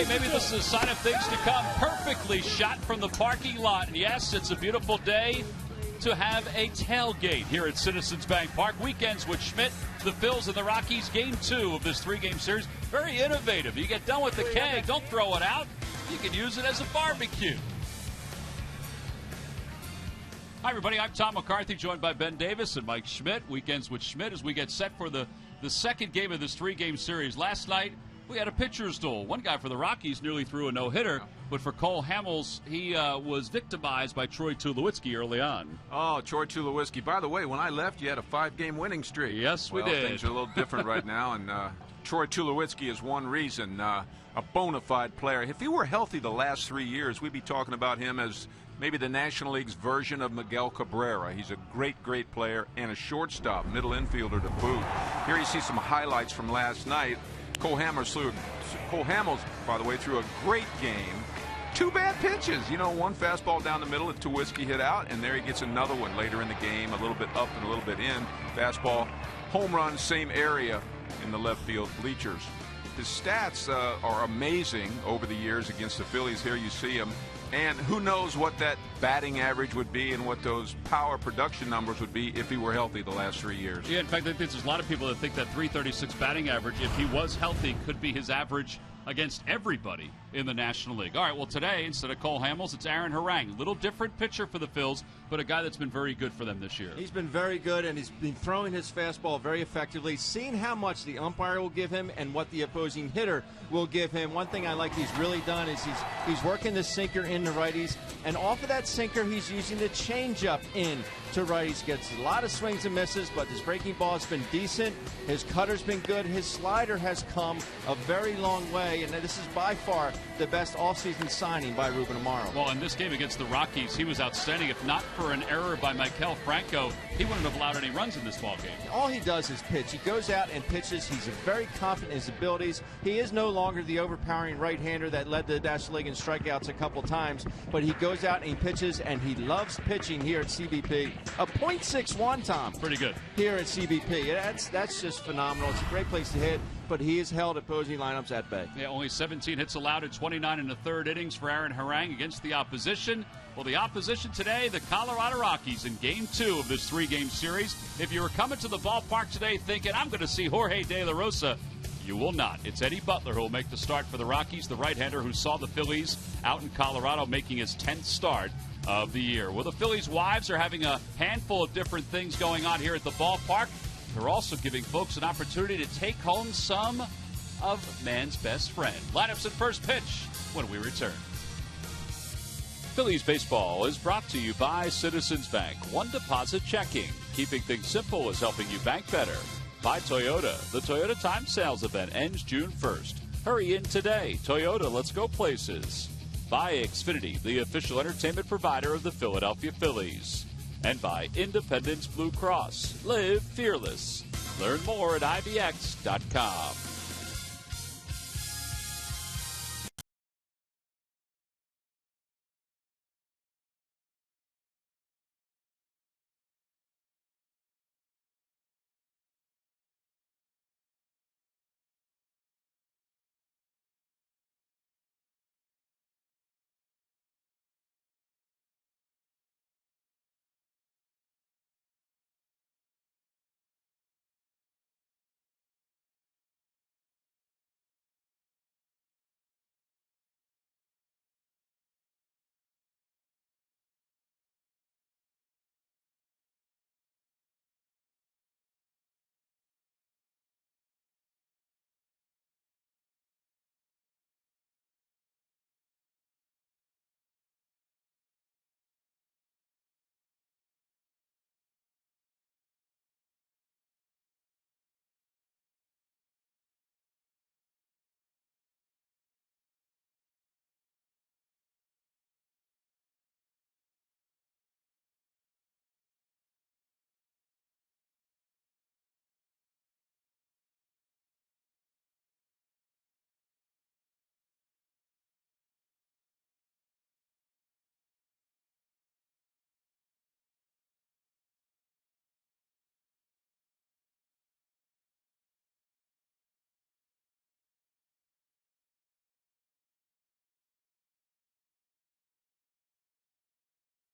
Hey, maybe this is a sign of things to come. Perfectly shot from the parking lot. And yes, it's a beautiful day to have a tailgate here at Citizens Bank Park. Weekends with Schmidt, the Phils, and the Rockies. Game 2 of this 3-game series. Very innovative. You get done with the keg, don't throw it out. You can use it as a barbecue. Hi, everybody. I'm Tom McCarthy, joined by Ben Davis and Mike Schmidt. Weekends with Schmidt as we get set for the second game of this 3-game series. Last night, we had a pitcher's duel. One guy for the Rockies nearly threw a no-hitter, but for Cole Hamels, he was victimized by Troy Tulowitzki early on. Oh, Troy Tulowitzki. By the way, when I left, you had a 5-game winning streak. Yes, we did. Things are a little different right now, and Troy Tulowitzki is one reason. A bona fide player. If he were healthy the last 3 years, we'd be talking about him as maybe the National League's version of Miguel Cabrera. He's a great, great player and a shortstop, middle infielder to boot. Here you see some highlights from last night. Cole Hamels, by the way, threw a great game. 2 bad pitches. You know, one fastball down the middle that Tulowitzki hit out, and there he gets another one later in the game, a little bit up and a little bit in. Fastball, home run, same area in the left field bleachers. His stats are amazing over the years against the Phillies. Here you see him. And who knows what that batting average would be and what those power production numbers would be if he were healthy the last 3 years. Yeah, in fact, I think there's a lot of people that think that 336 batting average, if he was healthy, could be his average against everybody in the National League. All right, well, today, instead of Cole Hamels, it's Aaron Harang. Little different pitcher for the Phils, but a guy that's been very good for them this year. He's been very good, and he's been throwing his fastball very effectively, seeing how much the umpire will give him and what the opposing hitter will give him. One thing I like he's really done is he's working the sinker in the righties, and off of that sinker, he's using the changeup in to righties. Gets a lot of swings and misses, but his breaking ball has been decent. His cutter's been good. His slider has come a very long way, and this is by far the best offseason signing by Ruben Amaro. Well, in this game against the Rockies, he was outstanding. If not for an error by Maikel Franco, he wouldn't have allowed any runs in this ball game. All he does is pitch. He goes out and pitches. He's very confident in his abilities. He is no longer the overpowering right-hander that led the National League in strikeouts a couple times, but he goes out and he pitches, and he loves pitching here at CBP. A .61, Tom. Pretty good. Here at CBP. That's just phenomenal. It's a great place to hit, but he has held opposing lineups at bay. Yeah, only 17 hits allowed in 29 in the third innings for Aaron Harang against the opposition. Well, the opposition today, the Colorado Rockies in Game 2 of this 3-game series. If you were coming to the ballpark today thinking, I'm going to see Jorge De La Rosa, you will not. It's Eddie Butler who will make the start for the Rockies, the right-hander who saw the Phillies out in Colorado making his 10th start of the year. Well, the Phillies' wives are having a handful of different things going on here at the ballpark. They're also giving folks an opportunity to take home some of man's best friend. Lineups at first pitch when we return. Phillies baseball is brought to you by Citizens Bank. One deposit checking. Keeping things simple is helping you bank better. By Toyota. The Toyota Time Sales event ends June 1st. Hurry in today. Toyota, let's go places. By Xfinity, the official entertainment provider of the Philadelphia Phillies. And by Independence Blue Cross. Live fearless. Learn more at IBX.com.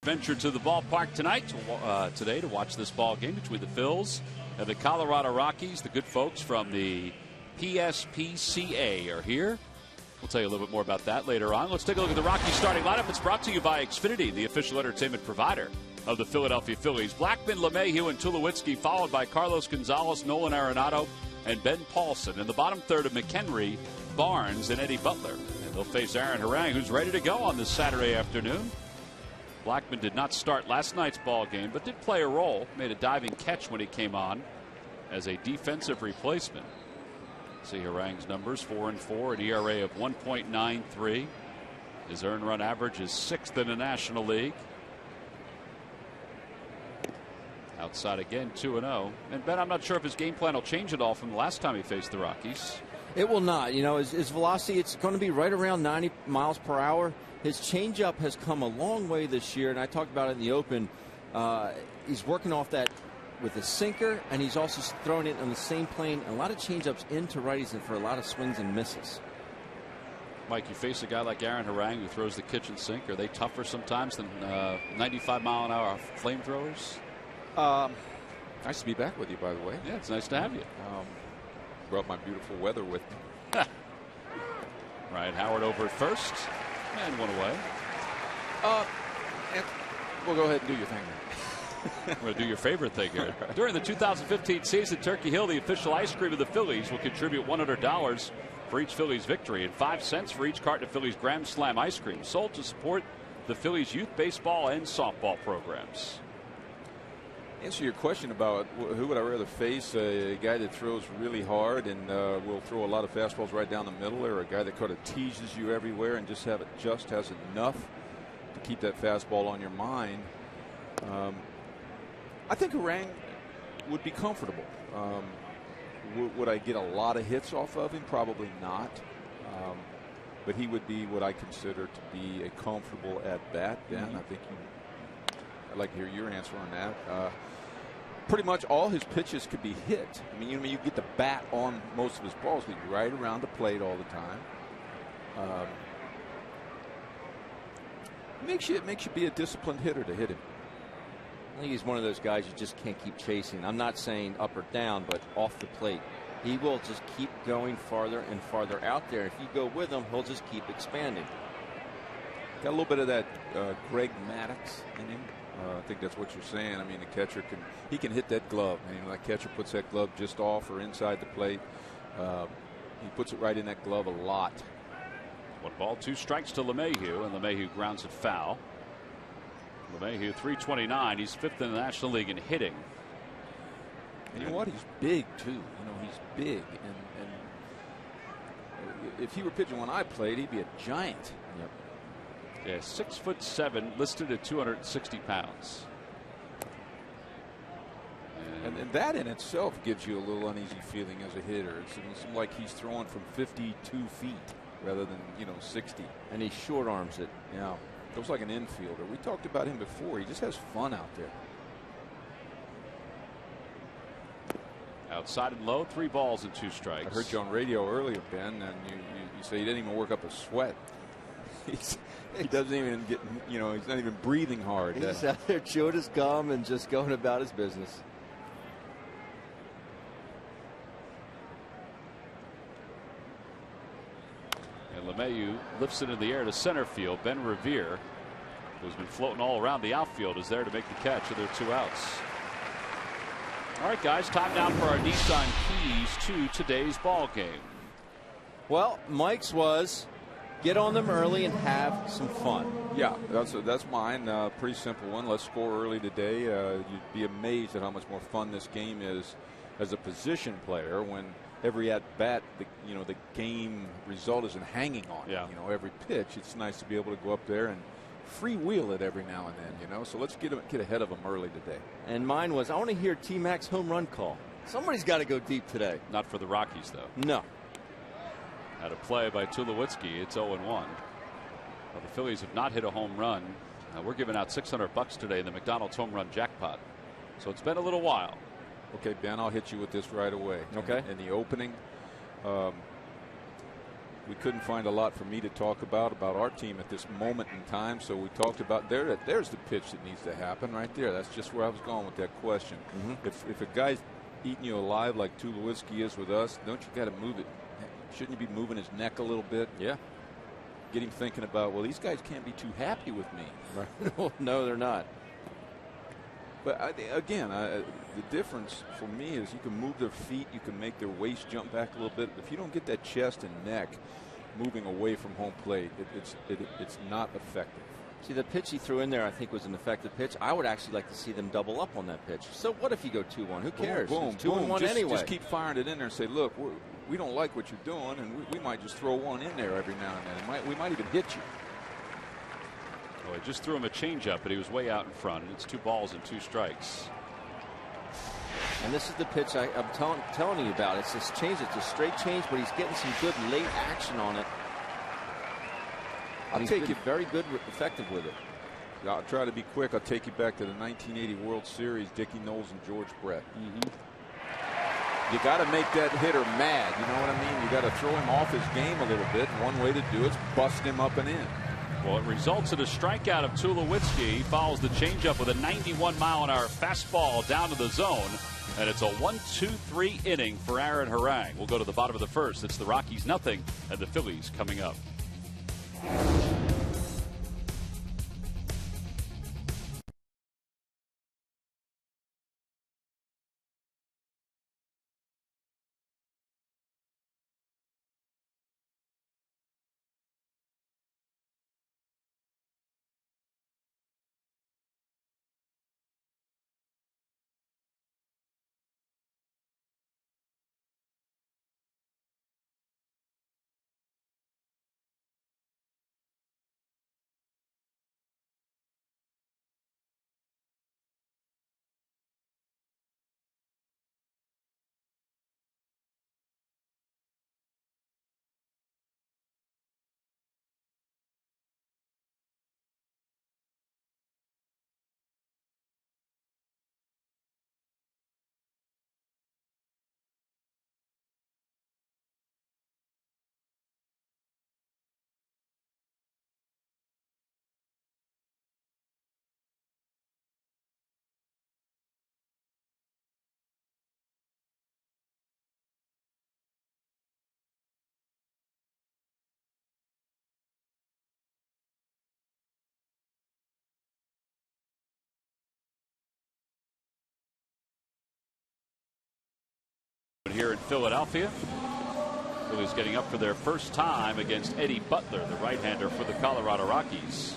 Venture to the ballpark today to watch this ball game between the Phils and the Colorado Rockies. The good folks from the PSPCA are here. We'll tell you a little bit more about that later on. Let's take a look at the Rockies starting lineup. It's brought to you by Xfinity, the official entertainment provider of the Philadelphia Phillies. Blackmon, LeMahieu, and Tulowitzki, followed by Carlos Gonzalez, Nolan Arenado, and Ben Paulson. In the bottom third of McHenry, Barnes, and Eddie Butler. And they'll face Aaron Harang, who's ready to go on this Saturday afternoon. Blackmon did not start last night's ball game, but did play a role. Made a diving catch when he came on as a defensive replacement. See Harang's numbers: 4-4, an ERA of 1.93. His earned run average is 6th in the National League. Outside again, 2-0. And Ben, I'm not sure if his game plan will change at all from the last time he faced the Rockies. It will not. You know, his velocity, it's going to be right around 90 miles per hour. His changeup has come a long way this year, and I talked about it in the open. He's working off that with a sinker, and he's also throwing it on the same plane. A lot of changeups into righties and for a lot of swings and misses. Mike, you face a guy like Aaron Harang who throws the kitchen sink. Are they tougher sometimes than 95-mile-an-hour flamethrowers? Nice to be back with you, by the way. Yeah, it's nice to have you. Brought my beautiful weather with me. Ryan Howard over at first. And one away. We'll go ahead and do your thing. We're going to do your favorite thing here. During the 2015 season, Turkey Hill, the official ice cream of the Phillies, will contribute $100 for each Phillies victory and 5 cents for each carton of Phillies Grand Slam ice cream, sold to support the Phillies youth baseball and softball programs. Answer your question about who would I rather face, a guy that throws really hard and will throw a lot of fastballs right down the middle, or a guy that kind of teases you everywhere and just has enough to keep that fastball on your mind. I think Harang would be comfortable. Would I get a lot of hits off of him? Probably not. But he would be what I consider to be a comfortable at bat. Ben, I think I'd like to hear your answer on that. Pretty much all his pitches could be hit. I mean, you get the bat on most of his balls, but he's right around the plate all the time. Makes you be a disciplined hitter to hit him. I think he's one of those guys you just can't keep chasing. I'm not saying up or down, but off the plate. He will just keep going farther and farther out there. If you go with him, he'll just keep expanding. Got a little bit of that Greg Maddux in him. I think that's what you're saying. I mean, the catcher can hit that glove. I mean, that catcher puts that glove just off or inside the plate. He puts it right in that glove a lot. 1 ball, 2 strikes to LeMahieu, and LeMahieu grounds it foul. LeMahieu, 329. He's 5th in the National League in hitting. And you know what? He's big too. You know, he's big, and if he were pitching when I played, he'd be a giant. Yep. Yeah, 6'7", listed at 260 pounds. And that in itself gives you a little uneasy feeling as a hitter. It seems like he's throwing from 52 feet rather than 60. And he short arms it. Yeah, looks like an infielder. We talked about him before. He just has fun out there. Outside and low, 3 balls and 2 strikes. I heard you on radio earlier, Ben, and you say he didn't even work up a sweat. He doesn't even get, he's not even breathing hard. He's out there chewing his gum and just going about his business. And LeMahieu lifts it in the air to center field. Ben Revere, who's been floating all around the outfield, is there to make the catch, and there are 2 outs. All right, guys, time now for our Nissan keys to today's ball game. Well, Mike's was get on them early and have some fun. Yeah, that's mine. Pretty simple one. Let's score early today. You'd be amazed at how much more fun this game is as a position player when every at bat, the game result isn't hanging on. Yeah. Every pitch. It's nice to be able to go up there and freewheel it every now and then. So let's get ahead of them early today. And mine was I want to hear T-Mac's home run call. Somebody's got to go deep today. Not for the Rockies, though. No. Had a play by Tulowitzki. It's 0-1. Well, the Phillies have not hit a home run. We're giving out $600 today in the McDonald's home run jackpot. So it's been a little while. Okay, Ben, I'll hit you with this right away. Okay. In the opening, we couldn't find a lot for me to talk about our team at this moment in time. So we talked about there's the pitch that needs to happen right there. That's just where I was going with that question. If a guy's eating you alive like Tulowitzki is with us, don't you got to move it? Shouldn't you be moving his neck a little bit? Yeah. Get him thinking about, well, these guys can't be too happy with me. Right. No, they're not. But the difference for me is you can move their feet, you can make their waist jump back a little bit. If you don't get that chest and neck moving away from home plate, it's not effective. See, the pitch he threw in there, I think, was an effective pitch. I would actually like to see them double up on that pitch. So what if you go 2-1? Who cares? Boom, it's 2-1 anyway. Just keep firing it in there and say, look, we don't like what you're doing, and we might just throw one in there every now and then. We might even hit you. Well, he just threw him a changeup, but he was way out in front. It's 2 balls and 2 strikes. And this is the pitch I'm telling you about. It's this change. It's a straight change, but he's getting some good late action on it. I'll take you very good, effective with it. I'll try to be quick. I'll take you back to the 1980 World Series, Dickie Knowles and George Brett. You got to make that hitter mad. You know what I mean? You got to throw him off his game a little bit. One way to do it is bust him up and in. Well, it results in a strikeout of Tulowitzki. He follows the changeup with a 91-mile-an-hour fastball down to the zone. And it's a 1-2-3 inning for Aaron Harang. We'll go to the bottom of the first. It's the Rockies nothing and the Phillies coming up. Here in Philadelphia, Phillies getting up for their first time against Eddie Butler, the right-hander for the Colorado Rockies.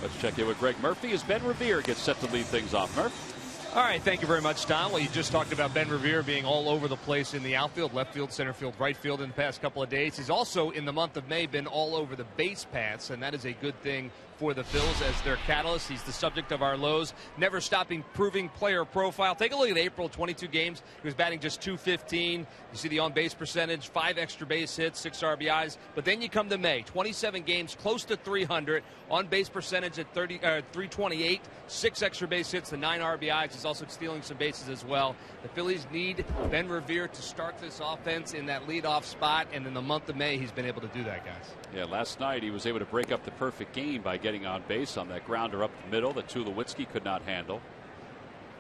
Let's check in with Greg Murphy as Ben Revere gets set to lead things off. Murph. All right, thank you very much, Don. Well, you just talked about Ben Revere being all over the place in the outfield, left field, center field, right field in the past couple of days. He's also, in the month of May, been all over the base paths, and that is a good thing for the Phils as their catalyst. He's the subject of our lows, never stopping proving player profile. Take a look at April, 22 games. He was batting just .215. You see the on-base percentage, 5 extra base hits, 6 RBIs. But then you come to May, 27 games, close to 300, on-base percentage at 328, 6 extra base hits, and 9 RBIs. He's also stealing some bases as well. The Phillies need Ben Revere to start this offense in that leadoff spot, and in the month of May, he's been able to do that, guys. Yeah, last night he was able to break up the perfect game by getting on base on that grounder up the middle that Tulowitzki could not handle.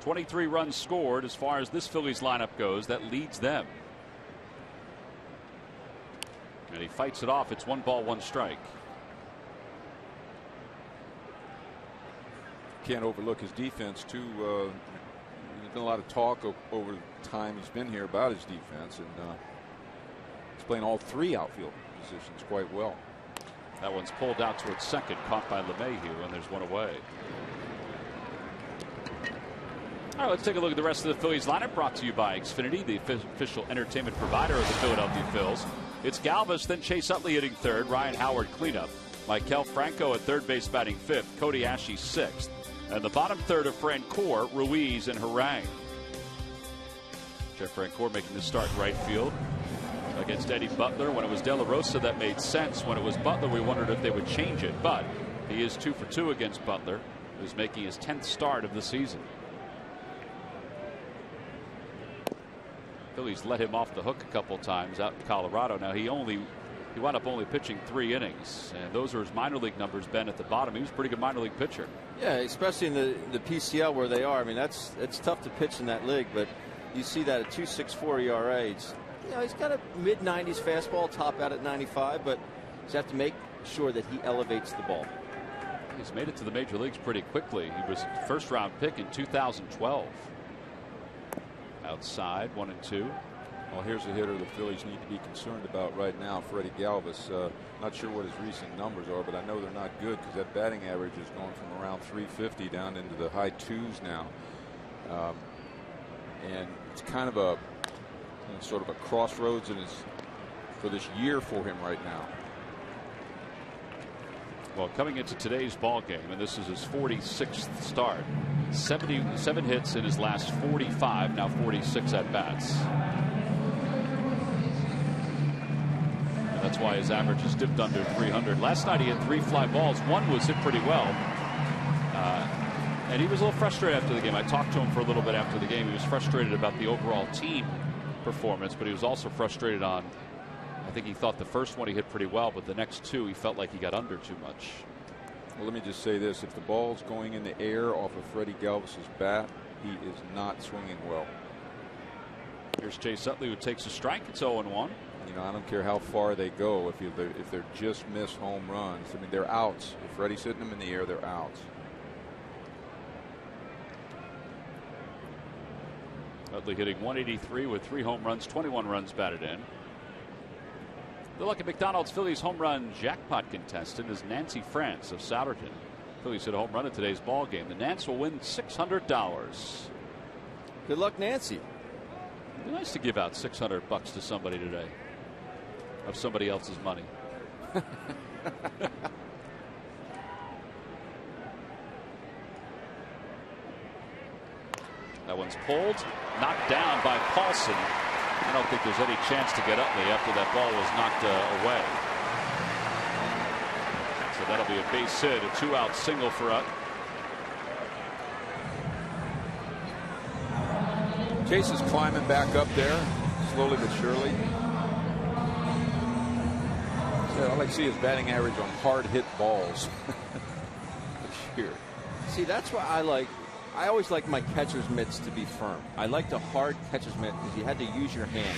23 runs scored as far as this Phillies lineup goes. That leads them. And he fights it off. It's 1 ball, 1 strike. Can't overlook his defense, too. There's been a lot of talk over the time he's been here about his defense, and he's playing all 3 outfield positions quite well. That one's pulled out towards second, caught by LeMahieu, and there's one away. All right, let's take a look at the rest of the Phillies lineup, brought to you by Xfinity, the official entertainment provider of the Philadelphia Phils. It's Galvis, then Chase Utley hitting third, Ryan Howard cleanup, Maikel Franco at third base batting fifth, Cody Asche sixth, and the bottom third of Francoeur, Ruiz, and Harang. Jeff Francoeur making the start in right field against Eddie Butler. When it was De La Rosa, that made sense. When it was Butler, we wondered if they would change it, but he is 2 for 2 against Butler, who's making his 10th start of the season. Phillies let him off the hook a couple times out in Colorado. Now he wound up only pitching 3 innings, and those are his minor league numbers. Ben at the bottom, he was a pretty good minor league pitcher. Yeah, especially in the PCL where they are. I mean, it's tough to pitch in that league, but you see that at 2.64 ERA. He's got a mid-90s fastball, top out at 95, but you have to make sure that he elevates the ball. He's made it to the major leagues pretty quickly. He was a first-round pick in 2012. Outside, 1-2. Well, here's a hitter the Phillies need to be concerned about right now, Freddie Galvis. Not sure what his recent numbers are, but I know they're not good because that batting average is going from around 350 down into the high 2s now. And it's kind of a sort of a crossroads for this year for him right now. Well, coming into today's ball game, and this is his 46th start, 77 hits in his last 45, now 46 at bats. And that's why his average has dipped under 300. Last night he had 3 fly balls. One was hit pretty well. And he was a little frustrated after the game. I talked to him for a little bit after the game. He was frustrated about the overall team performance, but he was also frustrated on, I think he thought the first one he hit pretty well, but the next 2 he felt like he got under too much. Well, let me just say this. If the ball's going in the air off of Freddie Galvis's bat, he is not swinging well. Here's Chase Utley, who takes a strike. It's 0-1. I don't care how far they go. If they're just missed home runs, I mean, they're outs. If Freddie's hitting them in the air, they're outs. Utley hitting .183 with 3 home runs, 21 runs batted in. The lucky McDonald's Phillies home run jackpot contestant is Nancy France of Souderton. Phillies hit a home run in today's ball game. The Nance will win $600. Good luck, Nancy. It'd be nice to give out $600 to somebody today of somebody else's money. That one's pulled, knocked down by Paulson. I don't think there's any chance to get Utley after that ball was knocked away. So that'll be a base hit, a 2-out single for Utley. Chase is climbing back up there, slowly but surely. So I like to see his batting average on hard hit balls. Here. See, that's why I always like my catcher's mitts to be firm. I like the hard catcher's mitt because you had to use your hand.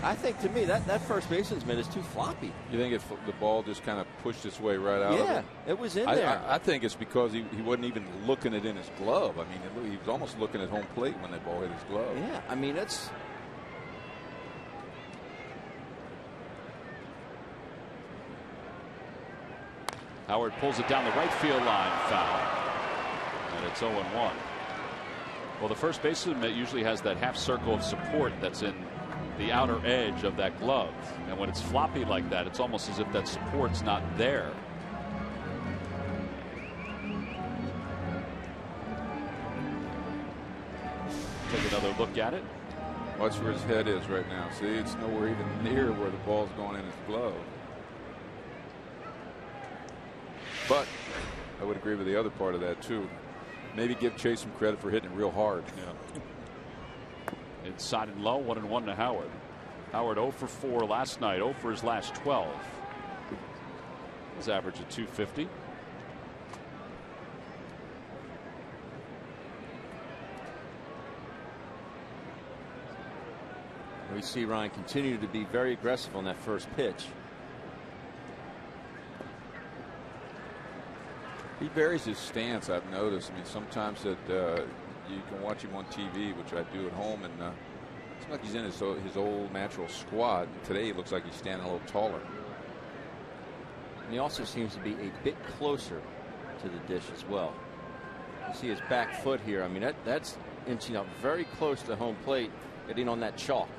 I think, to me, that first baseman's mitt is too floppy. You think the ball just kind of pushed its way right out of it? Yeah, it was in there. I think it's because he wasn't even looking it in his glove. I mean, he was almost looking at home plate when that ball hit his glove. Yeah, I mean, it's... Howard pulls it down the right field line, foul. And it's 0-1. Well, the first baseman usually has that half circle of support that's in the outer edge of that glove. And when it's floppy like that, it's almost as if that support's not there. Take another look at it. Watch where his head is right now. See, it's nowhere even near where the ball's going in his glove. But I would agree with the other part of that, too. Maybe give Chase some credit for hitting it real hard. Yeah. Inside and low, 1-1 to Howard. Howard 0 for 4 last night, 0 for his last 12. His average of .250. We see Ryan continue to be very aggressive on that first pitch. He varies his stance, I've noticed. I mean, sometimes that you can watch him on TV, which I do at home, and it's like he's in his old natural squat. And today he looks like he's standing a little taller. And he also seems to be a bit closer to the dish as well. You see his back foot here. I mean, that's inching up very close to home plate, getting on that chalk.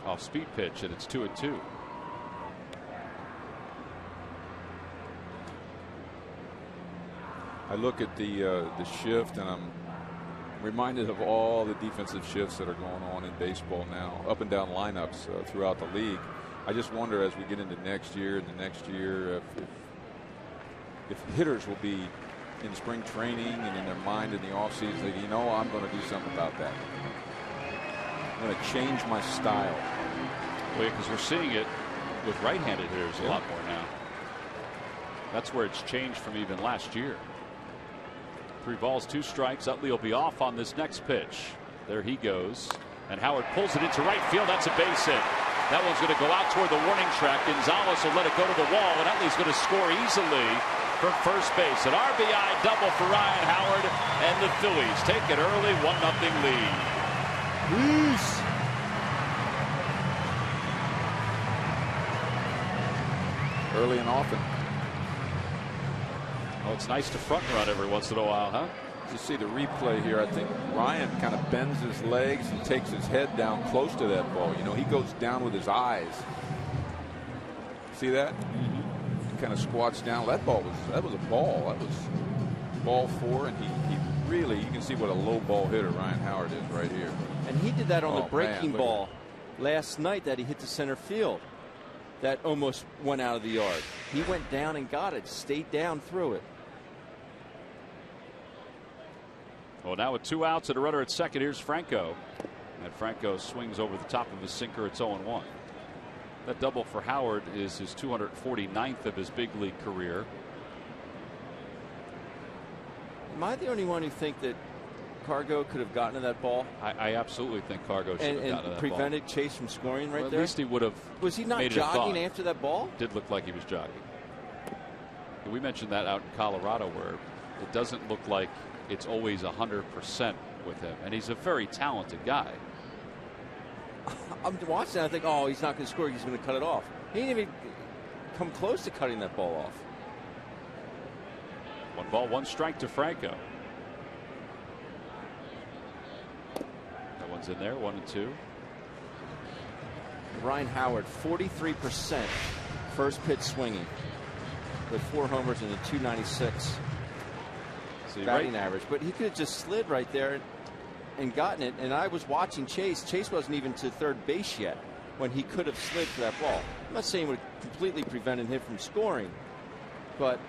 Off speed pitch, and it's 2-2. I look at the shift, and I'm reminded of all the defensive shifts that are going on in baseball now, up and down lineups throughout the league. I just wonder as we get into next year and the next year if hitters will be in spring training and in their mind in the offseason, that, you know, I'm going to do something about that. I'm going to change my style. Well, because we're seeing it with right-handed hitters a lot more now. That's where it's changed from even last year. 3 balls, 2 strikes. Utley will be off on this next pitch. There he goes. And Howard pulls it into right field. That's a base hit. That one's going to go out toward the warning track. Gonzalez will let it go to the wall, and Utley's going to score easily from first base. An RBI double for Ryan Howard, and the Phillies take an early 1-0 lead. Peace. Early and often. Oh, it's nice to front run every once in a while, huh? You see the replay here. I think Ryan kind of bends his legs and takes his head down close to that ball. You know, he goes down with his eyes. See that? He kind of squats down. That was a ball. That was ball 4, and he really, you can see what a low ball hitter Ryan Howard is right here. And he did that on the Oh, breaking man, ball last night that he hit to center field. That almost went out of the yard. He went down and got it, stayed down through it. Well, now with 2 outs and a runner at second, here's Franco. And Franco swings over the top of his sinker. It's 0-1. That double for Howard is his 249th of his big league career. Am I the only one who think that Cargo could have gotten to that ball I absolutely think Cargo should have gotten to and that prevented Chase from scoring right ball. there? At least he would have. Was he not made it a jogging thought. after that ball? Did look like he was jogging. We mentioned that out in Colorado, where it doesn't look like it's always 100% with him, and he's a very talented guy. I'm watching that, I think, oh, he's not going to score. He's going to cut it off. He didn't even come close to cutting that ball off. 1 ball, 1 strike to Franco. That one's in there, 1-2. Ryan Howard, 43% first pitch swinging with 4 homers and a 296 batting average. But he could have just slid right there and gotten it. And I was watching Chase. Chase wasn't even to third base yet when he could have slid for that ball. I'm not saying it would have completely prevented him from scoring, but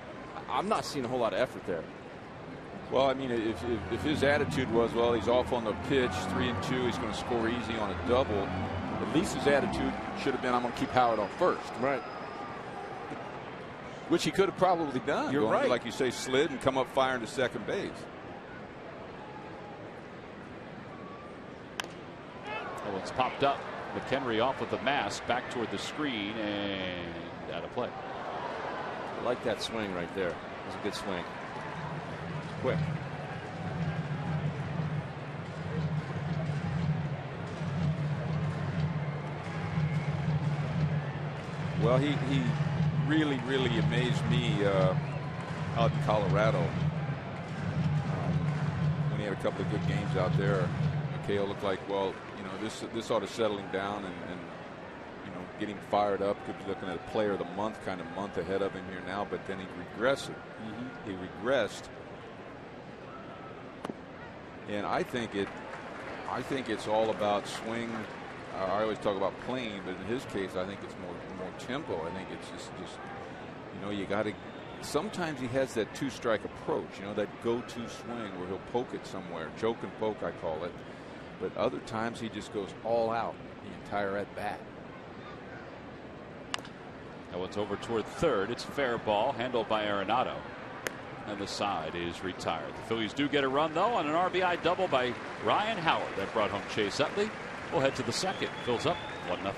I'm not seeing a whole lot of effort there. Well, I mean, if his attitude was, well, he's off on the pitch, 3-2, he's going to score easy on a double, at least his attitude should have been, I'm going to keep Howard on first. Right. Which he could have probably done. You're right. Like you say, slid and come up firing to second base. Oh, it's popped up. McHenry off with the mask, back toward the screen, and out of play. I like that swing right there. It was a good swing. Quick. Well, he really amazed me out in Colorado. When he had a couple of good games out there, McHale looked like, well, you know, this ought to settling down and you know, getting fired up. Could be looking at a player of the month kind of month ahead of him here now, but then he regressed. He regressed, and I think it's all about swing. I always talk about plane, but in his case, I think it's more tempo. I think it's just you know, you got to. Sometimes he has that 2-strike approach, you know, that go-to swing where he'll poke it somewhere, choke and poke, I call it. But other times he just goes all out the entire at bat. That one's over toward third. It's fair ball, handled by Arenado, and the side is retired. The Phillies do get a run though on an RBI double by Ryan Howard that brought home Chase Utley. We'll head to the second. Phil's up 1-0.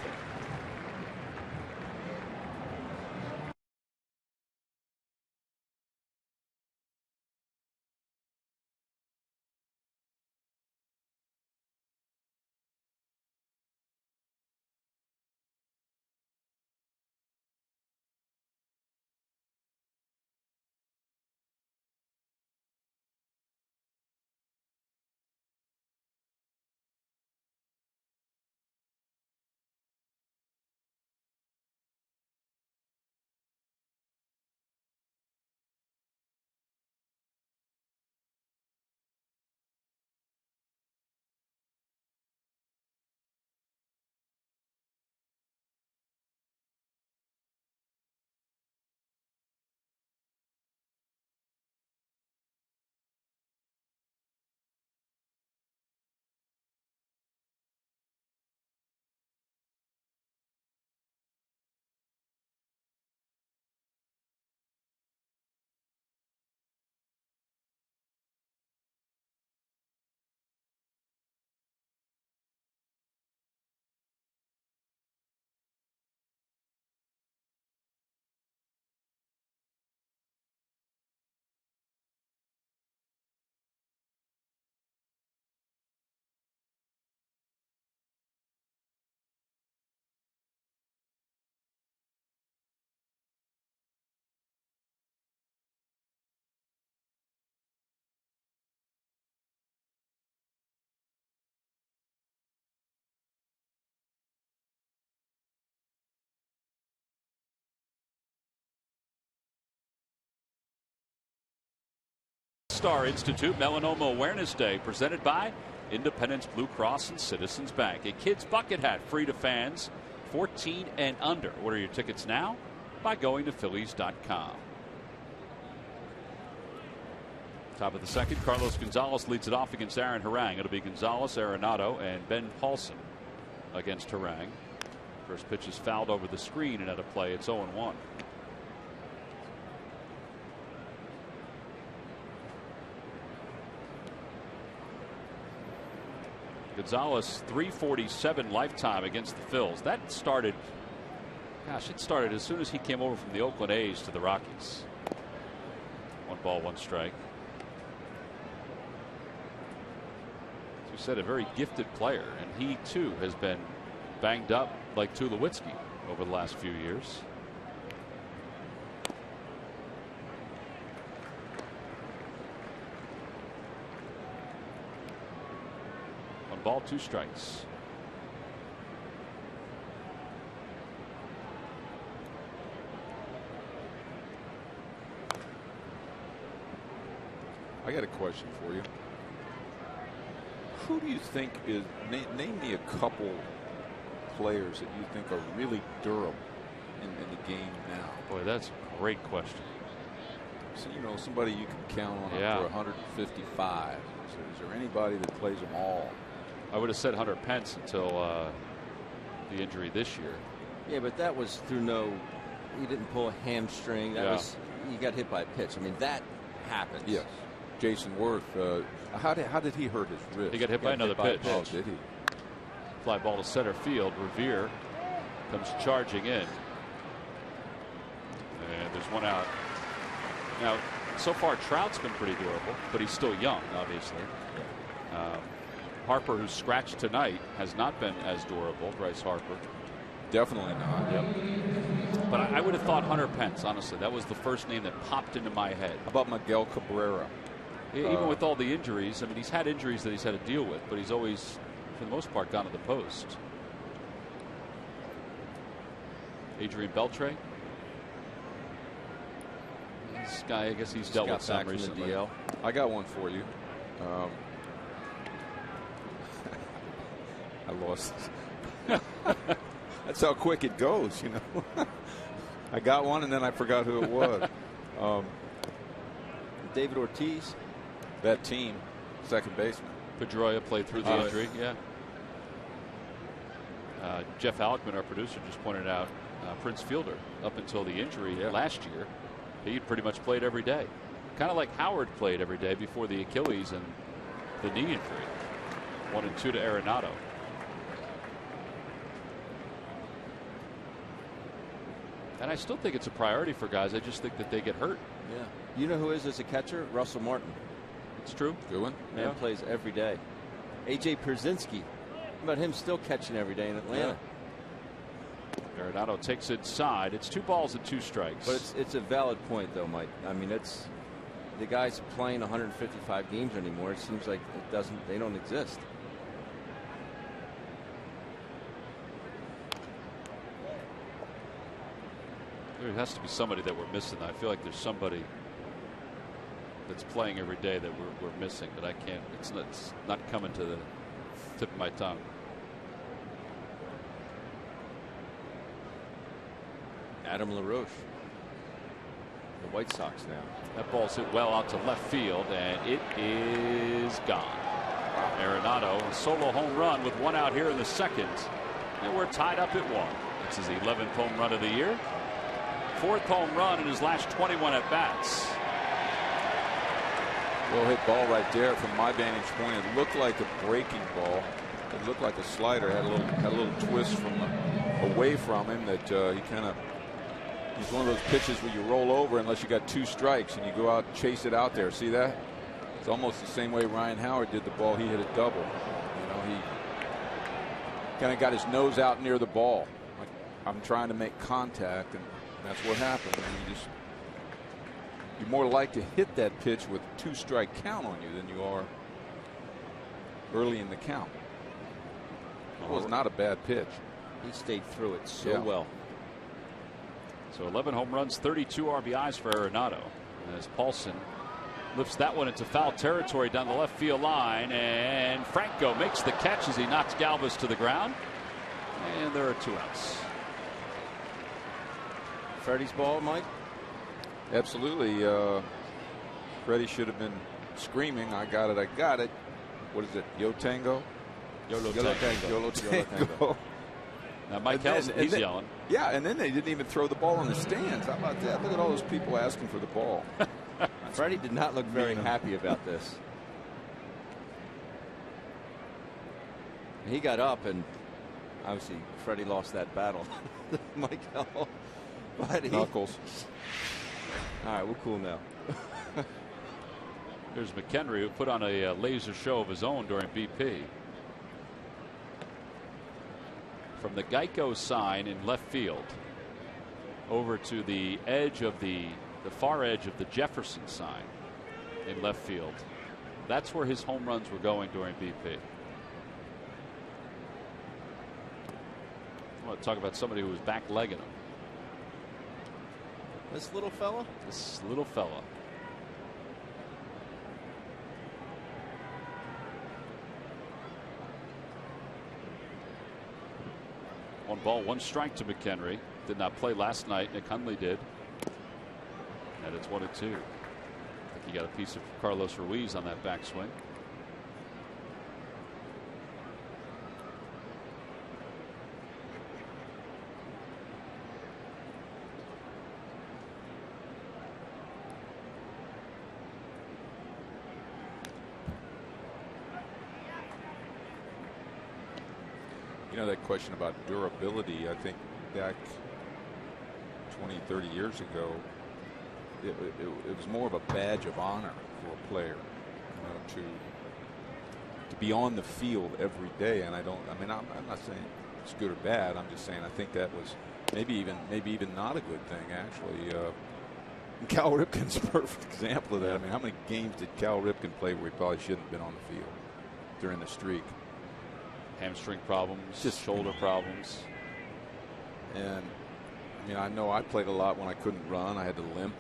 Star Institute Melanoma Awareness Day, presented by Independence Blue Cross and Citizens Bank. A kid's bucket hat free to fans 14 and under. Order your tickets now by going to Phillies.com. Top of the second, Carlos Gonzalez leads it off against Aaron Harang. It'll be Gonzalez, Arenado, and Ben Paulson against Harang. First pitch is fouled over the screen and out of play. It's 0-1. Gonzalez 347 lifetime against the Phils. That started, gosh, it started as soon as he came over from the Oakland A's to the Rockies. 1 ball, 1 strike. As you said, a very gifted player, and he too has been banged up like Tulowitzki over the last few years. Ball, 2 strikes. I got a question for you. Who do you think is, name me a couple players that you think are really durable in the game now? Boy, that's a great question. So, you know, somebody you can count on Yeah. for 155. Is there anybody that plays them all? I would have said Hunter Pence until the injury this year. Yeah, but that was through he didn't pull a hamstring. That was, he got hit by a pitch. I mean, that happens. Yes. Jason Worth, how did he hurt his wrist? He got hit by another pitch. Oh, did he? Fly ball to center field. Revere comes charging in. And there's 1 out. Now, so far, Trout's been pretty durable, but he's still young, obviously. Harper, who's scratched tonight, has not been as durable. Bryce Harper. Definitely not. Yep. But I would have thought Hunter Pence, honestly. That was the first name that popped into my head. How about Miguel Cabrera? Even with all the injuries, I mean, he's had injuries that he's had to deal with, but he's always, for the most part, gone to the post. Adrian Beltre. This guy, I guess he's dealt with some recently. DL. I got one for you. I lost. That's how quick it goes, you know. I got one and then I forgot who it was. David Ortiz. That team, second baseman. Pedroia played through the injury. Yeah. Jeff Alkman, our producer, just pointed out Prince Fielder up until the injury last year. He pretty much played every day. Kind of like Howard played every day before the Achilles and the knee injury. 1-2 to Arenado. And I still think it's a priority for guys. I just think that they get hurt. Yeah. You know who is as a catcher? Russell Martin. It's true. Good one. Man plays every day. A.J. Pierzynski. How about him still catching every day in Atlanta? Yeah. Arenado takes it inside. It's 2 balls and 2 strikes. But it's a valid point, though, Mike. I mean, it's the guys playing 155 games anymore. It seems like they don't exist. There has to be somebody that we're missing. I feel like there's somebody that's playing every day that we're missing, but I can't. It's not coming to the tip of my tongue. Adam LaRoche. The White Sox now. That ball's hit well out to left field, and it is gone. Arenado, a solo home run with 1 out here in the second, and we're tied up at 1. It's his 11th home run of the year. 4th home run in his last 21 at bats. Well hit ball right there from my vantage point. It looked like a breaking ball. It looked like a slider. Had a little twist from away from him that he kind of. He's one of those pitches where you roll over unless you got 2 strikes and you go out and chase it out there. See that? It's almost the same way Ryan Howard did the ball. He hit a double. You know, he kind of got his nose out near the ball. Like, I'm trying to make contact, and that's what happened. And you're more likely to hit that pitch with 2-strike count on you than you are early in the count. It was not a bad pitch. He stayed through it so well. So 11 home runs, 32 RBIs for Arenado. And as Paulson Lifts that one into foul territory down the left field line, and Franco makes the catch as he knocks Galvis to the ground, and there are 2 outs. Freddie's ball, Mike? Absolutely. Freddie should have been screaming, I got it, I got it. What is it, Yo Tango? Yolo Tango. Now Mike Helms, he's yelling. Yeah, and then they didn't even throw the ball in the stands. How about that? Look at all those people asking for the ball. Freddie did not look very happy about this. He got up, and obviously Freddie lost that battle. Michael, but Knuckles. All right, we're cool now. Here's McHenry, who put on a laser show of his own during BP. From the Geico sign in left field over to the edge of the far edge of the Jefferson sign in left field. That's where his home runs were going during BP. I want to talk about somebody who was back legging him. This little fella? This little fella. One ball, 1 strike to McHenry. Did not play last night. Nick Hundley did. And it's 1-2. I think he got a piece of Carlos Ruiz on that backswing. You know, that question about durability, I think back 20, 30 years ago, it was more of a badge of honor for a player, you know, to be on the field every day. And I'm not saying it's good or bad. I'm just saying I think that was maybe even not a good thing, actually. Cal Ripken's a perfect example of that. I mean, how many games did Cal Ripken play where he probably shouldn't have been on the field during the streak? Hamstring problems, just shoulder problems. And I mean, I know I played a lot when I couldn't run. I had to limp.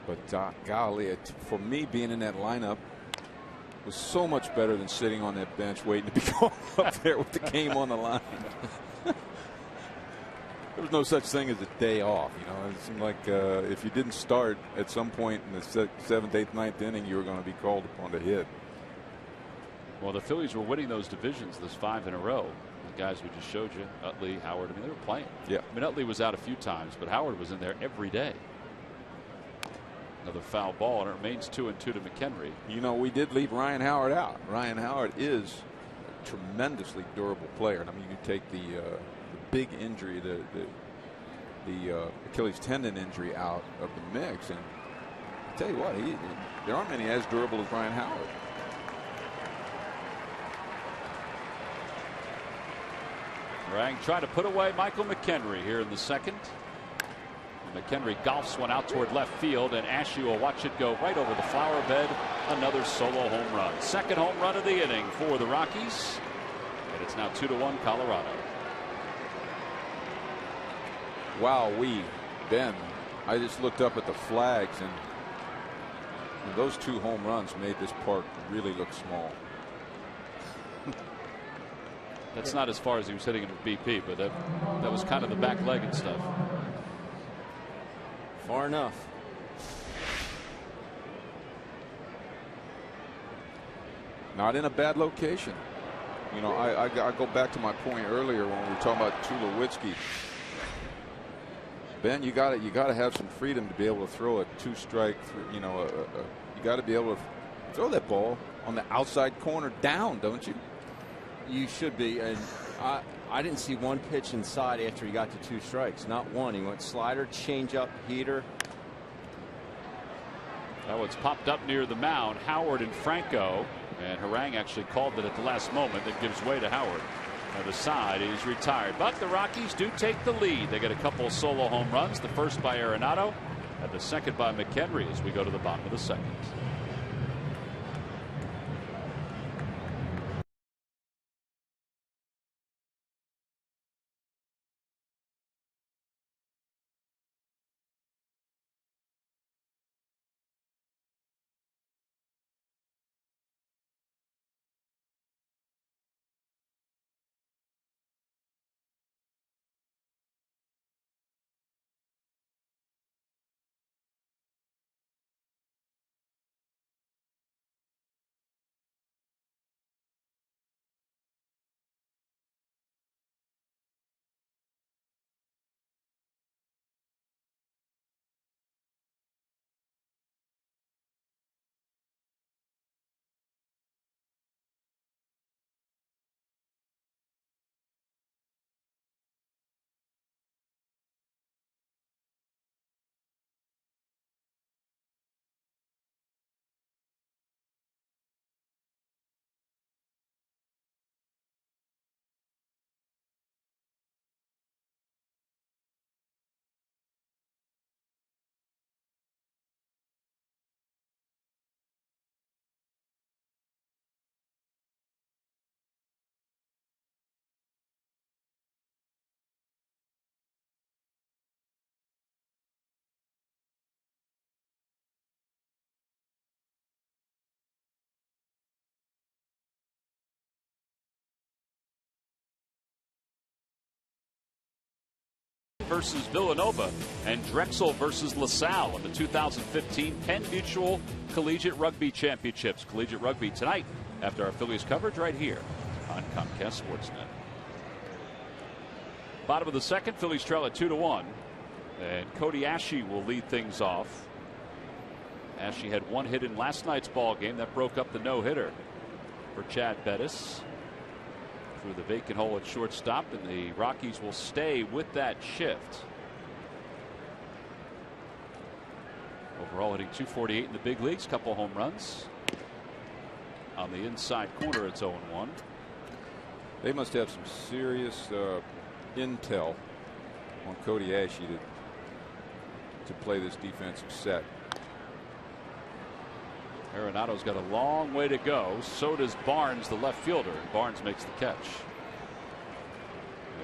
But golly, for me, being in that lineup was so much better than sitting on that bench waiting to be called up there with the game on the line. There was no such thing as a day off. You know, it seemed like if you didn't start at some point in the 7th, 8th, 9th inning, you were going to be called upon to hit. Well, the Phillies were winning those divisions, those 5 in a row. The guys we just showed you, Utley, Howard, I mean, they were playing. Yeah. I mean, Utley was out a few times, but Howard was in there every day. Another foul ball, and it remains 2-2 to McHenry. You know, we did leave Ryan Howard out. Ryan Howard is a tremendously durable player. And I mean, you take the big injury, the Achilles tendon injury out of the mix, and I tell you what, there aren't many as durable as Ryan Howard. Rang tried to put away Michael McHenry here in the second. McHenry golfs one out toward left field, and Ashe will watch it go right over the flower bed. Another solo home run. Second home run of the inning for the Rockies. And it's now 2-1 Colorado. Wow, Ben, I just looked up at the flags, and those 2 home runs made this park really look small. That's not as far as he was hitting it with BP, but that was kind of the back leg and stuff. Far enough. Not in a bad location. You know, I go back to my point earlier when we were talking about Tulowitzki. Ben, you got to have some freedom to be able to throw a 2-strike. You know, you got to be able to throw that ball on the outside corner down, don't you? You should be. And I didn't see one pitch inside after he got to 2 strikes. Not one. He went slider, changeup, heater. That one's popped up near the mound. Howard and Franco, and Harang actually called it at the last moment. That gives way to Howard. Now the side is retired, but the Rockies do take the lead. They get a couple solo home runs. The first by Arenado, and the second by McHenry as we go to the bottom of the second. versus Villanova, and Drexel versus LaSalle in the 2015 Penn Mutual Collegiate Rugby Championships. Collegiate Rugby tonight after our Phillies coverage right here on Comcast Sportsnet. Bottom of the second, Phillies trail at 2-1, and Cody Ashe will lead things off. Ashe had one hit in last night's ball game that broke up the no-hitter for Chad Bettis through the vacant hole at shortstop, and the Rockies will stay with that shift. Overall hitting .248 in the big leagues, couple home runs. On the inside corner, it's 0-1. They must have some serious intel on Cody Ashe to play this defensive set. Arenado's got a long way to go. So does Barnes, the left fielder. Barnes makes the catch.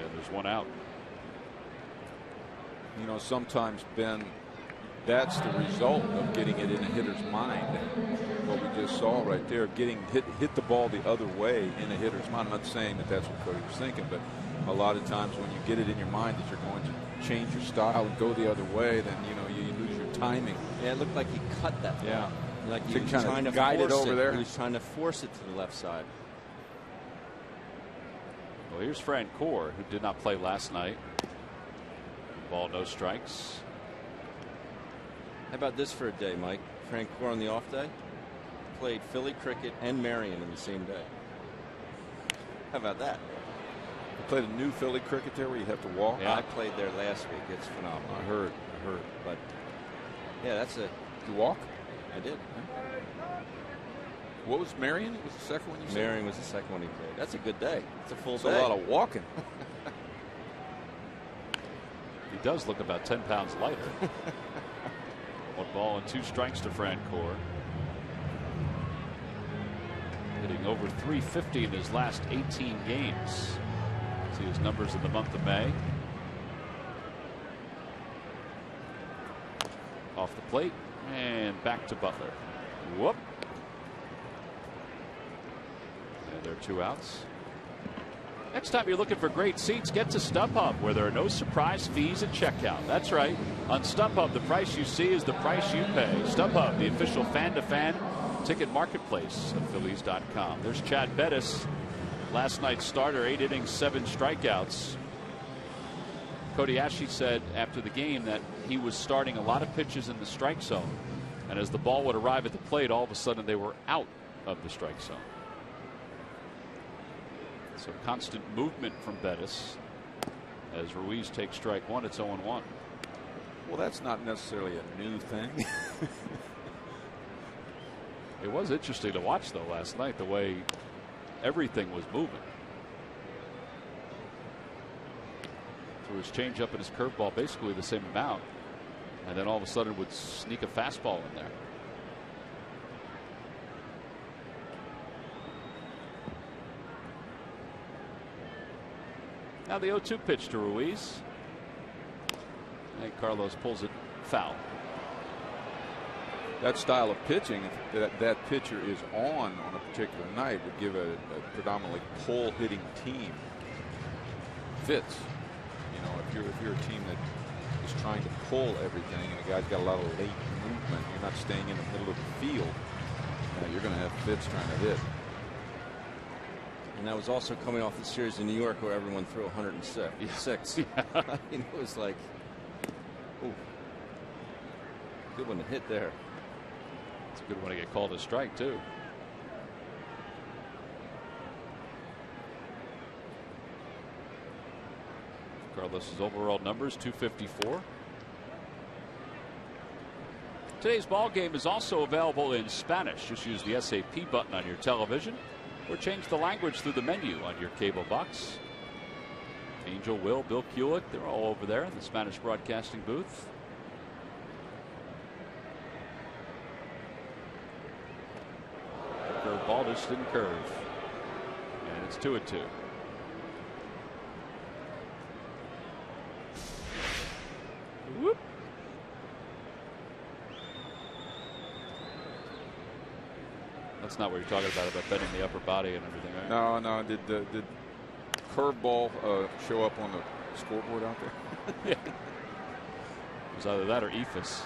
And there's one out. You know, sometimes, Ben, that's the result of getting it in a hitter's mind. What we just saw right there, getting hit the ball the other way in a hitter's mind. I'm not saying that that's what Cody was thinking, but a lot of times when you get it in your mind that you're going to change your style and go the other way, then you lose your timing. Yeah, it looked like he cut that ball. Yeah. Like he was trying to guide it over there. He was trying to force it to the left side. Well, here's Francoeur, who did not play last night. Ball, no strikes. How about this for a day, Mike? Francoeur on the off day played Philly cricket and Marion in the same day. How about that? You played a new Philly cricket there where you have to walk? Yeah. I played there last week. It's phenomenal. I heard. But yeah, that's a. You walk? I did. What was Marion? It was the second one you said? Marion was the second one he played. That's a good day. It's a full It's day. a lot of walking. He does look about 10 pounds lighter. 1 ball and 2 strikes to Francoeur. Hitting over .350 in his last 18 games. See his numbers in the month of May. Off the plate and back to Butler. Whoop. And there are 2 outs. Next time you're looking for great seats, get to StubHub, where there are no surprise fees at checkout. That's right. On StubHub, the price you see is the price you pay. StubHub, the official fan-to-fan ticket marketplace of Phillies.com. There's Chad Bettis, last night's starter, 8 innings, 7 strikeouts. Cody Ashe said after the game that he was starting a lot of pitches in the strike zone, and as the ball would arrive at the plate, all of a sudden they were out of the strike zone. So constant movement from Bettis. As Ruiz takes strike 1, it's 0-1. Well, that's not necessarily a new thing. It was interesting to watch, though, last night, the way everything was moving. Threw his changeup and his curveball basically the same amount, and then all of a sudden would sneak a fastball in there. Now the 0-2 pitch to Ruiz. And Carlos pulls it foul. That style of pitching, if that pitcher is on a particular night, would give a predominantly pull hitting team fits. You know, if you're a team that is trying to pull everything and the guy's got a lot of late movement, you're not staying in the middle of the field, you're going to have fits trying to hit. And that was also coming off the series in New York where everyone threw 106. Yeah. I mean, it was like, ooh, good one to hit there. It's a good one to get called a strike, too. Carlos's overall numbers, 254. Today's ball game is also available in Spanish. Just use the SAP button on your television or change the language through the menu on your cable box. Angel, Will, Bill Kulick, they're all over there in the Spanish broadcasting booth. Curveball just didn't curve. And it's 2-2. Whoop. That's not what you're talking about bending the upper body and everything, right? No. Did curveball show up on the scoreboard out there? Yeah. It was either that or Ephus.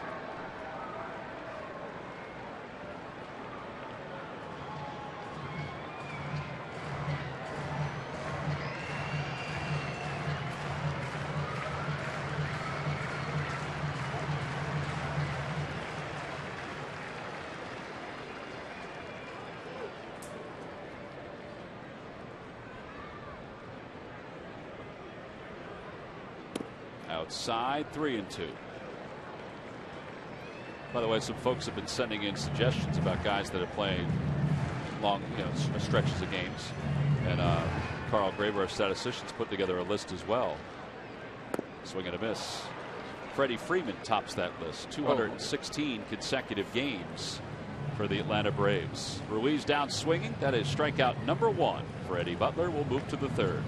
Outside, 3-2. By the way, some folks have been sending in suggestions about guys that are playing long, stretches of games, and Carl Graber, our statisticians, put together a list as well. Swing and a miss. Freddie Freeman tops that list. 216 consecutive games for the Atlanta Braves. Ruiz down swinging. That is strikeout number 1 for Eddie Butler. We'll move to the third.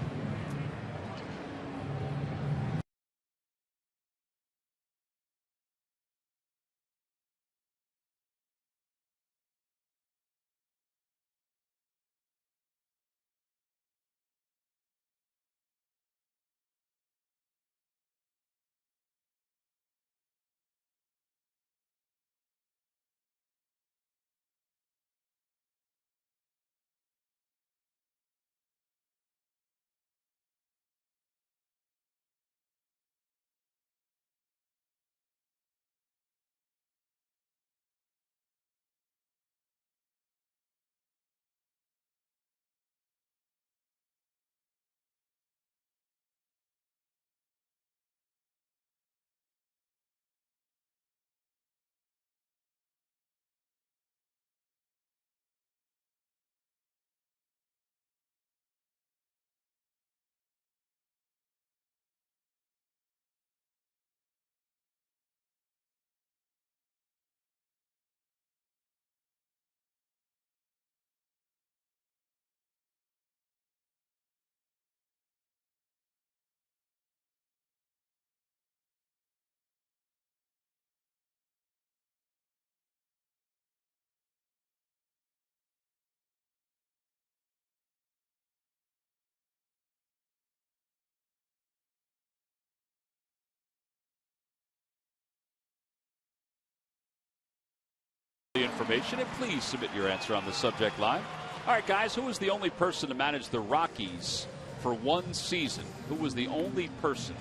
Information, and please submit your answer on the subject line. All right, guys, who was the only person to manage the Rockies for one season? Who was the only person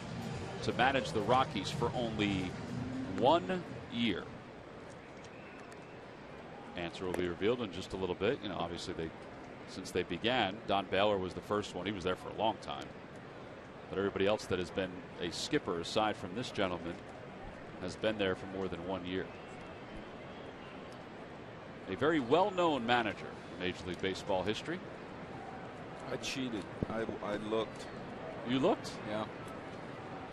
to manage the Rockies for only 1 year? Answer will be revealed in just a little bit. Obviously, since they began, Don Baylor was the first one. He was there for a long time. But everybody else that has been a skipper, aside from this gentleman, has been there for more than 1 year. A very well-known manager in Major League Baseball history. I cheated. I looked. You looked? Yeah.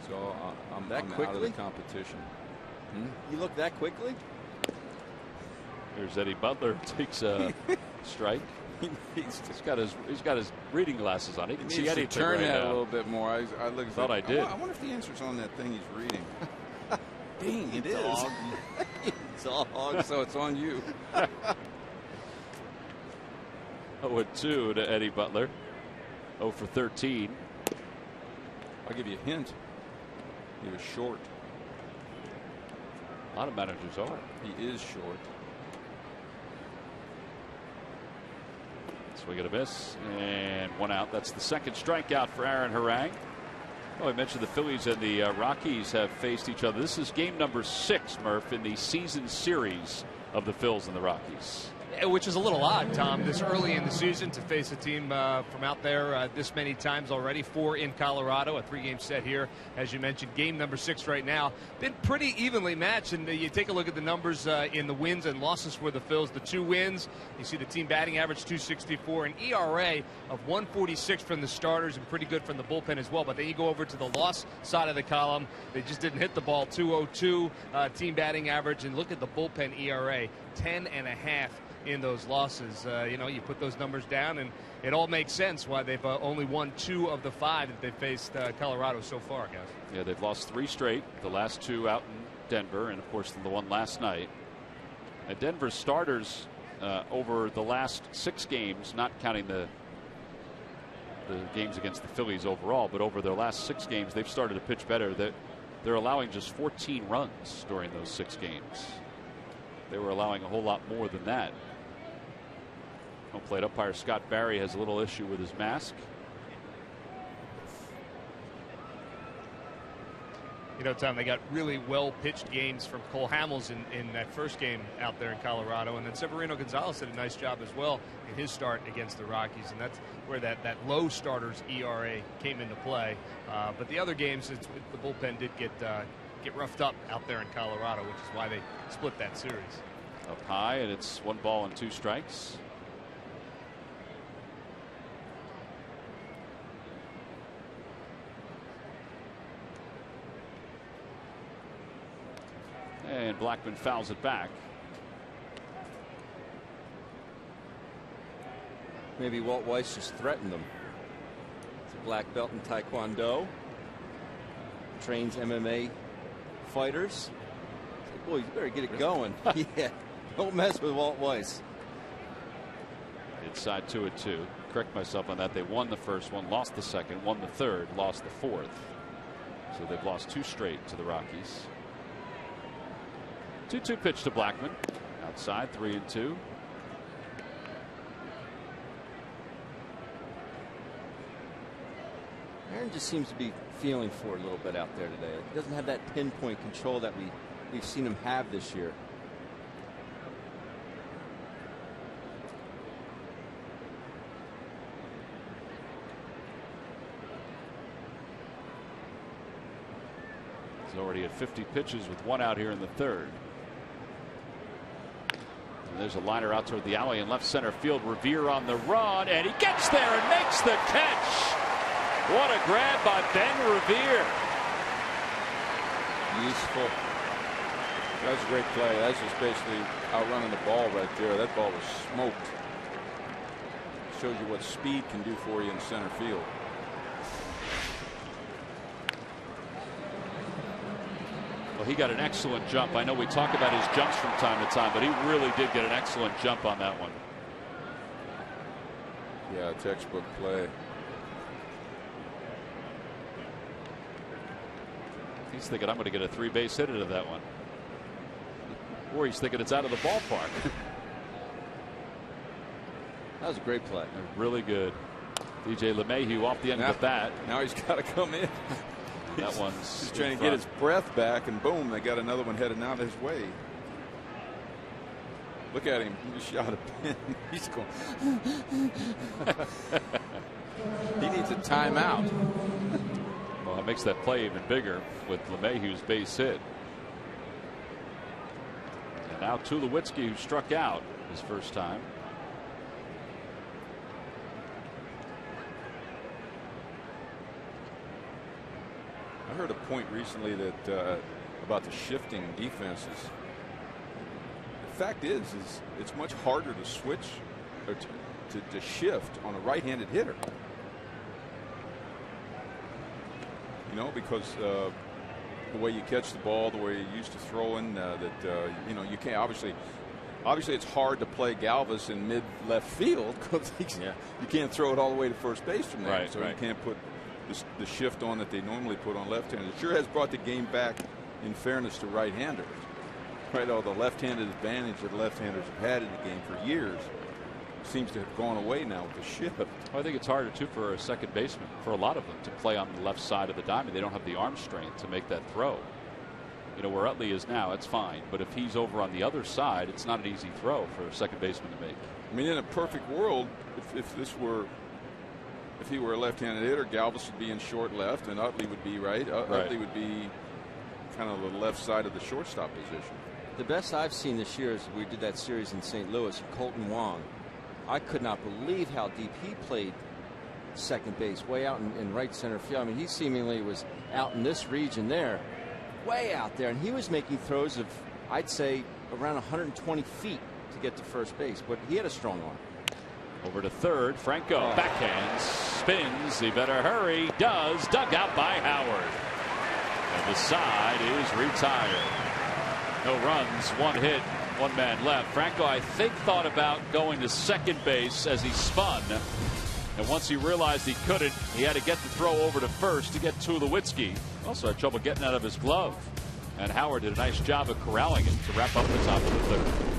So I'm that quickly? out of the competition. You looked that quickly? Here's Eddie Butler, takes a strike. He's got his reading glasses on. He can see anything. Turn right that now. a little bit more. I look. Thought I did. I wonder if the answer's on that thing he's reading. Dang, it Dog. is. Dog. So it's on you. 0-2 to Eddie Butler. 0 for 13. I'll give you a hint. He was short. A lot of managers are. He is short. Swing and a miss, and 1 out. That's the second strikeout for Aaron Harang. Oh, I mentioned the Phillies and the Rockies have faced each other. This is game number 6, Murph, in the season series of the Phils and the Rockies. Which is a little odd, Tom, this early in the season to face a team from out there this many times already. 4 in Colorado, a 3-game set here. As you mentioned, game number 6 right now. Been pretty evenly matched, and you take a look at the numbers in the wins and losses for the Phils. The 2 wins, you see the team batting average 264, an ERA of 146 from the starters, and pretty good from the bullpen as well. But then you go over to the loss side of the column. They just didn't hit the ball. 202 team batting average, and look at the bullpen ERA, 10.5 in those losses. You put those numbers down, and it all makes sense why they've only won 2 of the 5 that they've faced Colorado so far, guys. Yeah, they've lost 3 straight, the last 2 out in Denver, and of course the one last night. And Denver's starters over the last 6 games, not counting the the games against the Phillies overall, but over their last 6 games, they've started to pitch better. They're allowing just 14 runs during those 6 games. They were allowing a whole lot more than that. Home plate umpire Scott Barry has a little issue with his mask. You know, Tom, they got really well-pitched games from Cole Hamels in that first game out there in Colorado, and then Severino Gonzalez did a nice job as well in his start against the Rockies, and that's where that low starter's ERA came into play. But the other games, the bullpen did get roughed up out there in Colorado, which is why they split that series. Up high, and it's 1 ball and 2 strikes. And Blackmon fouls it back. Maybe Walt Weiss just threatened them. It's a black belt in Taekwondo. Trains MMA fighters. Like, boy, you better get it going. Yeah, don't mess with Walt Weiss. Inside 2-2. Correct myself on that. They won the first one, lost the second, won the third, lost the fourth. So they've lost 2 straight to the Rockies. 2-2 pitch to Blackmon. Outside, 3-2. Aaron just seems to be feeling for it a little bit out there today. He doesn't have that pinpoint control that we've seen him have this year. He's already at 50 pitches with 1 out here in the third. And there's a liner out toward the alley in left center field. Revere on the run, and he gets there and makes the catch. What a grab by Ben Revere. Useful. That was a great play. That's just basically outrunning the ball right there. That ball was smoked. Shows you what speed can do for you in center field. Well, he got an excellent jump. I know we talk about his jumps from time to time, but he really did get an excellent jump on that one. Yeah, textbook play. He's thinking, I'm going to get a 3-base hit into that one. Or he's thinking it's out of the ballpark. That was a great play. Really good. DJ LeMahieu off the end of the bat. Now he's got to come in. That one's He's trying to get his breath back, and boom, they got another one headed out his way. Look at him. He shot a pin. He's going. He needs a timeout. Well, it makes that play even bigger with LeMahieu's base hit. And now Tulowitzki, who struck out his first time. I heard a point recently that about the shifting defenses. The fact is it's much harder to switch or to shift on a right-handed hitter. You know, because the way you catch the ball, the way you're used to throwing, you know, you can't obviously it's hard to play Galvis in mid left field because you can't throw it all the way to first base from there. Right, so right. You can't put the shift on that they normally put on left-handers. It sure has brought the game back, in fairness to right-handers. Right, all the left-handed advantage that left-handers have had in the game for years seems to have gone away now with the shift. Well, I think it's harder too for a second baseman, for a lot of them, to play on the left side of the diamond. They don't have the arm strength to make that throw. You know, where Utley is now, it's fine, but if he's over on the other side, it's not an easy throw for a second baseman to make. I mean, in a perfect world, if he were a left-handed hitter, Galvis would be in short left, and Utley would be right. Utley would be kind of the left side of the shortstop position. The best I've seen this year is we did that series in St. Louis. Colton Wong. I could not believe how deep he played second base, way out in right center field. I mean, he seemingly was out in this region there, way out there, and he was making throws of, I'd say, around 120 feet to get to first base. But he had a strong arm. Over to third, Franco backhand, spins. He better hurry. Does. Dug out by Howard. And the side is retired. No runs, 1 hit, 1 man left. Franco, I think, thought about going to second base as he spun. And once he realized he couldn't, he had to get the throw over to first to get Tulowitzki. Also had trouble getting out of his glove. And Howard did a nice job of corralling him to wrap up the top of the third.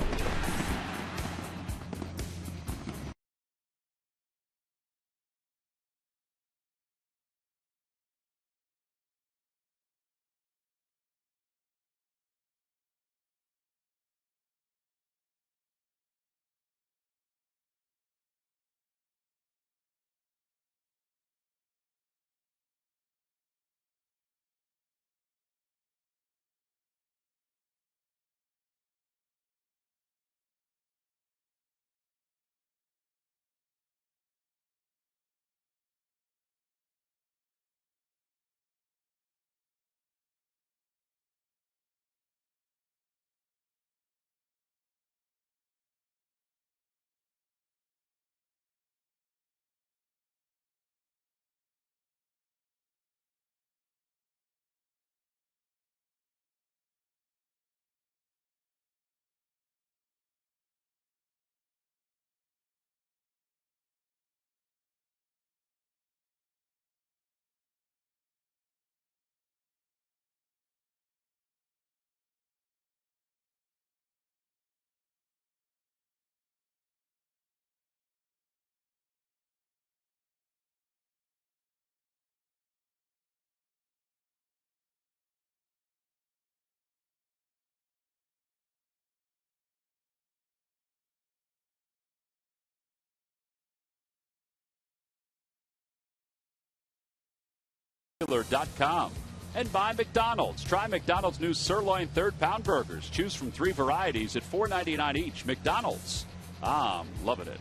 .com. And by McDonald's. Try McDonald's new sirloin third-pound burgers. Choose from 3 varieties at $4.99 each. McDonald's. I'm loving it.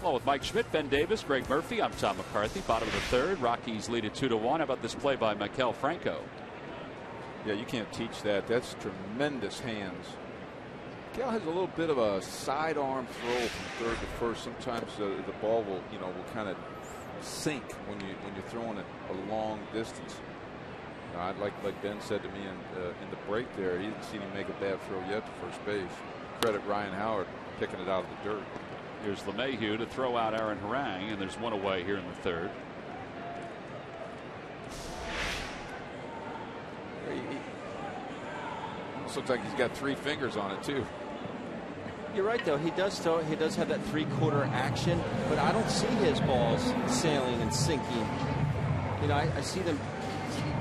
Well, with Mike Schmidt, Ben Davis, Greg Murphy, I'm Tom McCarthy. Bottom of the third. Rockies lead it 2-1. How about this play by Maikel Franco? Yeah, you can't teach that. That's tremendous hands. Cal has a little bit of a sidearm throw from third to first. Sometimes the ball will kind of sink when you're throwing it a long distance. I'd like Ben said to me in the break there, he didn't see him make a bad throw yet to first base. Credit Ryan Howard picking it out of the dirt. Here's LeMahieu to throw out Aaron Harang, and there's one away here in the third. Almost looks like he's got 3 fingers on it too. You're right, though. He does have that 3/4 action, but I don't see his balls sailing and sinking. I see them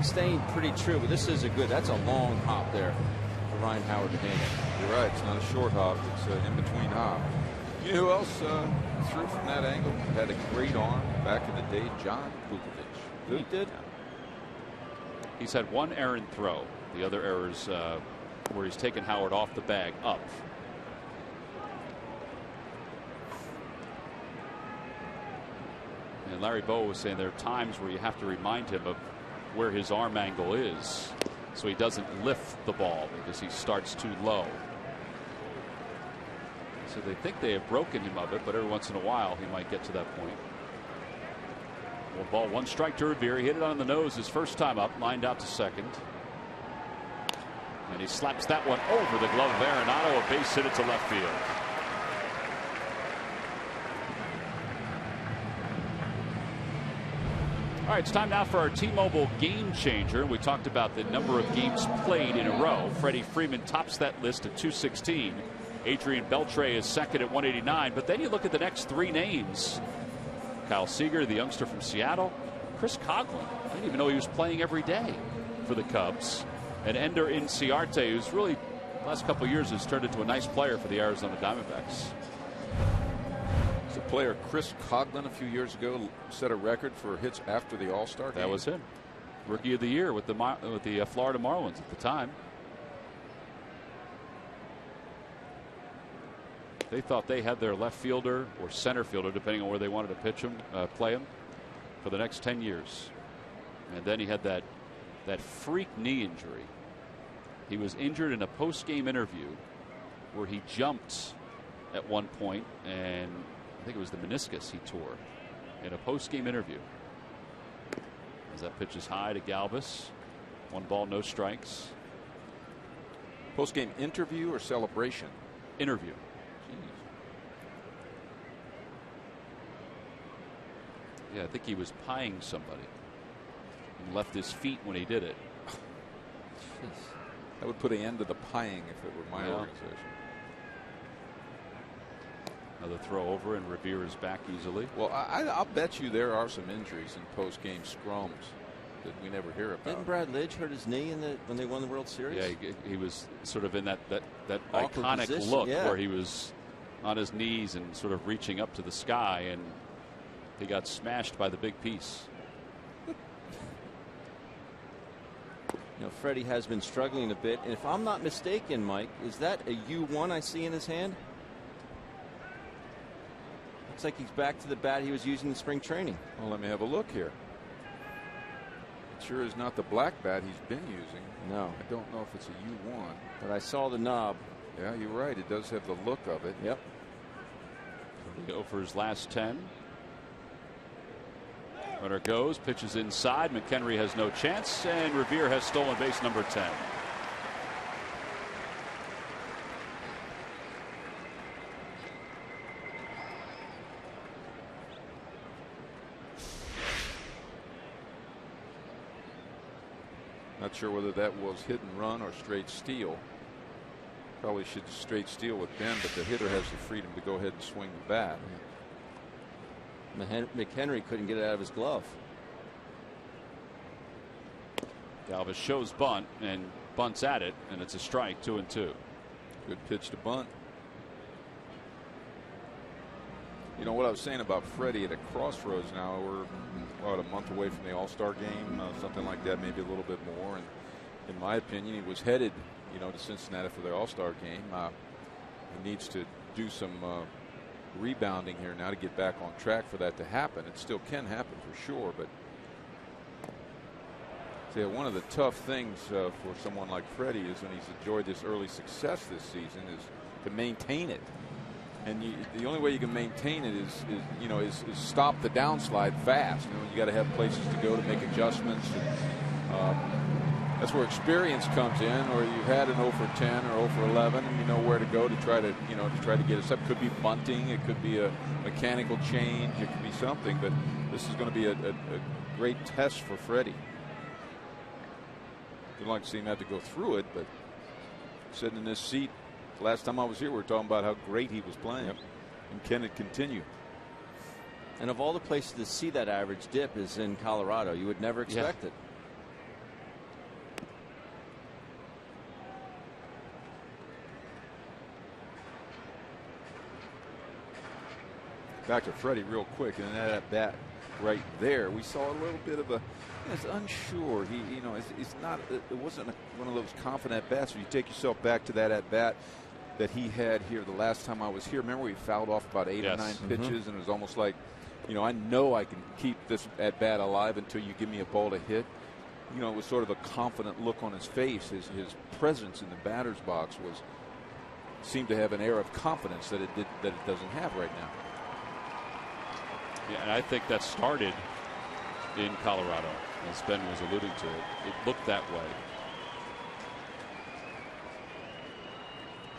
staying pretty true, but this is that's a long hop there for Ryan Howard to handle. You're right. It's not a short hop. It's an in-between hop. You know who else threw from that angle? Had a great arm back in the day, John Vukovich. He did. He's had one errant throw. The other errors where he's taken Howard off the bag up. And Larry Bowa was saying there are times where you have to remind him of where his arm angle is so he doesn't lift the ball because he starts too low. So they think they have broken him of it, but every once in a while he might get to that point. Well, ball 1 strike to Revere. He hit it on the nose his first time up, lined out to second. And he slaps that one over the glove of Arenado. A base hit it to left field. All right, it's time now for our T-Mobile Game Changer. We talked about the number of games played in a row. Freddie Freeman tops that list at 216. Adrian Beltre is second at 189. But then you look at the next 3 names. Kyle Seager, the youngster from Seattle. Chris Coghlan. I didn't even know he was playing every day for the Cubs. And Ender Inciarte, who's really, the last couple of years, has turned into a nice player for the Arizona Diamondbacks. The player Chris Coghlan a few years ago set a record for hits after the All-Star game. That was him. Rookie of the year with the Florida Marlins at the time. They thought they had their left fielder or center fielder, depending on where they wanted to pitch him, play him, for the next 10 years. And then he had that freak knee injury. He was injured in a post-game interview where he jumped at one point, and I think it was the meniscus he tore in a post-game interview. As that pitch is high to Galvis. 1 ball, no strikes. Post-game interview or celebration? Interview. Yeah, I think he was pieing somebody and left his feet when he did it. That would put an end to the pieing if it were my organization. Another throw over, and Revere is back easily. Well, I'll bet you there are some injuries in post-game scrums that we never hear about. Didn't Brad Lidge hurt his knee when they won the World Series? Yeah, he was sort of in that awkward iconic position, look where he was on his knees and sort of reaching up to the sky, and he got smashed by the big piece. You know, Freddie has been struggling a bit, and if I'm not mistaken, Mike, is that a U1 I see in his hand? Looks like he's back to the bat he was using in spring training. Well, let me have a look here. It sure is not the black bat he's been using. No. I don't know if it's a U1. But I saw the knob. Yeah, you're right. It does have the look of it. Yep. He'll go for his last 10. Runner goes, pitches inside. McHenry has no chance, and Revere has stolen base number 10. Not sure whether that was hit and run or straight steal. Probably should straight steal with Ben, but the hitter has the freedom to go ahead and swing the bat. McHenry couldn't get it out of his glove. Galvis shows bunt and bunts at it, and it's a strike. 2-2. Good pitch to bunt. You know what I was saying about Freddie at a crossroads now. We're about a month away from the All-Star game, something like that, maybe a little bit more. And in my opinion, he was headed, to Cincinnati for the All-Star game. He needs to do some rebounding here now to get back on track for that to happen. It still can happen for sure, but one of the tough things for someone like Freddie is when he's enjoyed this early success this season is to maintain it. And the only way you can maintain it is stop the downslide fast. You got to have places to go to make adjustments. And, that's where experience comes in, or you've had an 0 for 10 or 0 for 11, and you know where to go to try to get us up. It could be bunting, it could be a mechanical change, it could be something. But this is going to be a great test for Freddie. You'd like to see him have to go through it, but sitting in this seat, last time I was here, we were talking about how great he was playing. Yep. And can it continue? And of all the places to see that average dip is in Colorado. You would never expect it. Back to Freddie real quick, and that bat right there, we saw a little bit of it's unsure. It's not. It wasn't one of those confident bats. When you take yourself back to that at bat that he had here the last time I was here. Remember, we fouled off about 8 or 9 pitches, and it was almost like, I know I can keep this at bat alive until you give me a ball to hit. It was sort of a confident look on his face. His presence in the batter's box seemed to have an air of confidence that it doesn't have right now. Yeah, and I think that started in Colorado, as Ben was alluding to it. It looked that way.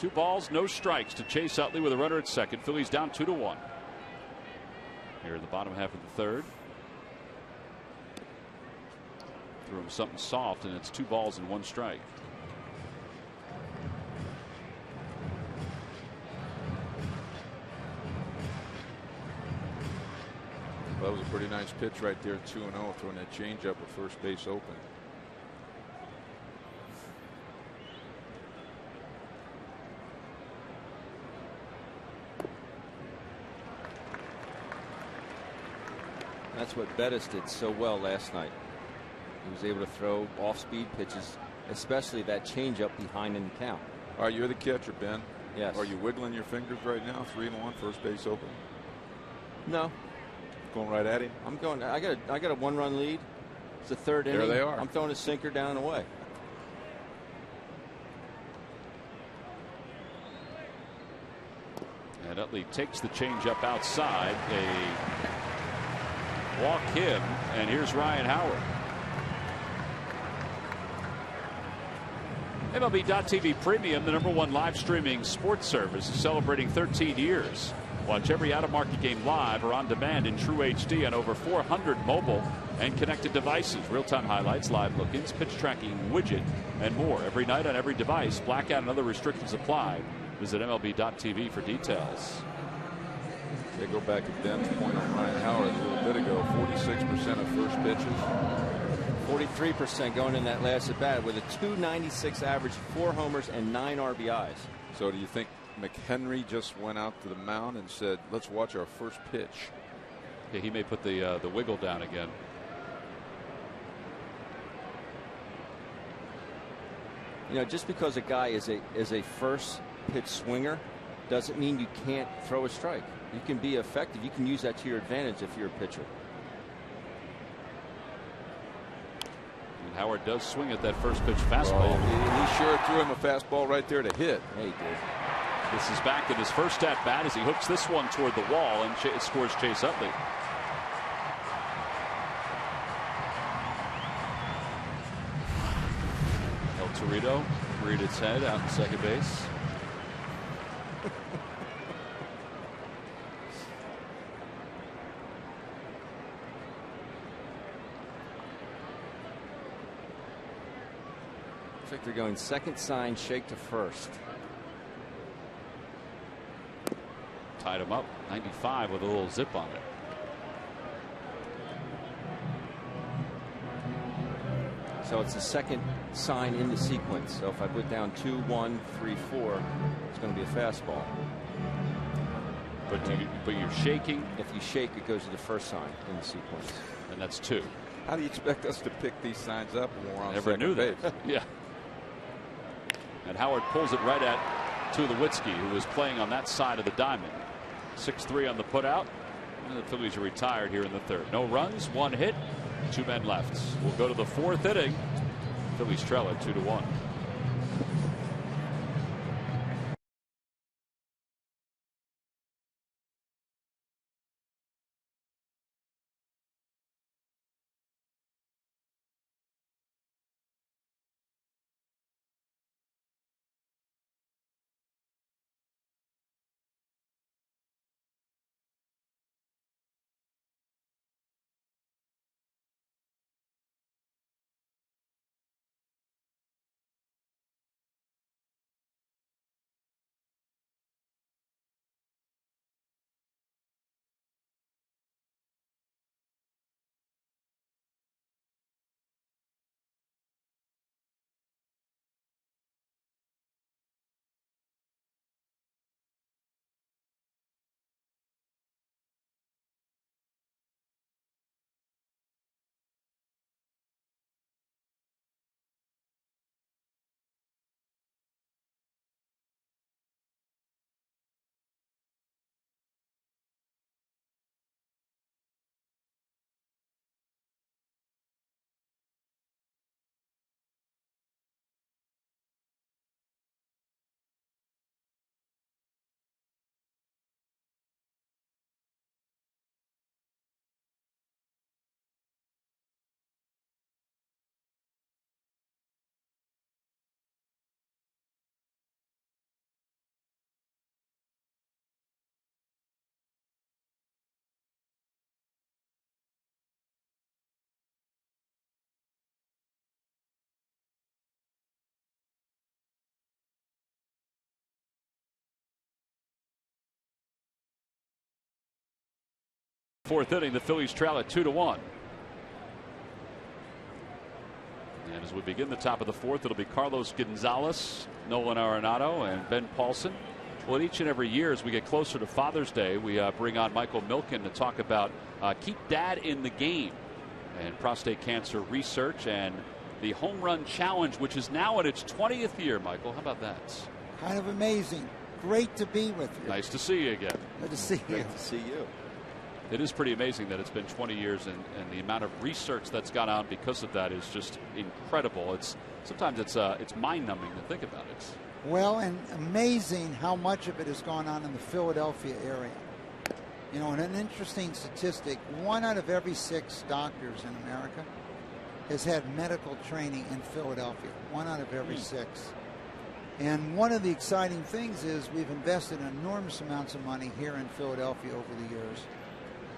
2 balls, no strikes to Chase Utley with a runner at second. Phillies down 2-1. Here in the bottom half of the third. Threw him something soft, and it's 2 balls and 1 strike. That was a pretty nice pitch right there, 2-0, throwing that changeup with first base open. That's what Bettis did so well last night. He was able to throw off-speed pitches, especially that changeup behind in the count. All right, you're the catcher, Ben. Yes. Are you wiggling your fingers right now? 3-1, first base open. No. Going right at him? I'm going. I got a 1-run lead. It's the third inning. There they are. I'm throwing a sinker down and away. And Utley takes the changeup outside. They walk him, and here's Ryan Howard. MLB.TV Premium, the #1 live streaming sports service, is celebrating 13 years. Watch every out-of-market game live or on demand in True HD on over 400 mobile and connected devices. Real-time highlights, live look-ins, pitch tracking widget, and more. Every night on every device. Blackout and other restrictions apply. Visit MLB.tv for details. They go back to Ben's point on Ryan Howard a little bit ago. 46% of first pitches. 43% going in that last at bat with a .296 average, 4 homers and 9 RBIs. So do you think McHenry just went out to the mound and said, let's watch our first pitch? Yeah, he may put the wiggle down again. You know, just because a guy is a first pitch swinger doesn't mean you can't throw a strike. You can be effective. You can use that to your advantage if you're a pitcher. And Howard does swing at that first pitch fastball. He sure threw him a fastball right there to hit. Yeah, he did. This is back in his first at bat as he hooks this one toward the wall and scores Chase Utley. El Torito reared its head out in second base. Looks like they're going second sign, shake to first. Tied him up 95 with a little zip on it. So it's the second sign in the sequence. So if I put down 2, 1, 3, 4, it's going to be a fastball. But you're shaking. If you shake, it goes to the first sign in the sequence. And that's 2. How do you expect us to pick these signs up when we're on Never knew second that. base? Yeah. And Howard pulls it right at Tulowitzki, who was playing on that side of the diamond. 6-3 on the putout. And the Phillies are retired here in the third. No runs, 1 hit, 2 men left. We'll go to the 4th inning. Phillies trail at 2-1. Fourth inning, the Phillies trail at 2-1. And as we begin the top of the 4th, it'll be Carlos Gonzalez, Nolan Arenado, and Ben Paulson. Well, each and every year as we get closer to Father's Day, we bring on Michael Milken to talk about Keep Dad in the Game and prostate cancer research and the Home Run Challenge, which is now in its 20th year. Michael, how about that? Kind of amazing. Great to be with you. Nice to see you again. Good to see you. Great to see you. It is pretty amazing that it's been 20 years and the amount of research that's gone on because of that is just incredible. Sometimes it's mind-numbing to think about it. Well, and amazing how much of it has gone on in the Philadelphia area. You know, and an interesting statistic, 1 out of every 6 doctors in America has had medical training in Philadelphia. 1 out of every 6. And one of the exciting things is we've invested enormous amounts of money here in Philadelphia over the years,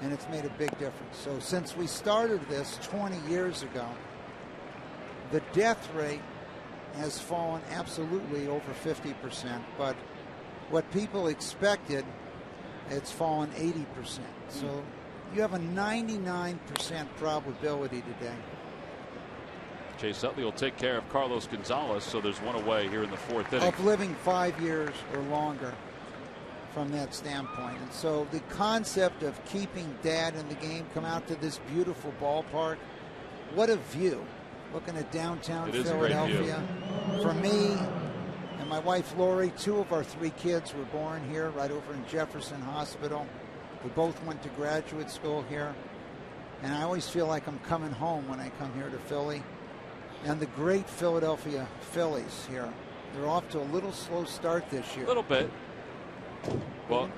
and it's made a big difference. So since we started this 20 years ago, the death rate has fallen absolutely over 50%, but what people expected, it's fallen 80%. So you have a 99% probability today. Chase Utley will take care of Carlos Gonzalez, so there's one away here in the fourth inning. Of living 5 years or longer from that standpoint. And so the concept of keeping Dad in the game, come out to this beautiful ballpark. What a view. Looking at downtown Philadelphia. For me and my wife Lori, 2 of our 3 kids were born here right over in Jefferson Hospital. We both went to graduate school here. And I always feel like I'm coming home when I come here to Philly. And the great Philadelphia Phillies here. They're off to a little slow start this year. A little bit. Well,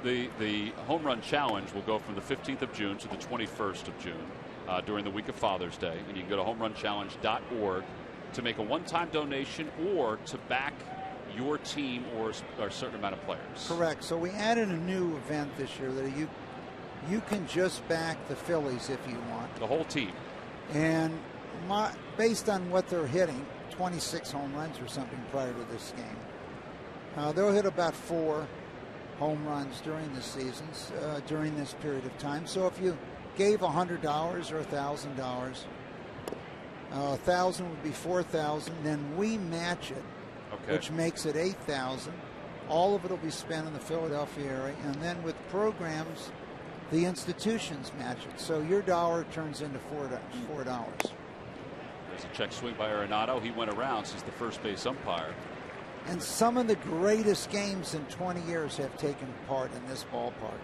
the home run challenge will go from the 15th of June to the 21st of June during the week of Father's Day. And you can go to homerunchallenge.org to make a one-time donation or to back your team or a certain amount of players. Correct. So we added a new event this year that you can just back the Phillies if you want. The whole team. And based on what they're hitting, 26 home runs or something prior to this game, they'll hit about 4 home runs during the seasons, during this period of time. So if you gave $100 or $1,000, 1,000 would be 4,000. Then we match it, which makes it 8,000. All of it will be spent in the Philadelphia area, and then with programs, the institutions match it. So your dollar turns into $4. There's a check swing by Arenado. He went around since the first base umpire. And some of the greatest games in 20 years have taken part in this ballpark.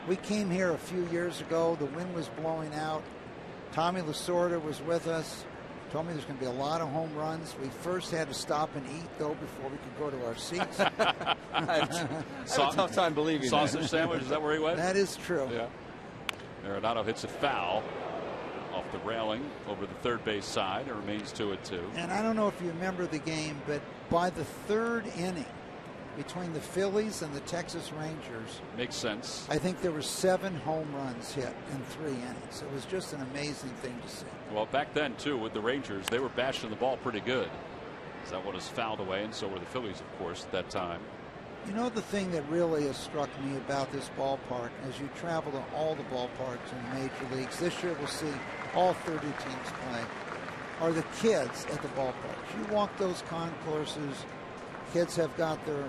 We came here a few years ago. The wind was blowing out. Tommy Lasorda was with us. Told me there's going to be a lot of home runs. We first had to stop and eat, though, before we could go to our seats. I have a tough time believing sausage that. sandwich, is that where he went? That is true. Yeah. Arenado hits a foul off the railing over the third base side. It remains 2-2. And I don't know if you remember the game, but by the 3rd inning, between the Phillies and the Texas Rangers, makes sense. I think there were 7 home runs hit in 3 innings. It was just an amazing thing to see. Well, back then, too, with the Rangers, they were bashing the ball pretty good. That one was fouled away, and so were the Phillies, of course, at that time. You know, the thing that really has struck me about this ballpark, as you travel to all the ballparks in the major leagues, this year we'll see all 30 teams play, are the kids at the ballparks. You walk those concourses, kids have got their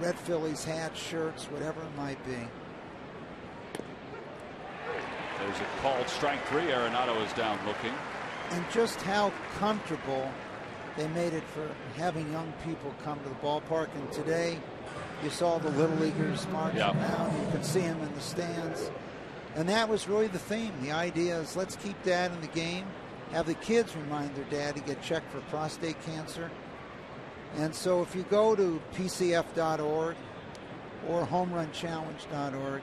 Red Phillies hats, shirts, whatever it might be. There's a called strike 3. Arenado is down looking. And just how comfortable they made it for having young people come to the ballpark. And today, you saw the Little Leaguers marching around. You could see them in the stands. And that was really the theme. The idea is let's keep Dad in the game, have the kids remind their dad to get checked for prostate cancer. And so if you go to PCF.org or HomeRunChallenge.org,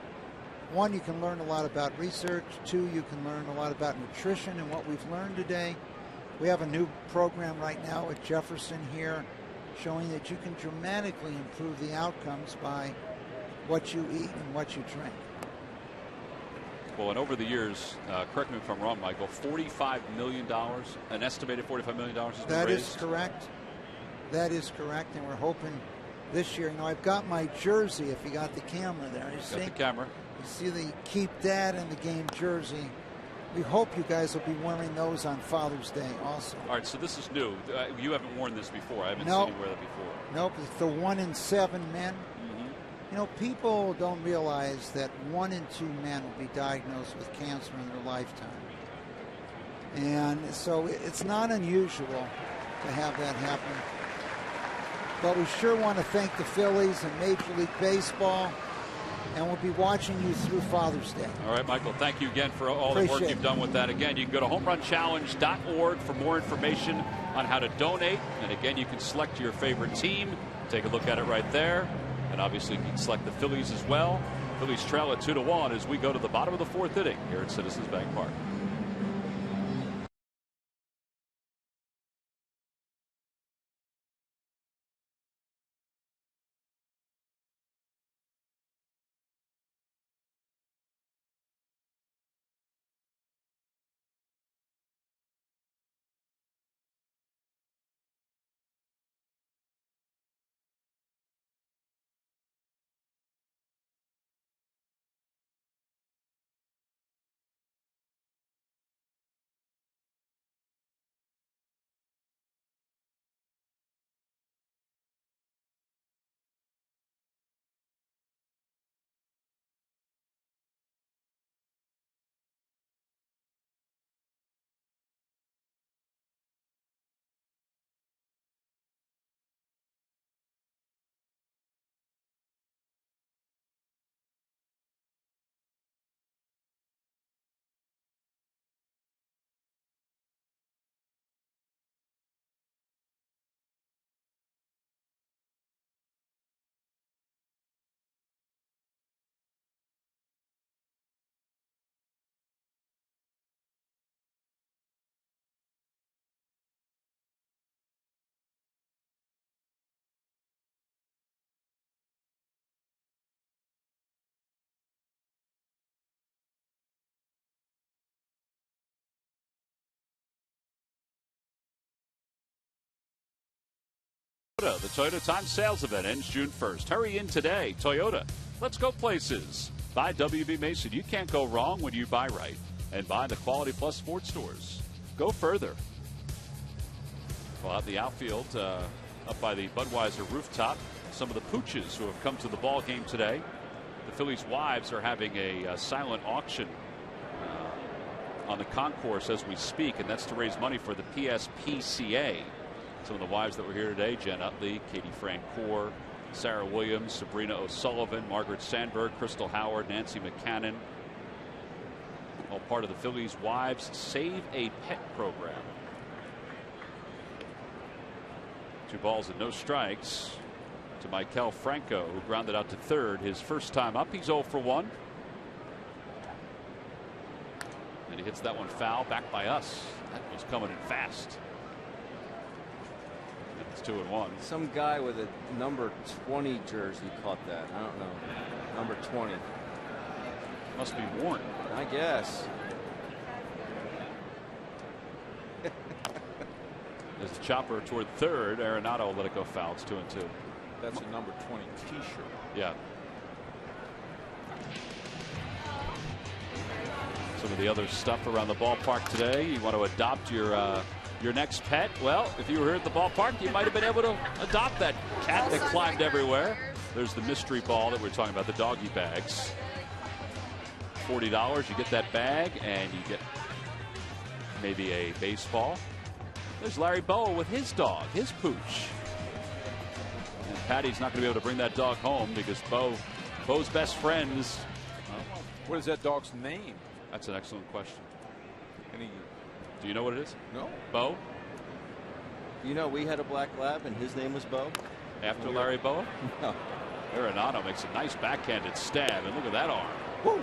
1, you can learn a lot about research. 2, you can learn a lot about nutrition and what we've learned today. We have a new program right now at Jefferson here showing that you can dramatically improve the outcomes by what you eat and what you drink. Well, and over the years, correct me if I'm wrong, Michael, $45 million, an estimated $45 million has been raised? That is correct. That is correct, and we're hoping this year, I've got my jersey, if you got the camera there. You see? Got the camera. You see the Keep Dad in the Game jersey. We hope you guys will be wearing those on Father's Day also. All right, so this is new. You haven't worn this before. I haven't Nope. seen you wear that before. Nope, it's the 1 in 7 men. People don't realize that 1 in 2 men will be diagnosed with cancer in their lifetime. And so it's not unusual to have that happen. But we sure want to thank the Phillies and Major League Baseball, and we'll be watching you through Father's Day. All right, Michael, thank you again for all the work you've done with that. Again, you can go to homerunchallenge.org for more information on how to donate. And again, you can select your favorite team. Take a look at it right there. And obviously, you can select the Phillies as well. Phillies trail at 2-1 as we go to the bottom of the 4th inning here at Citizens Bank Park. The Toyota Time Sales Event ends June 1st. Hurry in today. Toyota, let's go places. Buy WB Mason. You can't go wrong when you buy right. And buy the Quality Plus Sports Stores. Go further. Well, out in the outfield, up by the Budweiser rooftop, some of the Pooches who have come to the ball game today. The Phillies' wives are having a silent auction on the concourse as we speak, and that's to raise money for the PSPCA. Some of the wives that were here today: Jen Utley, Katie Francoeur, Sarah Williams, Sabrina O'Sullivan, Margaret Sandberg, Crystal Howard, Nancy McCannon. All part of the Phillies' Wives Save a Pet program. 2 balls and no strikes to Maikel Franco, who grounded out to third his first time up. He's 0 for 1. And he hits that one foul back by us. That was coming in fast. It's 2-1. Some guy with a number 20 jersey caught that. I don't know. Number 20. Must be worn. I guess. As the chopper toward third, Arenado let it go foul. It's 2-2. That's a number 20 T-shirt. Yeah. Some of the other stuff around the ballpark today. You want to adopt your next pet? Well, if you were here at the ballpark, you might have been able to adopt that cat that climbed everywhere. There's the mystery ball that we're talking about, the doggy bags. $40, you get that bag, and you get maybe a baseball. There's Larry Boa with his dog, his pooch. And Patty's not going to be able to bring that dog home because Bo's best friends. What is that dog's name? That's an excellent question. Any? Do you know what it is? No. Bo? You know, we had a black lab and his name was Bo. After Larry Boa? No. Arenado makes a nice backhanded stab, and look at that arm. Woo.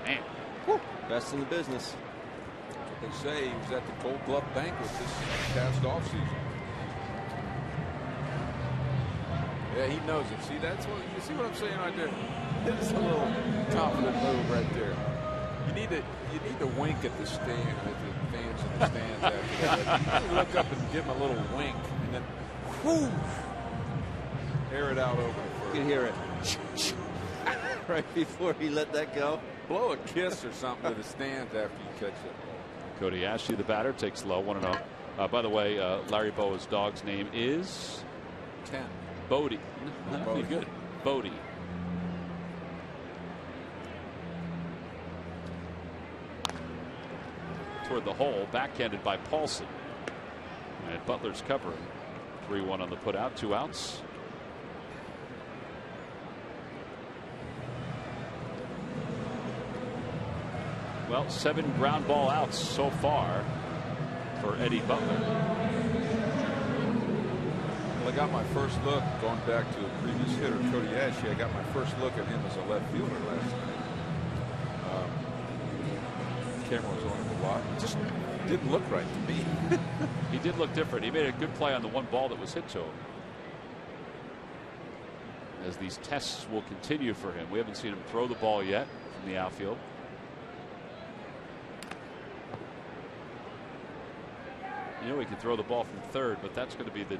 Man. Woo. Best in the business. They say he was at the Gold Glove banquet this past offseason. Yeah, he knows it. See, that's what you see what I'm saying right there. It's a little confident move right there. You need to wink at the stand, at the fans in the stands after that. You look up and give them a little wink, and then whoo, air it out over. You can hear it right before he let that go. Blow a kiss or something to the stands after you catch it. Cody Ashley, the batter, takes low, 1-0. By the way, Larry Boa's dog's name is Ken. Bodie. That'd be good. Bodie. Toward the hole, backhanded by Paulson. And Butler's covering. 3-1 on the putout, 2 outs. Well, 7 ground ball outs so far for Eddie Butler. Well, I got my first look going back to a previous hitter, Cody Ashley. I got my first look at him as a left fielder last night. Camera was on him a lot. It just didn't look right to me. He did look different. He made a good play on the one ball that was hit to him. As these tests will continue for him. We haven't seen him throw the ball yet from the outfield. You know, he can throw the ball from third, but that's going to be the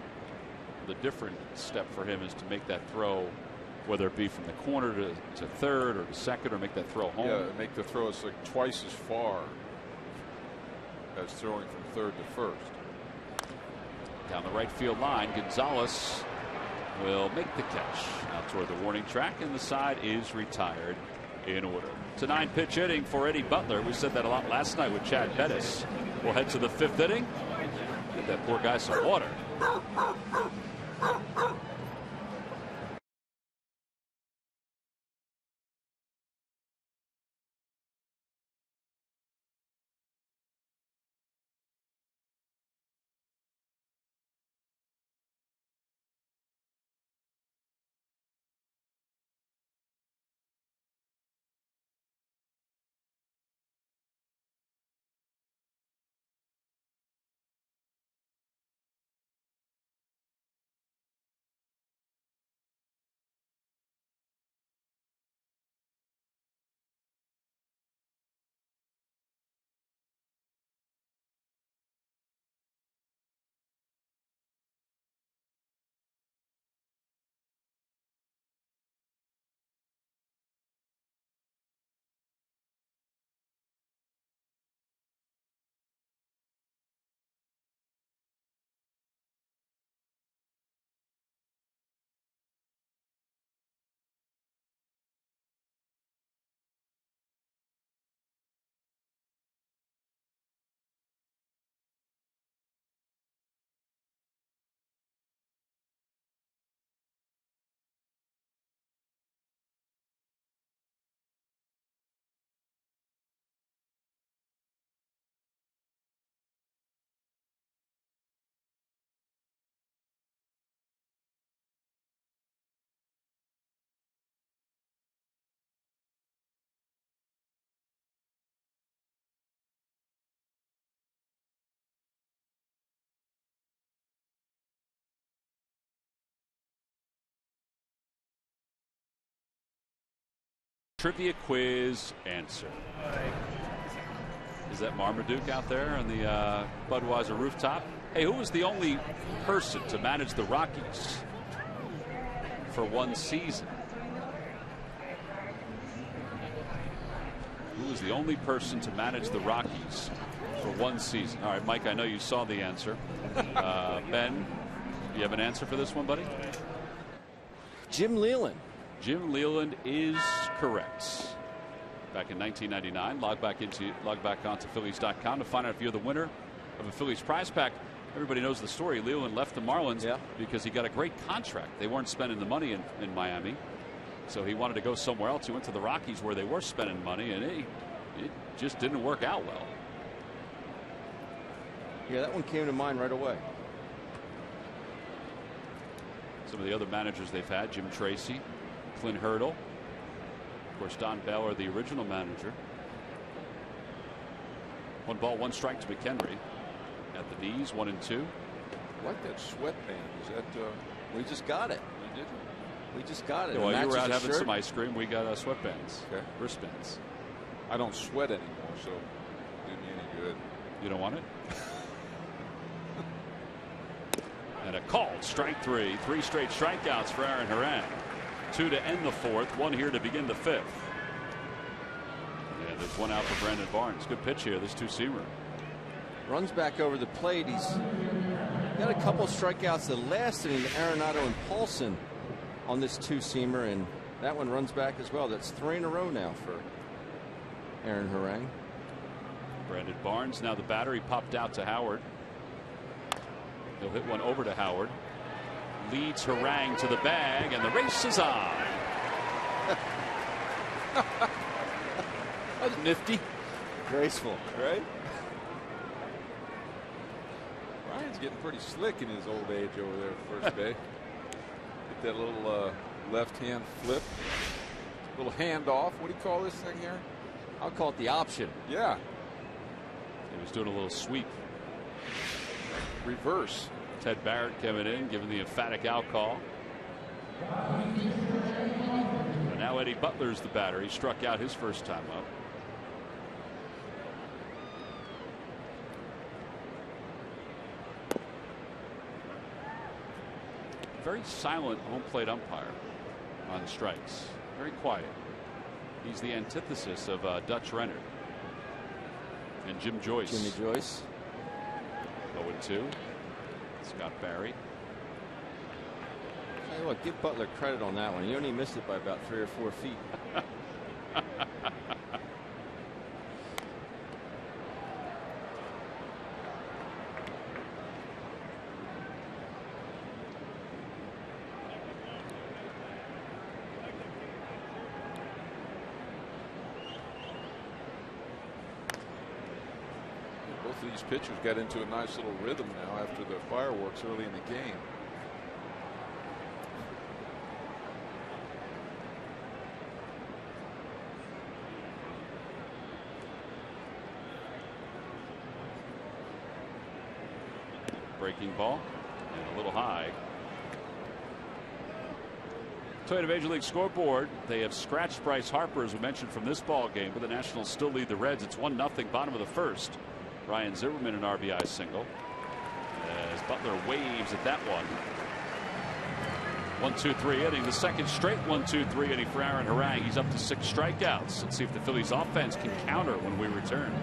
different step for him, is to make that throw, whether it be from the corner to third or to second, or make that throw home. Yeah, make the throw is like twice as far as throwing from third to first. Down the right field line, Gonzalez will make the catch out toward the warning track, and the side is retired in order. It's a 9-pitch inning for Eddie Butler. We said that a lot last night with Chad Bettis. We'll head to the 5th inning. Get that poor guy some water. Trivia quiz answer. Is that Marmaduke out there on the Budweiser rooftop? Hey, who was the only person to manage the Rockies for one season? Who was the only person to manage the Rockies for one season? All right, Mike, I know you saw the answer. Ben, you have an answer for this one, buddy? Jim Leyland. Jim Leyland is correct. Back in 1999, log back onto Phillies.com to find out if you're the winner of a Phillies prize pack. Everybody knows the story. Leyland left the Marlins because he got a great contract. They weren't spending the money in Miami, so he wanted to go somewhere else. He went to the Rockies where they were spending money, and it just didn't work out well. Yeah, that one came to mind right away. Some of the other managers they've had, Jim Tracy, Clint Hurdle. Of course, Don Baylor, the original manager. 1 ball, 1 strike to McHenry. At the knees, 1 and 2. I like that sweatband. Is that We just got it. you did? We just got it. Yeah, while you were out matches having shirt. some ice cream, we got sweatbands, Okay. wristbands. I don't sweat anymore, so it didn't me any good. You don't want it? And a called strike 3. 3 straight strikeouts for Aaron Harang. 2 to end the 4th, 1 here to begin the 5th. Yeah, there's 1 out for Brandon Barnes. Good pitch here, this two-seamer. Runs back over the plate. He's got a couple strikeouts the last inning to Arenado and Paulson on this two-seamer, and that one runs back as well. That's 3 in a row now for Aaron Harang. Brandon Barnes, now the battery popped out to Howard. He'll hit one over to Howard. Leads Harang to the bag, and the race is on. That was nifty. Graceful, right? Ryan's getting pretty slick in his old age over there at first base. Get that little left hand flip. Little handoff. What do you call this thing here? I'll call it the option. Yeah. He was doing a little sweep. Reverse. Ted Barrett coming in, giving the emphatic out call. And now Eddie Butler's the batter. He struck out his first time up. Very silent home plate umpire on strikes. Very quiet. He's the antithesis of Dutch Renner and Jim Joyce. Jimmy Joyce. 0-2. Scott Barry. Tell you what, give Butler credit on that one. He only missed it by about 3 or 4 feet. Both of these pitchers got into a nice little rhythm now after the fireworks early in the game. Breaking ball and a little high. Toyota Major League scoreboard. They have scratched Bryce Harper, as we mentioned, from this ball game, but the Nationals still lead the Reds. It's 1-0, bottom of the first. Ryan Zimmerman, an RBI single, as Butler waves at that one. 1-2-3 inning, the second straight 1-2-3 inning for Aaron Harang. He's up to 6 strikeouts. Let's see if the Phillies offense can counter when we return.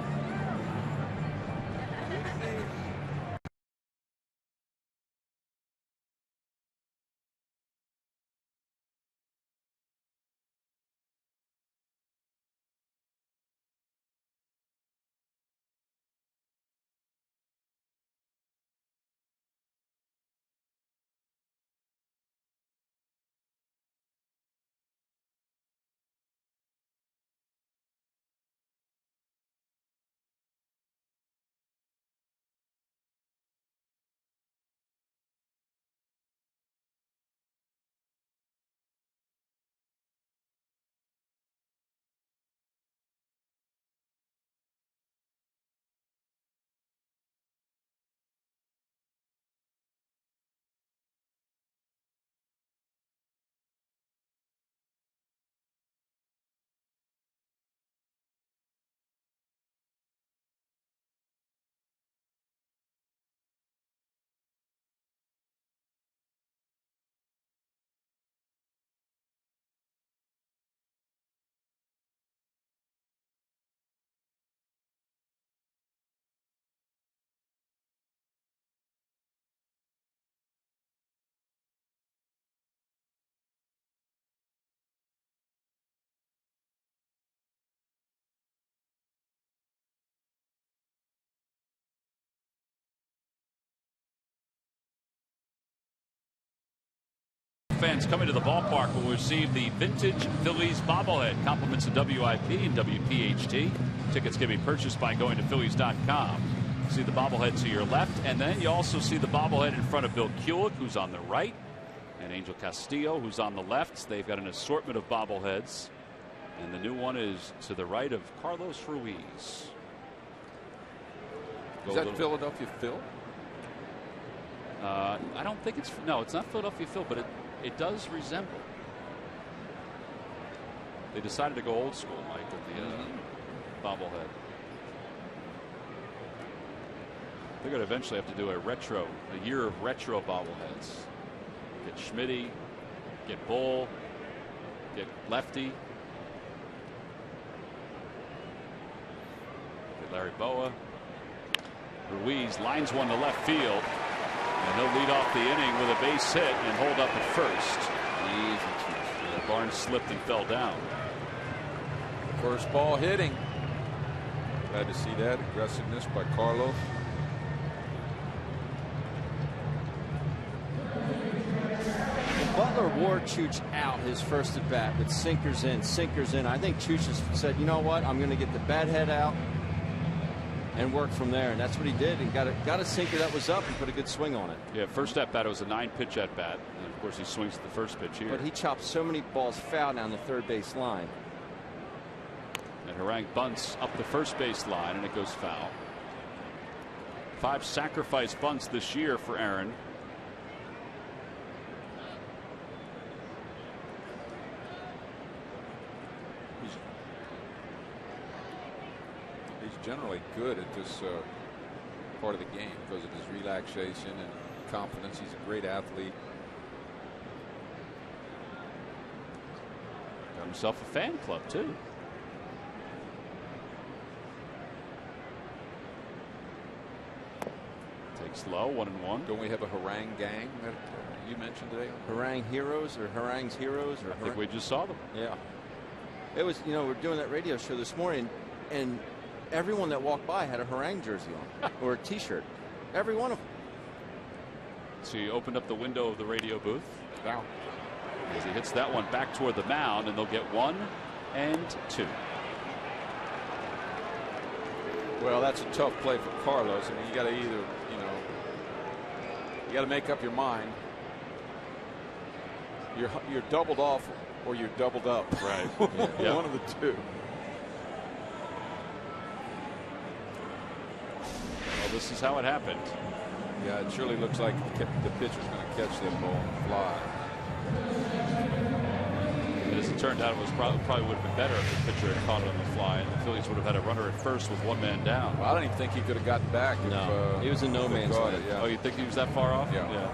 Fans coming to the ballpark will receive the vintage Phillies bobblehead. Compliments of WIP and WPHT. Tickets can be purchased by going to Phillies.com. See the bobblehead to your left, and then you also see the bobblehead in front of Bill Kulick, who's on the right, and Angel Castillo, who's on the left. They've got an assortment of bobbleheads, and the new one is to the right of Carlos Ruiz. Is that Philadelphia Phil? I don't think it's not Philadelphia Phil, but it does resemble. They decided to go old school, Mike, with the bobblehead. They're going to eventually have to do a year of retro bobbleheads. Get Schmitty, get Bull, get Lefty, get Larry Boa. Ruiz lines one to left field, and he'll lead off the inning with a base hit and hold up at first. Easy. Barnes slipped and fell down. First ball hitting. Glad to see that aggressiveness by Carlos. Butler wore Chooch out his first at bat with sinkers in, sinkers in. I think Chooch just said, you know what, I'm going to get the bat head out and work from there, and that's what he did. And got a sinker that was up and put a good swing on it. Yeah, first at bat it was a 9-pitch at bat, and of course he swings at the first pitch here. But he chopped so many balls foul down the third base line. And Harang bunts up the first base line, and it goes foul. 5 sacrifice bunts this year for Aaron. He's generally good at this part of the game because of his relaxation and confidence. He's a great athlete. Got himself a fan club too. Takes low, 1-1. Don't we have a Harang gang that you mentioned today? Harang Heroes or Harang's Heroes? Or I think we just saw them. Yeah. It was, we're doing that radio show this morning, and everyone that walked by had a Harang jersey on or a T-shirt. Every one of them. So he opened up the window of the radio booth. Wow. As he hits that one back toward the mound, and they'll get 1 and 2. Well, that's a tough play for Carlos. I mean, you got to either, you got to make up your mind. You're doubled off or you're doubled up. Right. Yeah. One of the two. Well, this is how it happened. Yeah, it surely looks like the pitcher's going to catch that ball and fly. And as it turned out, it was probably would have been better if the pitcher had caught it on the fly, and the Phillies would have had a runner at first with 1 man down. Well, I don't even think he could have gotten back. No, he was in no man's land. Yeah. Oh, you think he was that far off? Yeah.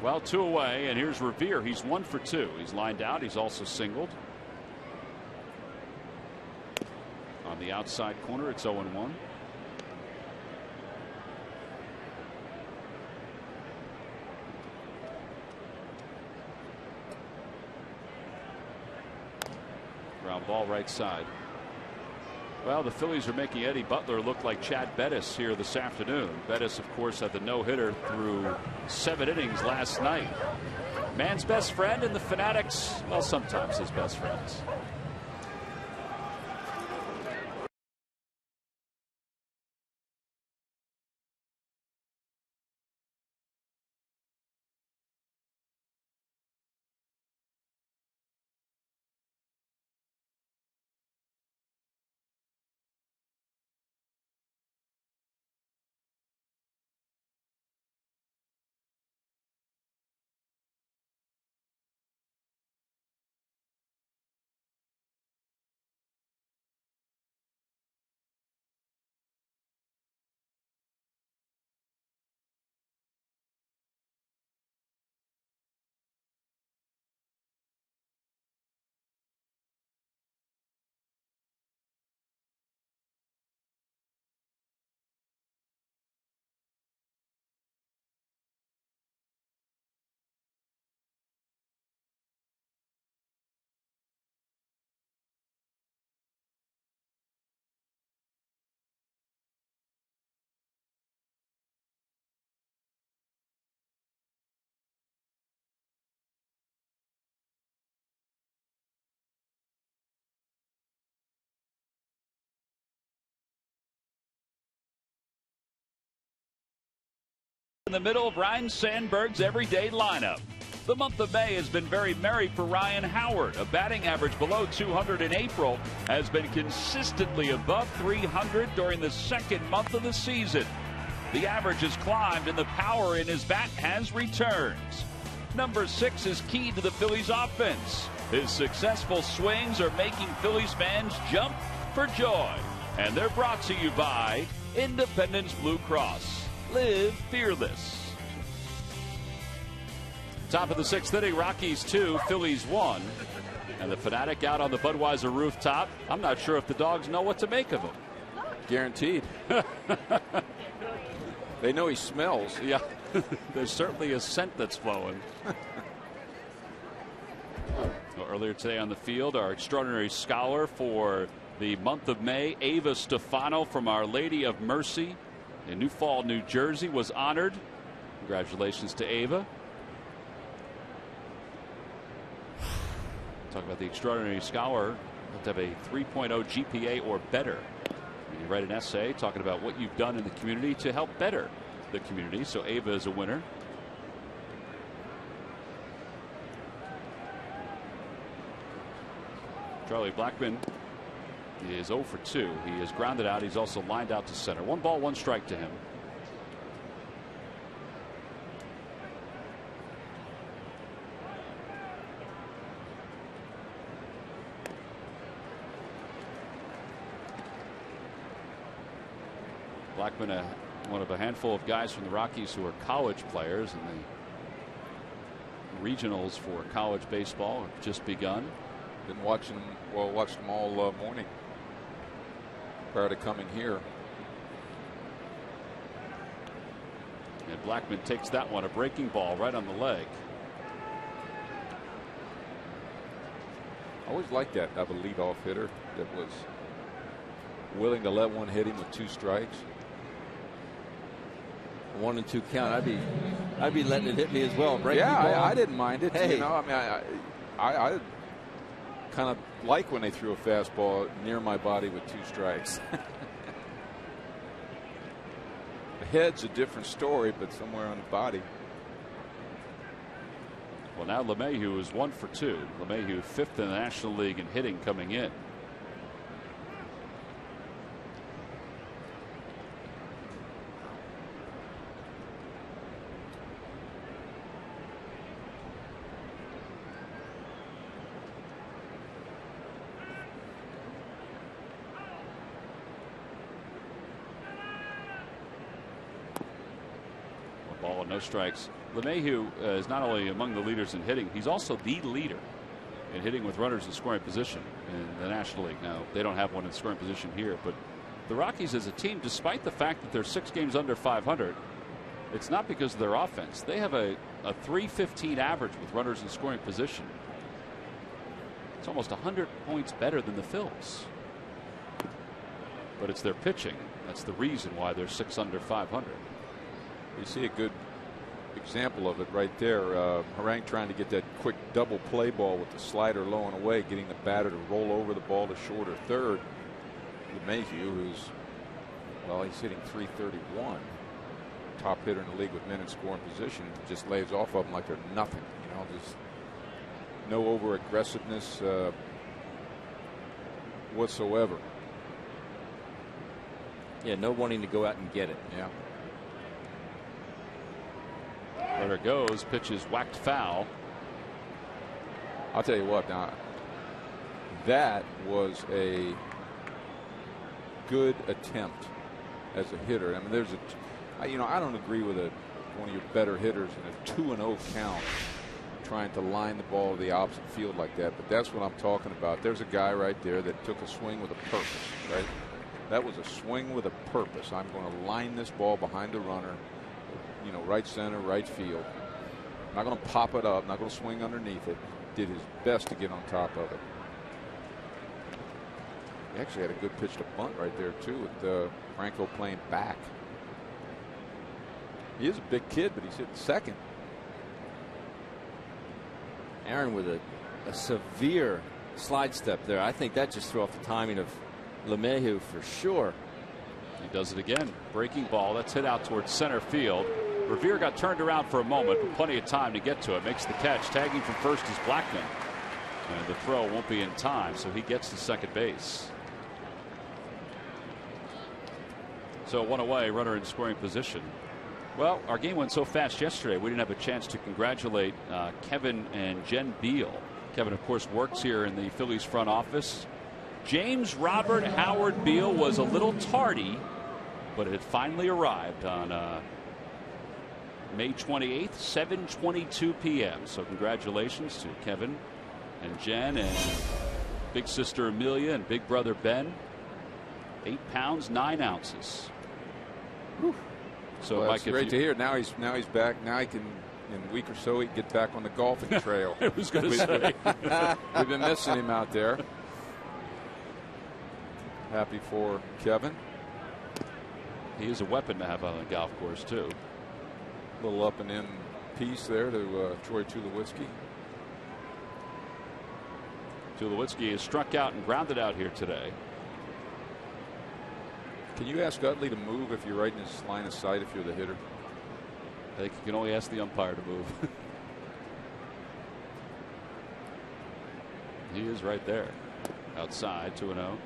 Well, 2 away, and here's Revere. He's 1 for 2. He's lined out. He's also singled. On the outside corner, it's 0-1. Ground ball right side. Well, the Phillies are making Eddie Butler look like Chad Bettis here this afternoon. Bettis, of course, had the no-hitter through 7 innings last night. Man's best friend, and the Fanatics, well, sometimes his best friends. in the middle of Ryne Sandberg's everyday lineup. The month of May has been very merry for Ryan Howard. A batting average below 200 in April has been consistently above 300 during the second month of the season. The average has climbed and the power in his bat has returned. Number 6 is key to the Phillies offense. His successful swings are making Phillies fans jump for joy. And they're brought to you by Independence Blue Cross. Live fearless. Top of the 6th inning, Rockies 2, Phillies 1. And the Fanatic out on the Budweiser rooftop. I'm not sure if the dogs know what to make of him. Guaranteed. They know he smells. Yeah, there's certainly a scent that's flowing. Well, earlier today on the field, our extraordinary scholar for the month of May, Ava Stefano from Our Lady of Mercy in New Fall, New Jersey, was honored. Congratulations to Ava. Talk about the extraordinary scholar. You have to have a 3.0 GPA or better. You write an essay talking about what you've done in the community to help better the community. So Ava is a winner. Charlie Blackmon is 0 for 2. He is grounded out. He's also lined out to center. 1 ball, 1 strike to him. Blackmon, one of a handful of guys from the Rockies who are college players, and the regionals for college baseball have just begun. Been watching them all morning prior to coming here. And Blackmon takes that one, a breaking ball right on the leg. I always liked that of a leadoff hitter that was willing to let one hit him with 2 strikes. 1 and 2 count. I'd be letting it hit me as well. Yeah, I didn't mind it. Hey. You know, I mean, I kind of like when they threw a fastball near my body with 2 strikes. The head's a different story, but somewhere on the body. Well, now LeMahieu is 1 for 2. LeMahieu 5th in the National League in hitting coming in. Ball and no strikes. LeMahieu is not only among the leaders in hitting, he's also the leader in hitting with runners in scoring position in the National League. Now, they don't have one in scoring position here, but the Rockies as a team, despite the fact that they're 6 games under 500, it's not because of their offense. They have a .315 average with runners in scoring position. It's almost 100 points better than the Phils. But it's their pitching. That's the reason why they're 6 under 500. You see a good example of it right there. Harang trying to get that quick double play ball with the slider low and away, getting the batter to roll over the ball to short or third. LeMahieu, who's, well, he's hitting .331, top hitter in the league with men in scoring position, just lays off of them like they're nothing. You know, just no over aggressiveness whatsoever. Yeah, no wanting to go out and get it. Yeah. There it goes. Pitch is whacked foul. I'll tell you what, now that was a good attempt as a hitter. I mean, there's a, you know, I don't agree with one of your better hitters in a 2-0 count trying to line the ball to the opposite field like that. But that's what I'm talking about. There's a guy right there that took a swing with a purpose, right? That was a swing with a purpose. I'm going to line this ball behind the runner. You know, right center, right field. Not going to pop it up, not going to swing underneath it. Did his best to get on top of it. He actually had a good pitch to bunt right there, too, with Franco playing back. He is a big kid, but he's hitting second. Aaron with a severe slide step there. I think that just threw off the timing of LeMahieu for sure. He does it again. Breaking ball. That's hit out towards center field. Revere got turned around for a moment, but plenty of time to get to it. Makes the catch. Tagging from first is Blackman. And the throw won't be in time, so he gets to second base. So one away, runner in scoring position. Well, our game went so fast yesterday, we didn't have a chance to congratulate Kevin and Jen Beal. Kevin, of course, works here in the Phillies front office. James Robert Howard Beal was a little tardy, but it finally arrived on May 28th, 7:22 p.m. So congratulations to Kevin and Jen and big sister Amelia and big brother Ben. 8 pounds 9 ounces. Whew. So well, Mike, it's great to hear. Now he's back. Now he can, in a week or so, he can get back on the golfing trail. I was going to say. We've been missing him out there. Happy for Kevin. He is a weapon to have on a golf course, too. A little up and in piece there to Troy Tulowitzki. Tulowitzki is struck out and grounded out here today. Can you ask Utley to move if you're right in his line of sight if you're the hitter? I think you can only ask the umpire to move. He is right there. Outside, 2-0.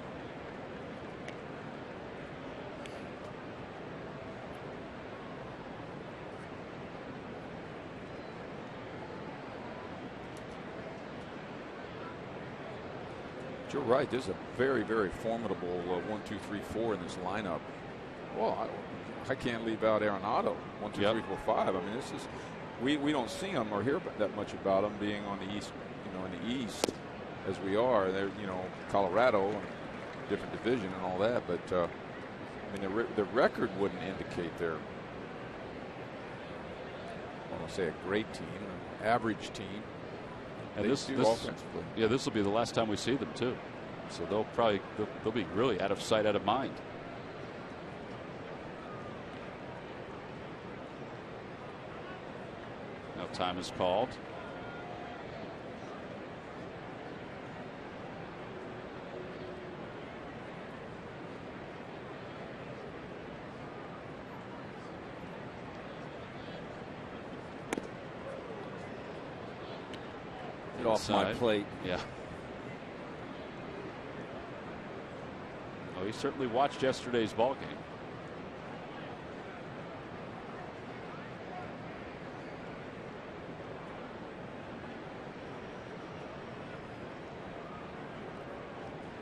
You're right. There's a very, very formidable 1, 2, 3, 4 in this lineup. Well, I can't leave out Arenado. 1, 2, 3, 4, 5. I mean, this is we don't see him or hear that much about him being on the east, in the East, as we are. They're Colorado, and different division and all that. But I mean, the record wouldn't indicate they're, I don't say a great team, an average team. And this will be the last time we see them too, so they'll be really out of sight, out of mind. Now time is called. Off my plate. Yeah. Oh, he certainly watched yesterday's ball game.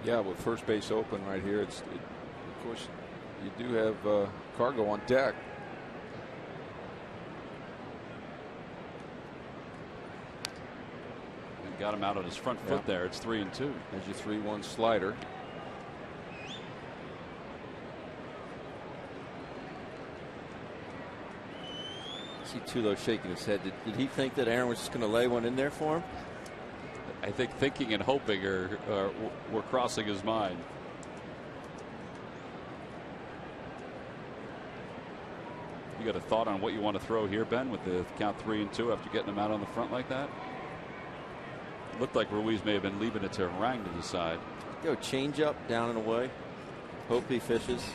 Yeah, with first base open right here, of course, you do have Cargo on deck. Got him out on his front foot there. It's 3-2. There's your 3-1 slider. See Tulo shaking his head. Did he think that Aaron was just going to lay one in there for him? I think thinking and hoping were crossing his mind. You got a thought on what you want to throw here, Ben, with the count 3-2 after getting him out on the front like that? Looked like Ruiz may have been leaving it to Harang to decide. Go change up, down and away. Hope he fishes.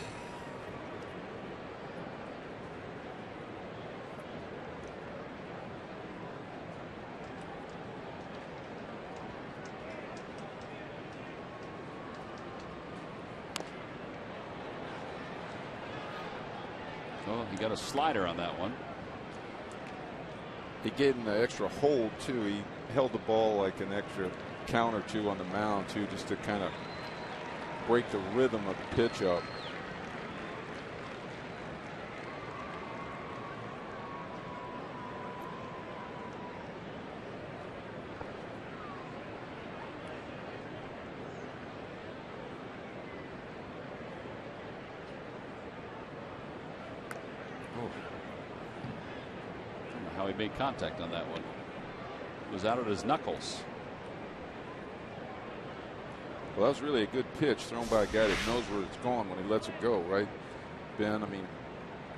Oh, he got a slider on that one. He gave him the extra hold too. He held the ball like an extra count or two on the mound too, just to kind of break the rhythm of the pitch up. How he made contact on that one. It was out at his knuckles. Well, that was really a good pitch thrown by a guy that knows where it's going when he lets it go, right, Ben? I mean,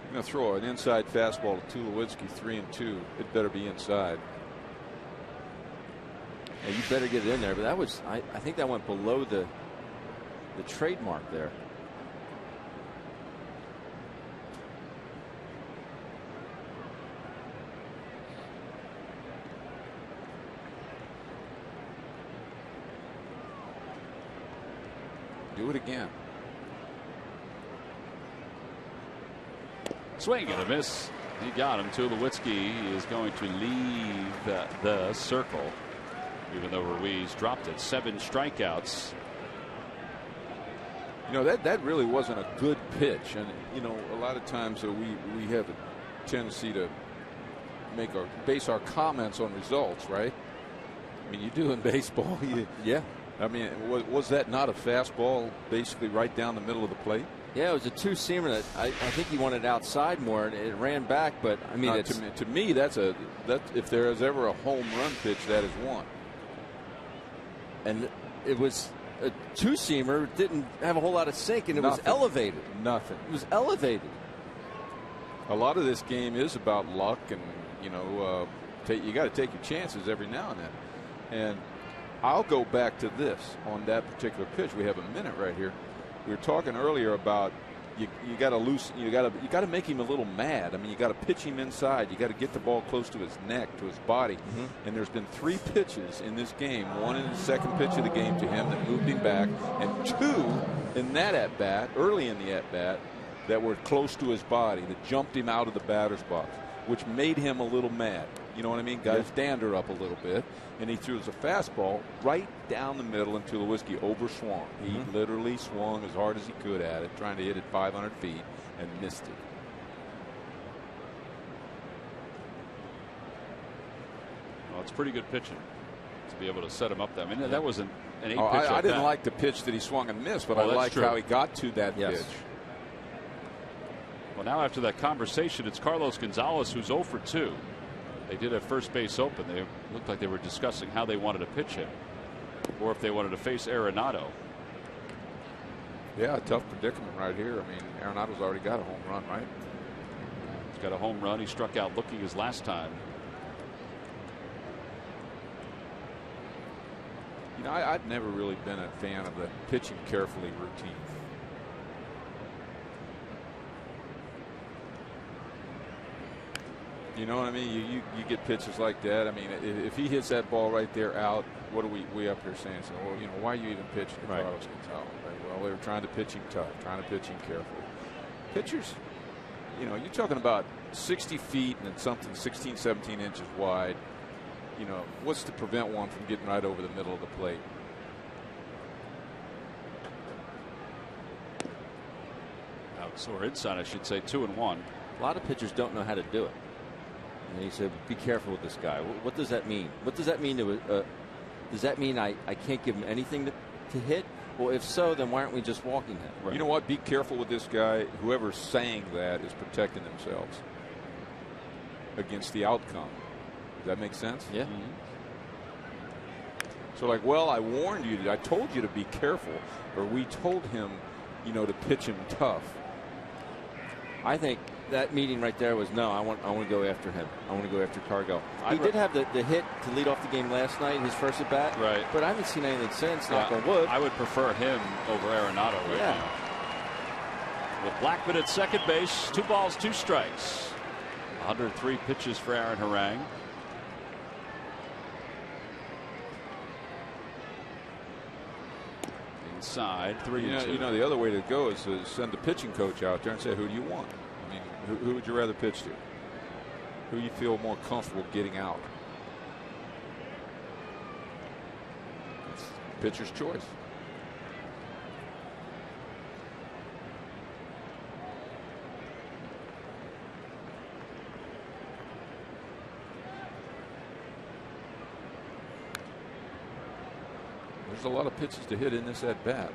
you're going to throw an inside fastball to Tulowitzki 3-2. It better be inside. Yeah, you better get it in there. But that was, I think that went below the trademark there. it again. Swing and a miss. He got him. Tulowitzki is going to leave the circle, even though Ruiz dropped it. 7 strikeouts. You know, that really wasn't a good pitch. And, you know, a lot of times we have a tendency to base our comments on results, right? I mean, you do in baseball. Yeah. I mean, was that not a fastball basically right down the middle of the plate? Yeah, it was a two-seamer that I think he wanted outside more, and it ran back. But I mean, to me, that's if there is ever a home run pitch, that is one. And it was a two-seamer, didn't have a whole lot of sink, and it was elevated. Nothing. It was elevated. A lot of this game is about luck, and you know, you got to take your chances every now and then. And I'll go back to this on that particular pitch. We have a minute right here. We were talking earlier about you got to make him a little mad. I mean, you got to pitch him inside. You got to get the ball close to his neck, to his body. And there's been 3 pitches in this game. 1 in the second pitch of the game to him that moved him back, and 2 in that at bat, early in the at bat, that were close to his body, that jumped him out of the batter's box, which made him a little mad. You know what I mean? Got his dander up a little bit, and he threw us a fastball right down the middle, and Tulowitzki overswung. He literally swung as hard as he could at it, trying to hit it 500 feet, and missed it. Well, it's pretty good pitching to be able to set him up there. I mean, that wasn't an 8 pitch. I didn't like the pitch that he swung and missed, but I liked how he got to that pitch. Well, now after that conversation, it's Carlos Gonzalez who's 0 for 2. They did a first base open. They looked like they were discussing how they wanted to pitch him, or if they wanted to face Arenado. Yeah, a tough predicament right here. I mean, Arenado's already got a home run, right? He's got a home run. He struck out looking his last time. You know, I've never really been a fan of the pitching carefully routine. You know what I mean? You get pitches like that. I mean, if he hits that ball right there out, what are we up here saying? So, well, you know, why are you even pitching to Carlos Gonzalez? Right? Well, they were trying to pitch him tough, trying to pitch him carefully. Pitchers, you know, you're talking about 60 feet and something 16, 17 inches wide. You know, what's to prevent one from getting right over the middle of the plate? Or inside, I should say. 2-1. A lot of pitchers don't know how to do it. And he said, be careful with this guy. What does that mean? What does that mean does that mean I can't give him anything to hit? Well, if so, then why aren't we just walking him? Right. You know what? Be careful with this guy. Whoever's saying that is protecting themselves against the outcome. Does that make sense? Yeah. So, like, well, I warned you. I told you to be careful. Or we told him, you know, to pitch him tough. I think that meeting right there was no. I want to go after him. I want to go after Cargill. He did have the hit to lead off the game last night, his first at bat. Right. But I haven't seen anything since. Knock on wood. I would prefer him over Arenado right now. With Blackman at second base, 2 balls, 2 strikes. 103 pitches for Aaron Harang. Inside 3-2. You know, the other way to go is to send the pitching coach out there and say, who do you want? I mean, who would you rather pitch to? Who you feel more comfortable getting out? It's pitcher's choice. There's a lot of pitches to hit in this at bat.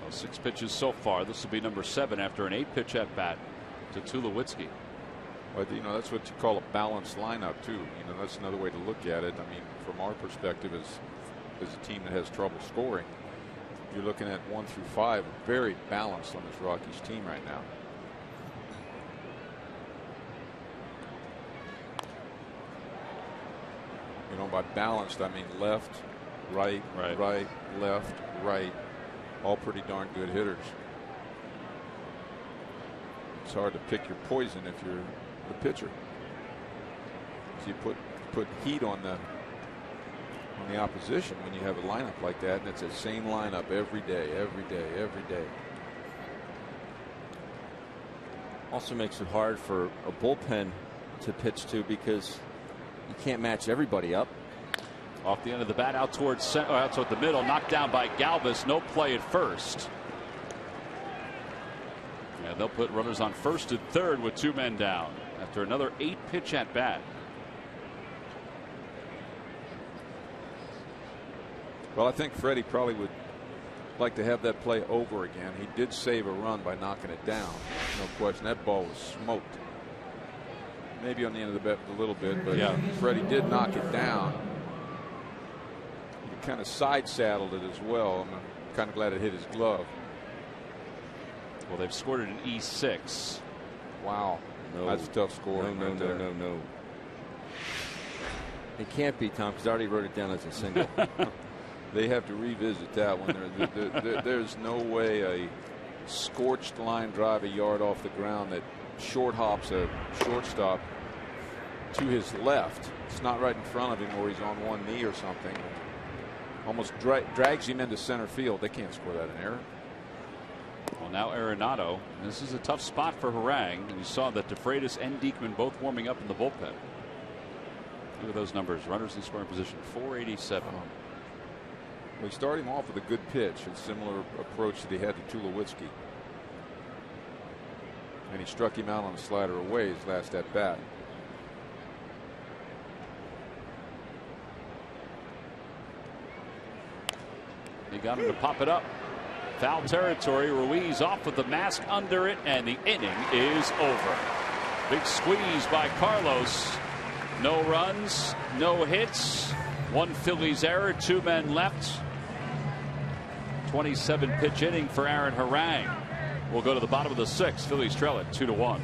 Well, 6 pitches so far. This will be number 7 after an 8-pitch at bat to Tulowitzki. Well, you know, that's what you call a balanced lineup too. You know, that's another way to look at it. I mean, from our perspective as a team that has trouble scoring, you're looking at 1 through 5, very balanced on this Rockies team right now. You know, by balanced, I mean left, right, left, right. All pretty darn good hitters. It's hard to pick your poison if you're the pitcher. So you put put heat on the opposition when you have a lineup like that, and it's the same lineup every day. Also makes it hard for a bullpen to pitch to because you can't match everybody up. Off the end of the bat, out toward the middle, knocked down by Galvis. No play at first. And they'll put runners on first and third with 2 men down after another 8-pitch at bat. Well, I think Freddie probably would like to have that play over again. He did save a run by knocking it down. No question. That ball was smoked. Maybe on the end of the bat a little bit, but yeah, Freddie did knock it down. He kind of side saddled it as well. I'm kind of glad it hit his glove. Well, they've scored it in E6. Wow. No. That's a tough score. No. It can't be, Tom, because I already wrote it down as a single. They have to revisit that one. There's no way a scorched line drive a yard off the ground that short hops a shortstop to his left. It's not right in front of him where he's on one knee or something. Almost drags him into center field. They can't score that in error. Well, now Arenado. This is a tough spot for Harang. And you saw that DeFreitas and Diekman both warming up in the bullpen. Look at those numbers. Runners in scoring position, 487. We started him off with a good pitch, a similar approach that he had to Tulowitzki. And he struck him out on a slider away his last at bat. He got him to pop it up. Foul territory. Ruiz off with the mask under it, and the inning is over. Big squeeze by Carlos. No runs, no hits. 1 Phillies error, 2 men left. 27-pitch inning for Aaron Harang. We'll go to the bottom of the 6th. Phillies trail it 2-1.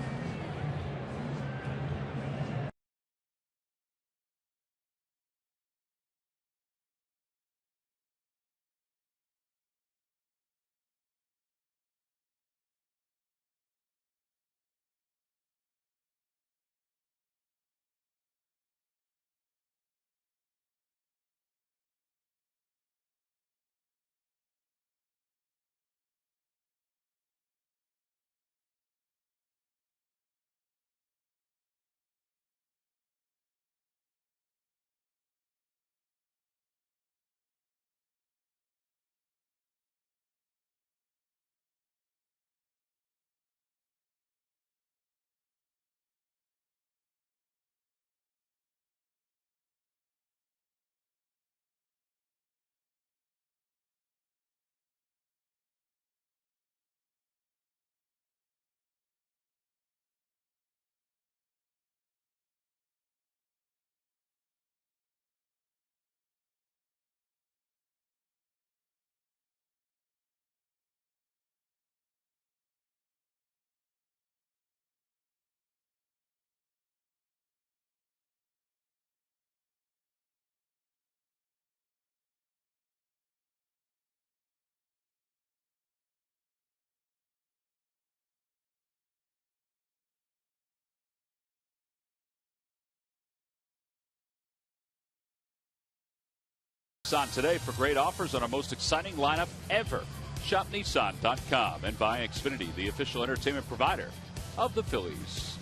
On today for great offers on our most exciting lineup ever. Shop Nissan.com and buy Xfinity, the official entertainment provider of the Phillies.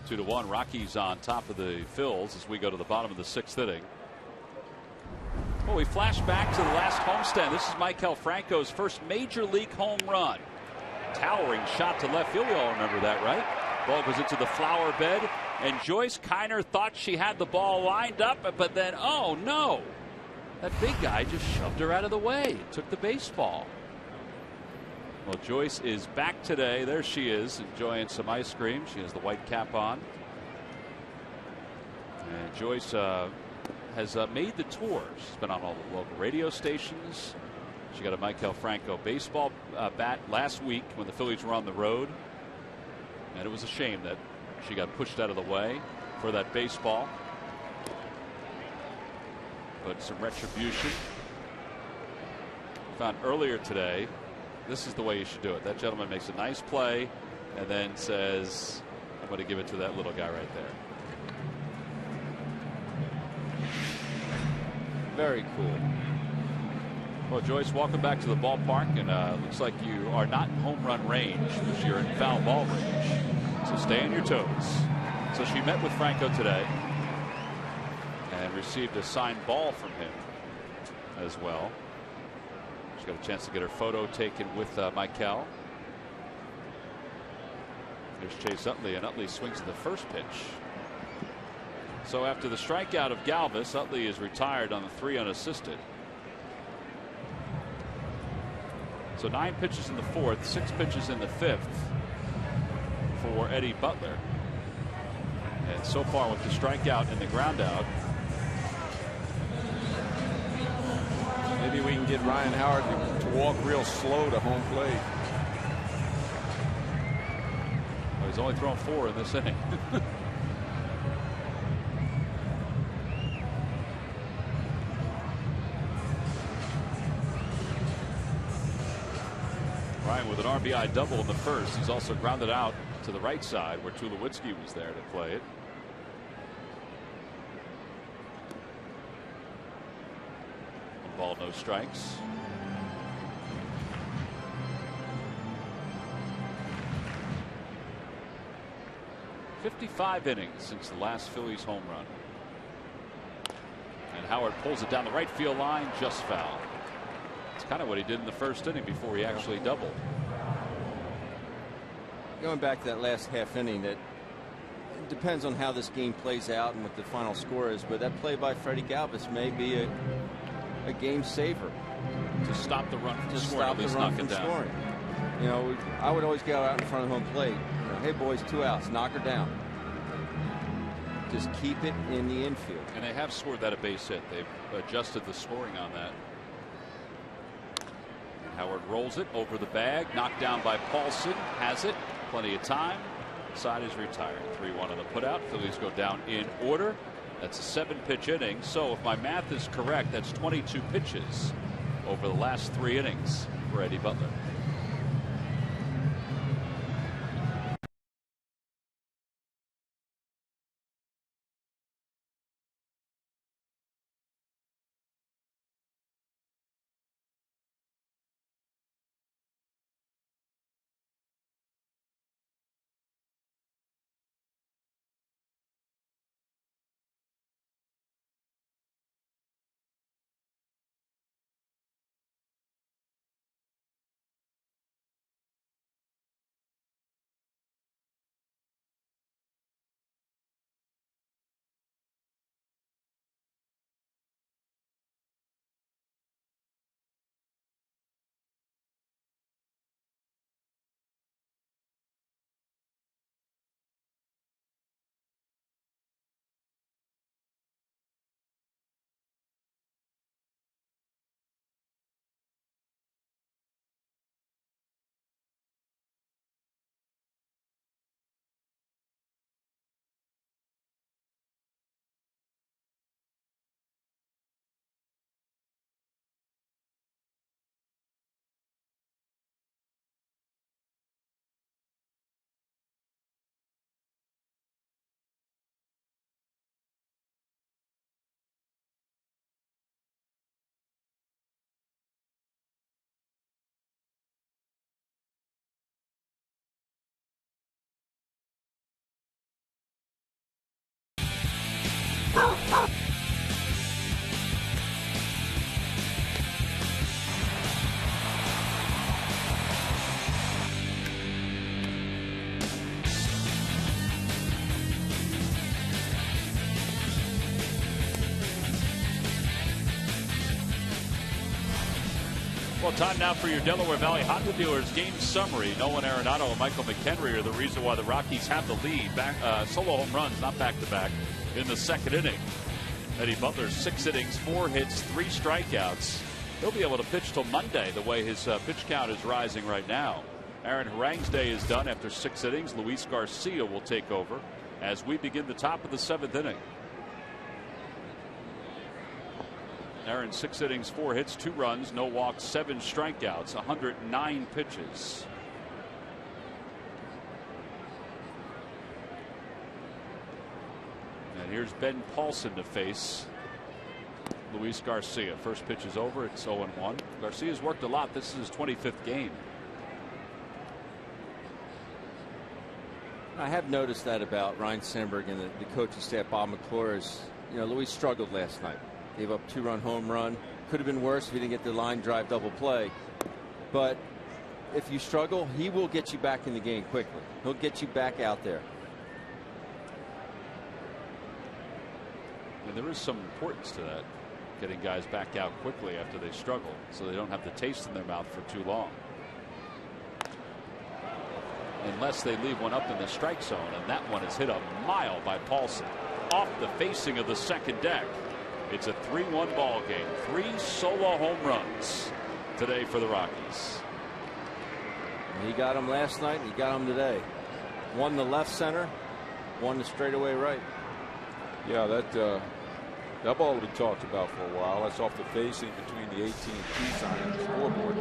2-1. Rockies on top of the Phils as we go to the bottom of the 6th inning. Well, we flash back to the last homestand. This is Maikel Franco's first major league home run. Towering shot to left field. We all remember that, right? Ball goes into the flower bed. And Joyce Kiner thought she had the ball lined up, but then, oh no, that big guy just shoved her out of the way, took the baseball. Well, Joyce is back today. There she is, enjoying some ice cream. She has the white cap on. And Joyce has made the tour. She's been on all the local radio stations. She got a Maikel Franco baseball bat last week when the Phillies were on the road. And it was a shame that she got pushed out of the way for that baseball. But some retribution. Found earlier today, this is the way you should do it. That gentleman makes a nice play and then says, I'm going to give it to that little guy right there. Very cool. Well, Joyce, welcome back to the ballpark, and looks like you are not in home run range, but you're in foul ball range. So stay on your toes. So she met with Franco today and received a signed ball from him as well. She got a chance to get her photo taken with Michael. There's Chase Utley, and Utley swings at the first pitch. So after the strikeout of Galvis, Utley is retired on the 3 unassisted. So 9 pitches in the 4th, 6 pitches in the 5th for Eddie Butler. And so far with the strikeout and the ground out, maybe we can get Ryan Howard to walk real slow to home plate. Well, he's only thrown 4 in this inning. Ryan with an RBI double in the 1st. He's also grounded out to the right side where Tulowitzki was there to play it. One ball, no strikes. "55 innings since the last Phillies home run." And Howard pulls it down the right field line, just foul. It's kind of what he did in the 1st inning before he actually doubled. Going back to that last half inning, that it depends on how this game plays out and what the final score is, but that play by Freddie Galvis may be a game saver. To stop the run from To scoring, stop at the least run knock from it down. scoring. You know, I would always go out in front of home plate. You know, hey boys, 2 outs, knock her down. Just keep it in the infield. And they have scored that a base hit. They've adjusted the scoring on that. And Howard rolls it over the bag, knocked down by Paulson, has it, plenty of time. Side is retired. 3-1 on the putout. Phillies go down in order. That's a 7-pitch inning. So if my math is correct, that's 22 pitches over the last 3 innings for Eddie Butler. Well, time now for your Delaware Valley Honda Dealers game summary. Nolan Arenado and Michael McHenry are the reason why the Rockies have the lead. Solo home runs, not back-to-back, in the 2nd inning. Eddie Butler, 6 innings, 4 hits, 3 strikeouts. He'll be able to pitch till Monday the way his pitch count is rising right now. Aaron Harang's day is done after 6 innings. Luis Garcia will take over as we begin the top of the 7th inning. Aaron, 6 innings, 4 hits, 2 runs, no walks, 7 strikeouts, 109 pitches. And here's Ben Paulson to face Luis Garcia. First pitch is over. It's 0-1. Garcia's worked a lot. This is his 25th game. I have noticed that about Ryan Sandberg and the coaching staff. Bob McClure is, Luis struggled last night. Gave up 2-run home run. Could have been worse if he didn't get the line drive double play. But if you struggle, he will get you back in the game quickly. He'll get you back out there. And there is some importance to that, getting guys back out quickly after they struggle, so they don't have the taste in their mouth for too long. Unless they leave one up in the strike zone, and that one is hit a mile by Paulson off the facing of the second deck. It's a 3-1 ball game. 3 solo home runs today for the Rockies. He got him last night, and he got him today. One to left center, one to straightaway right. Yeah, that ball we talked about for a while. That's off the facing between the AT&T sign and the scoreboard.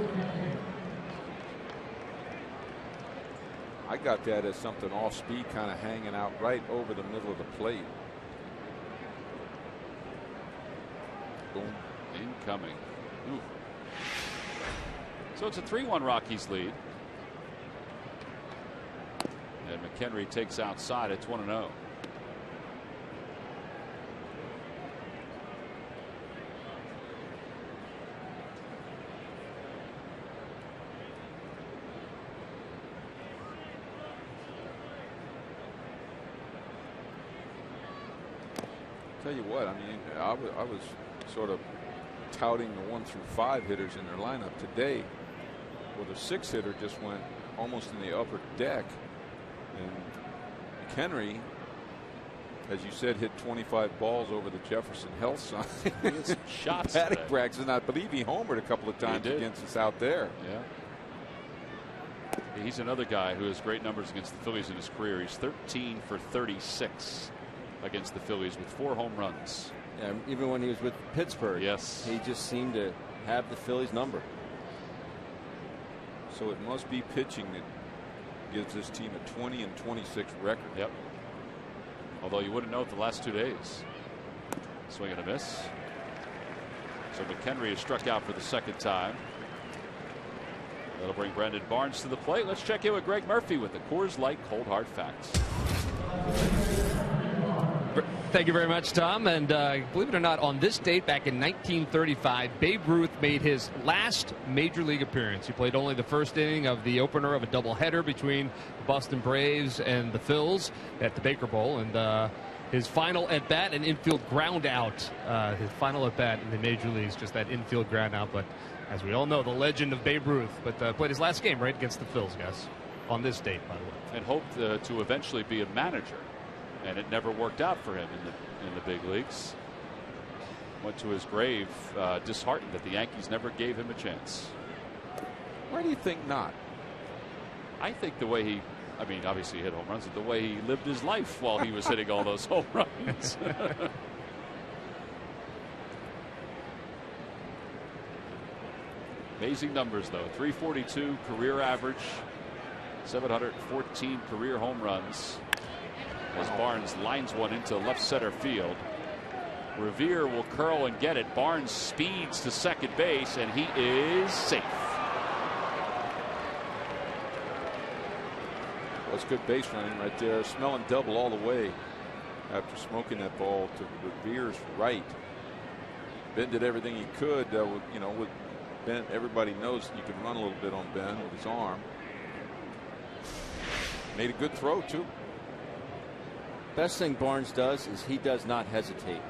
I got that as something off speed, kind of hanging out right over the middle of the plate. Boom. Incoming. Ooh. So it's a 3-1 Rockies lead. And McHenry takes outside. It's 1-0. Tell you what, I mean, I was sort of touting the 1 through 5 hitters in their lineup today. Well, the 6 hitter just went almost in the upper deck, and McHenry, as you said, hit 25 balls over the Jefferson Health sign. Shots batting today. practice, and I believe he homered a couple of times against us out there. Yeah. He's another guy who has great numbers against the Phillies in his career. He's 13 for 36 against the Phillies with 4 home runs. Yeah, even when he was with Pittsburgh, yes, he just seemed to have the Phillies number. So it must be pitching that gives this team a 20-26 record. Yep. Although you wouldn't know it the last 2 days. Swing and a miss. So McHenry is struck out for the second time. That'll bring Brandon Barnes to the plate. Let's check in with Greg Murphy with the Coors Light Cold Hard Facts. Thank you very much, Tom. And believe it or not, on this date back in 1935, Babe Ruth made his last major league appearance. He played only the first inning of the opener of a doubleheader between the Boston Braves and the Phils at the Baker Bowl. And his final at bat, an infield ground out. His final at bat in the major leagues, just that infield ground out. But as we all know, the legend of Babe Ruth. But played his last game right against the Phils, guys, on this date, by the way. And hoped to eventually be a manager. And it never worked out for him in the big leagues. Went to his grave disheartened that the Yankees never gave him a chance. Why do you think not? I think the way he, I mean, obviously he hit home runs, but the way he lived his life while he was hitting all those home runs. Amazing numbers, though. 342 career average, 714 career home runs. As Barnes lines one into left center field. Revere will curl and get it. Barnes speeds to second base, and he is safe. Well, that's good base running right there. Smelling double all the way after smoking that ball to Revere's right. Ben did everything he could. With Ben, everybody knows you can run a little bit on Ben with his arm. Made a good throw, too. Best thing Barnes does is he does not hesitate.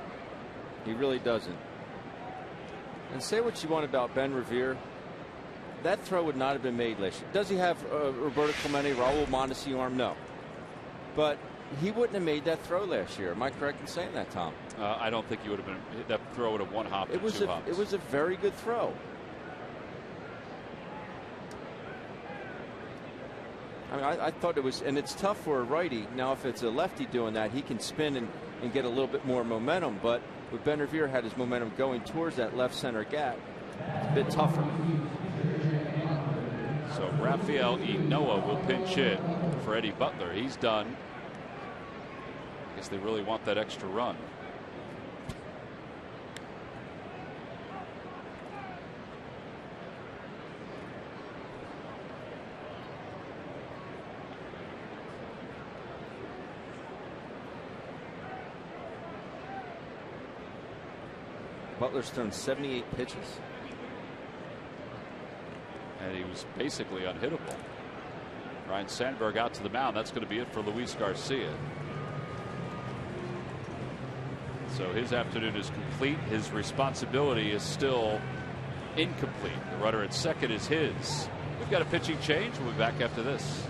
He really doesn't. And say what you want about Ben Revere, that throw would not have been made last year. Does he have Roberto Clemente, Raul Mondesi arm? No. But he wouldn't have made that throw last year. Am I correct in saying that, Tom? I don't think he would have been. That throw would have one hop. It was a very good throw. I mean, I thought it was, and it's tough for a righty. Now, if it's a lefty doing that, he can spin and get a little bit more momentum. But with Ben Revere had his momentum going towards that left center gap, it's a bit tougher. So Rafael Inoa will pinch hit for Eddie Butler. He's done. guess they really want that extra run. Butler's thrown 78 pitches. And he was basically unhittable. Ryan Sandberg out to the mound. That's going to be it for Luis Garcia. So his afternoon is complete. His responsibility is still incomplete. The runner at second is his. We've got a pitching change. We'll be back after this.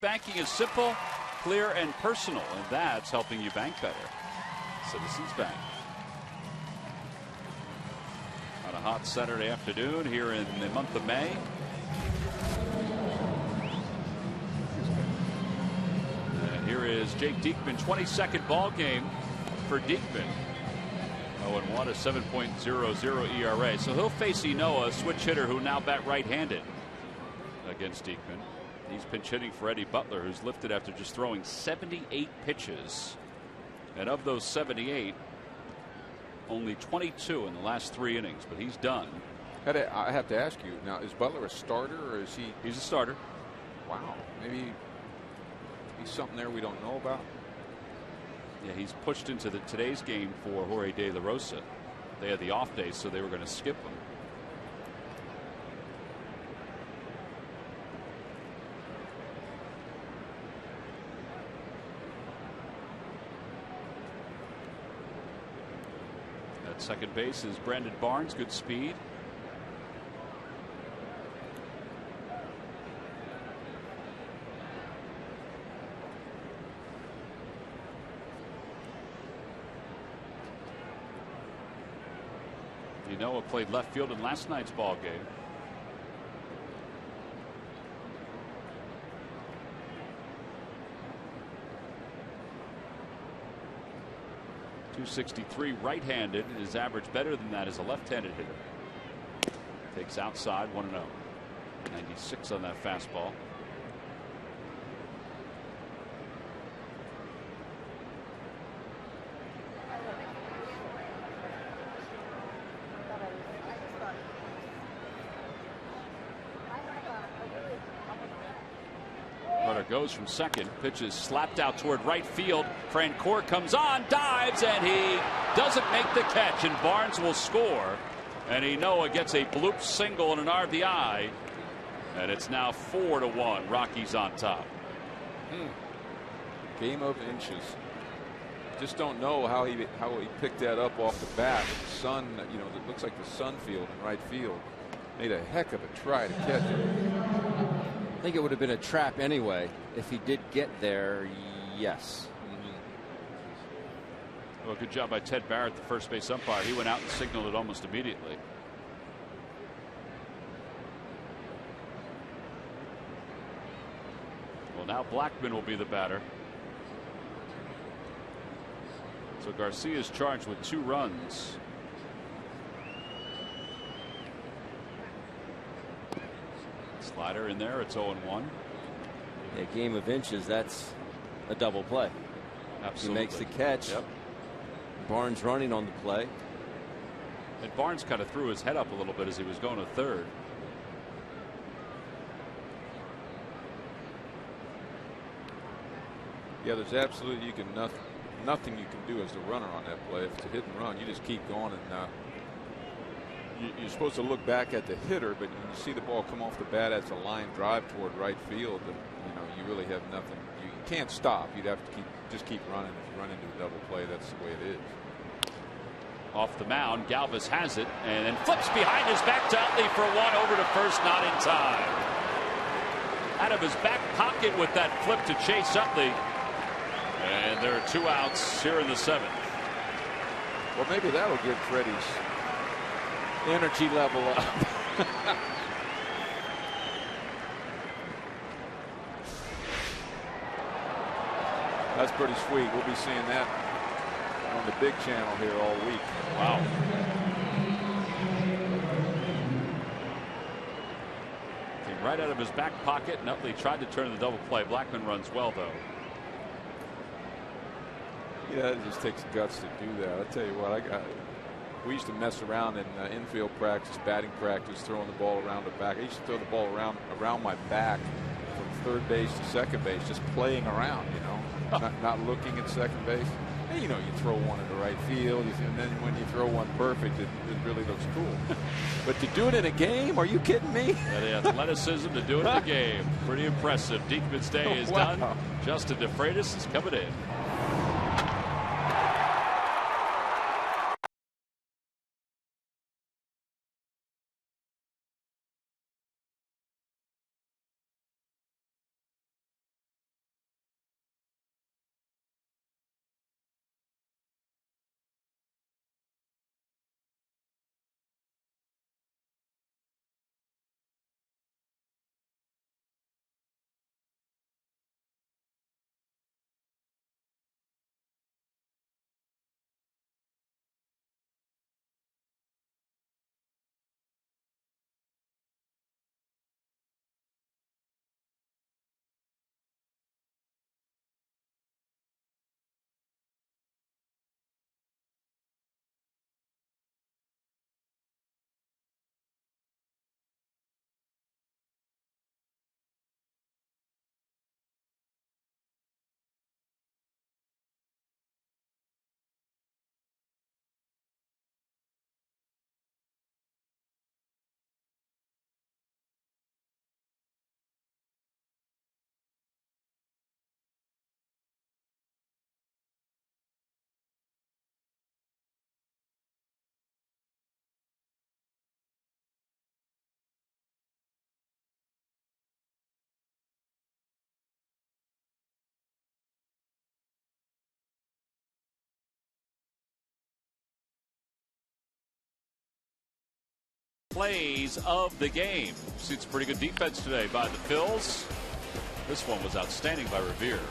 Banking is simple, clear, and personal, and that's helping you bank better. Citizens Bank. On a hot Saturday afternoon here in the month of May. And here is Jake Diekman, 22nd ball game for Diekman. 0-1, a 7.00 ERA. So he'll face Enoa, a switch hitter who now bat right-handed against Diekman. He's pinch hitting for Eddie Butler, who's lifted after just throwing 78 pitches. And of those 78, only 22 in the last 3 innings, but he's done. I have to ask you now, is Butler a starter or is he? He's a starter. Wow. Maybe he's something there we don't know about. Yeah, he's pushed into today's game for Jorge De La Rosa. They had the off day, so they were going to skip him. At second base is Brandon Barnes, good speed. Enoa played left field in last night's ball game. .263 right-handed. His average better than that as a left-handed hitter. Takes outside 1-0. 96 on that fastball. Goes from second. Pitch is slapped out toward right field. Francoeur comes on, dives, and he doesn't make the catch, and Barnes will score. And Enoa gets a bloop single and an RBI, and it's now 4-1. Rockies on top. Game of inches. Just don't know how he picked that up off the bat. The sun, you know, it looks like the sun field in right field. Made a heck of a try to catch it. I think it would have been a trap anyway if he did get there. Yes. Well, good job by Ted Barrett, the first base umpire. He went out and signaled it almost immediately. field. Now Blackmon will be the batter. So Garcia is charged with 2 runs. Slider in there. It's 0-1. A game of inches. That's a double play. Absolutely. He makes the catch. Yep. Barnes running on the play. And Barnes kind of threw his head up a little bit as he was going to third. Yeah, there's absolutely nothing you can do as the runner on that play. If it's a hit and run, you just keep going, and you're supposed to look back at the hitter, but when you see the ball come off the bat as a line drive toward right field, you really have nothing. You can't stop. You'd have to just keep running. If you run into a double play, that's the way it is. Off the mound, Galvis has it and then flips behind his back to Utley for 1 over to first, not in time. Out of his back pocket with that flip to Chase Utley. And there are 2 outs here in the 7th. Well, maybe that'll get Freddie's energy level up. That's pretty sweet. We'll be seeing that on the big channel here all week. Wow. Came right out of his back pocket. Nutley tried to turn the double play. Blackmon runs well, though. Yeah, it just takes guts to do that. I tell you what, we used to mess around in infield practice, batting practice, throwing the ball around the back. I used to throw the ball around my back from third base to second base, just playing around, not looking at second base. And, you throw one in the right field, and then when you throw one perfect, it really looks cool. But to do it in a game, are you kidding me? Yeah, the athleticism to do it in a game. Pretty impressive. Diekman's day is done. Justin DeFreitas is coming in. Plays of the game. See, it's pretty good defense today by the Phils. This one was outstanding by Revere.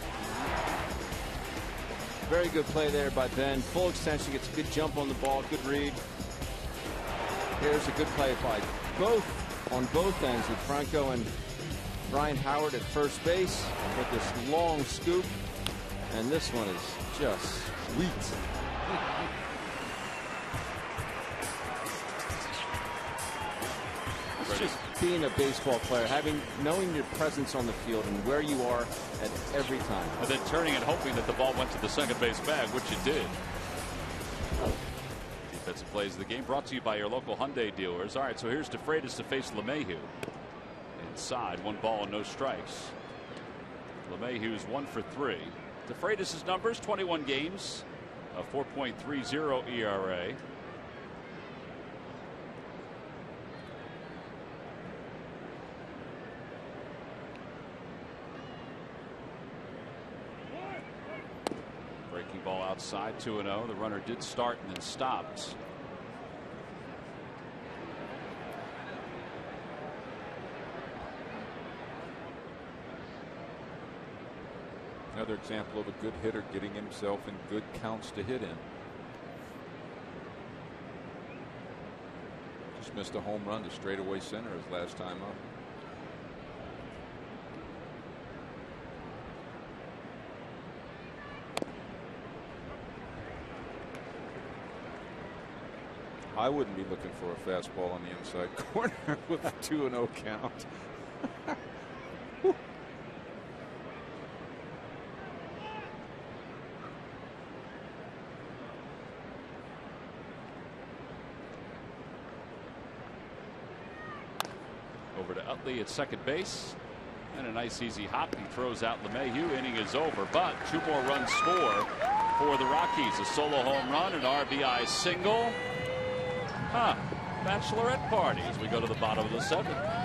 Very good play there by Ben. Full extension, gets a good jump on the ball, good read. Here's a good play by on both ends with Franco and Ryan Howard at first base with this long scoop. And this one is just sweet. It's just being a baseball player, knowing your presence on the field and where you are at every time. And then turning and hoping that the ball went to the second base bag, which it did. Defensive plays of the game brought to you by your local Hyundai dealers. All right, so here's DeFreitas to face LeMahieu. Inside, 1 ball and no strikes. LeMahieu's 1 for 3. DeFreitas' numbers: 21 games, a 4.30 ERA. Breaking ball outside, 2-0. The runner did start and then stopped. Another example of a good hitter getting himself in good counts to hit in. Just missed a home run to straightaway center his last time up. I wouldn't be looking for a fastball on the inside corner with a 2-0 count. Over to Utley at second base. And a nice easy hop. He throws out LeMahieu. Inning is over, but 2 more runs score for the Rockies. A solo home run, an RBI single. Bachelorette party as we go to the bottom of the 7th.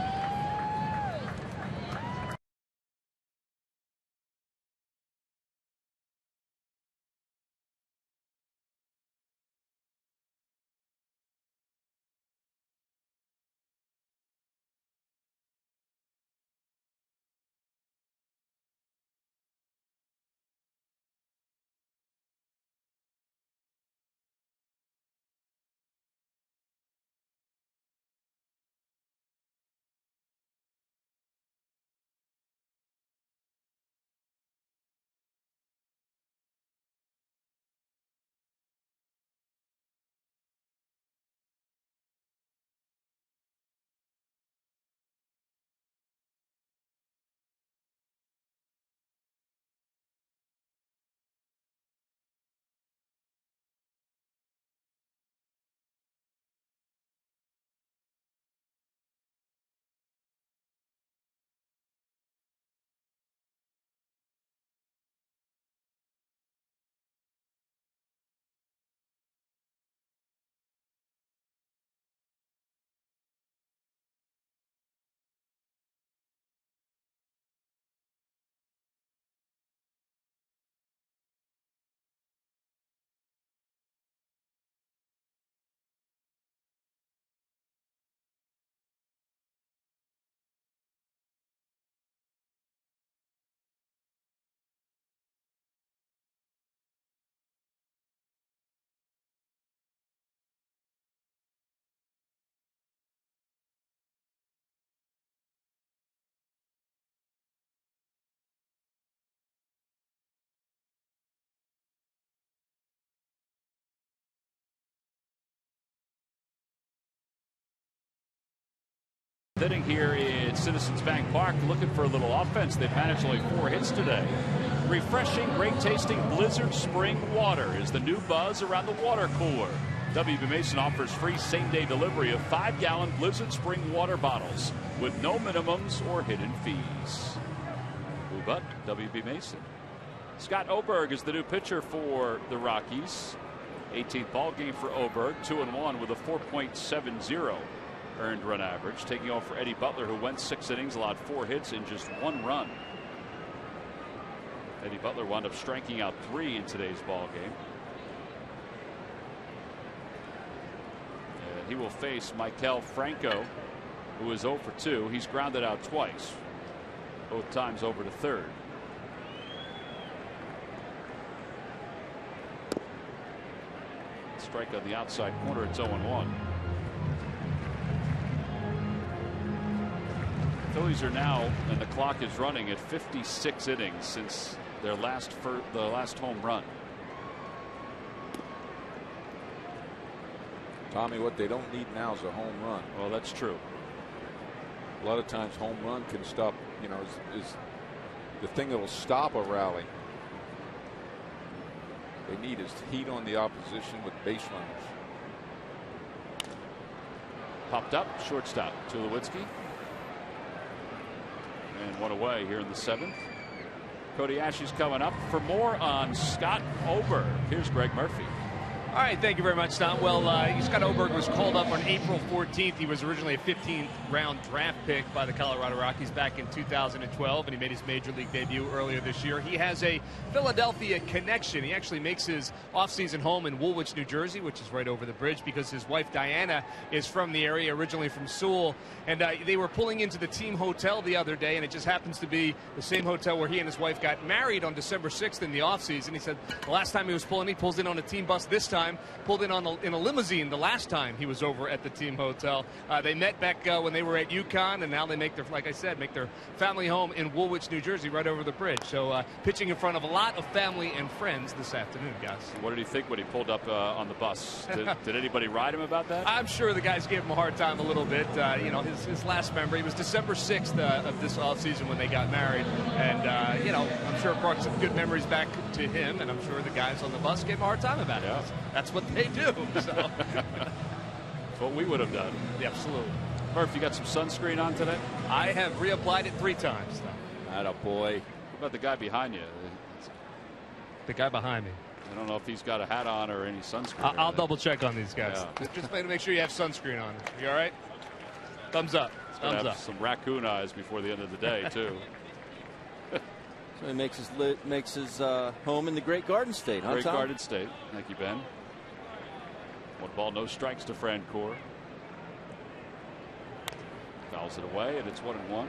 Hitting here in Citizens Bank Park, looking for a little offense. They've managed only 4 hits today. Refreshing, great tasting Blizzard Spring Water is the new buzz around the water cooler. WB Mason offers free same-day delivery of 5-gallon Blizzard Spring Water bottles with no minimums or hidden fees. Move up, WB Mason. Scott Oberg is the new pitcher for the Rockies. 18th ball game for Oberg, 2-1 with a 4.70 earned run average, taking off for Eddie Butler, who went 6 innings, allowed 4 hits and just 1 run. Eddie Butler wound up striking out 3 in today's ball game. And he will face Maikel Franco, who is 0 for 2. He's grounded out twice, both times over to third. Strike on the outside corner. It's 0-1. Phillies are now, and the clock is running at 56 innings since their last home run. Tommy, what they don't need now is a home run. Well, that's true. A lot of times home run can stop, is the thing that will stop a rally. They need is heat on the opposition with base runners. Popped up, shortstop, Tulowitzki. And 1 away here in the 7th. Cody Ashley's coming up for more on Scott Oberg. Here's Greg Murphy. All right, thank you very much, Tom. Well, Scott Oberg was called up on April 14th. He was originally a 15th-round draft pick by the Colorado Rockies back in 2012, and he made his major league debut earlier this year. He has a Philadelphia connection. He actually makes his offseason home in Woolwich, New Jersey, which is right over the bridge, because his wife Diana is from the area, originally from Sewell. And they were pulling into the team hotel the other day, and it just happens to be the same hotel where he and his wife got married on December 6th in the offseason. He said the last time he was pulling, he pulls in on a team bus this time. Pulled in in a limousine the last time he was over at the team hotel. They met back when they were at UConn, and now they make like I said, make their family home in Woolwich, New Jersey, right over the bridge. So pitching in front of a lot of family and friends this afternoon, guys. What did he think when he pulled up on the bus? Did anybody ride him about that? I'm sure the guys gave him a hard time a little bit. His last memory was December 6th of this offseason when they got married. And, I'm sure it brought some good memories back to him, and I'm sure the guys on the bus gave him a hard time about it. That's what they do. So. That's what we would have done. Yeah, absolutely. Murph, you got some sunscreen on today? I have reapplied it 3 times. Attaboy. What about the guy behind you? The guy behind me. I don't know if he's got a hat on or any sunscreen. I'll double check on these guys. Yeah. Just make sure you have sunscreen on. You all right? Thumbs up. Thumbs up. Some raccoon eyes before the end of the day, too. So he makes his home in the Great Garden State, huh, Great Tom? Garden State. Thank you, Ben. 1 ball, no strikes to Francoeur. Fouls it away, and it's 1-1.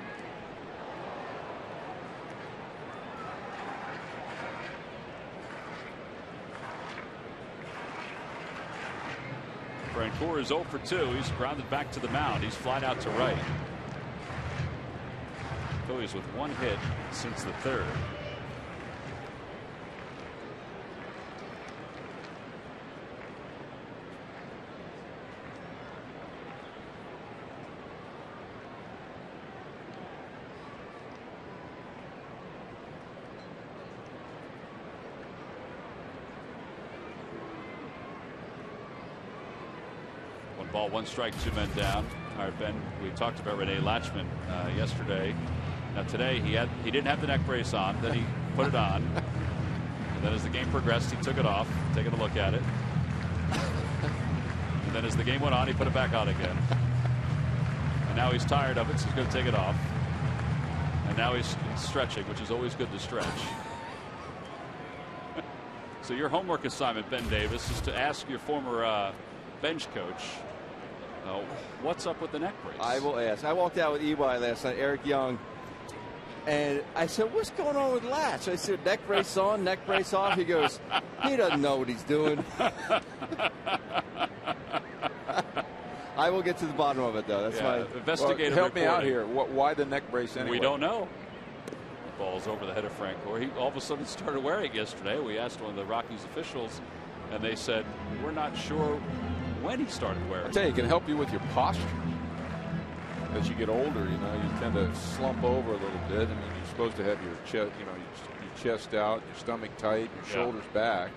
Francoeur is 0 for 2. He's grounded back to the mound. He's flied out to right. Phillies with 1 hit since the 3rd. Ball, 1 strike, 2 men down. All right, Ben, we talked about Rene Latchman yesterday. Now today he didn't have the neck brace on. Then he put it on. And then as the game progressed, he took it off, taking a look at it. And then as the game went on, he put it back on again. And now he's tired of it, so he's going to take it off. And now he's stretching, which is always good to stretch. So your homework assignment, Ben Davis, is to ask your former bench coach, what's up with the neck brace? I will ask. I walked out with EY last night, Eric Young, and I said, what's going on with Latch? I said, neck brace on, neck brace off. He goes, he doesn't know what he's doing. I will get to the bottom of it, though. That's my investigative help me out reporting. here. Why the neck brace anyway? We don't know. The ball's over the head of Francoeur. He all of a sudden started wearing it yesterday. We asked one of the Rockies officials, and they said, we're not sure when he started wearing it. I tell you, it can help you with your posture. As you get older, you tend to slump over a little bit. I mean, you're supposed to have your chest, your chest out, your stomach tight, your shoulders back,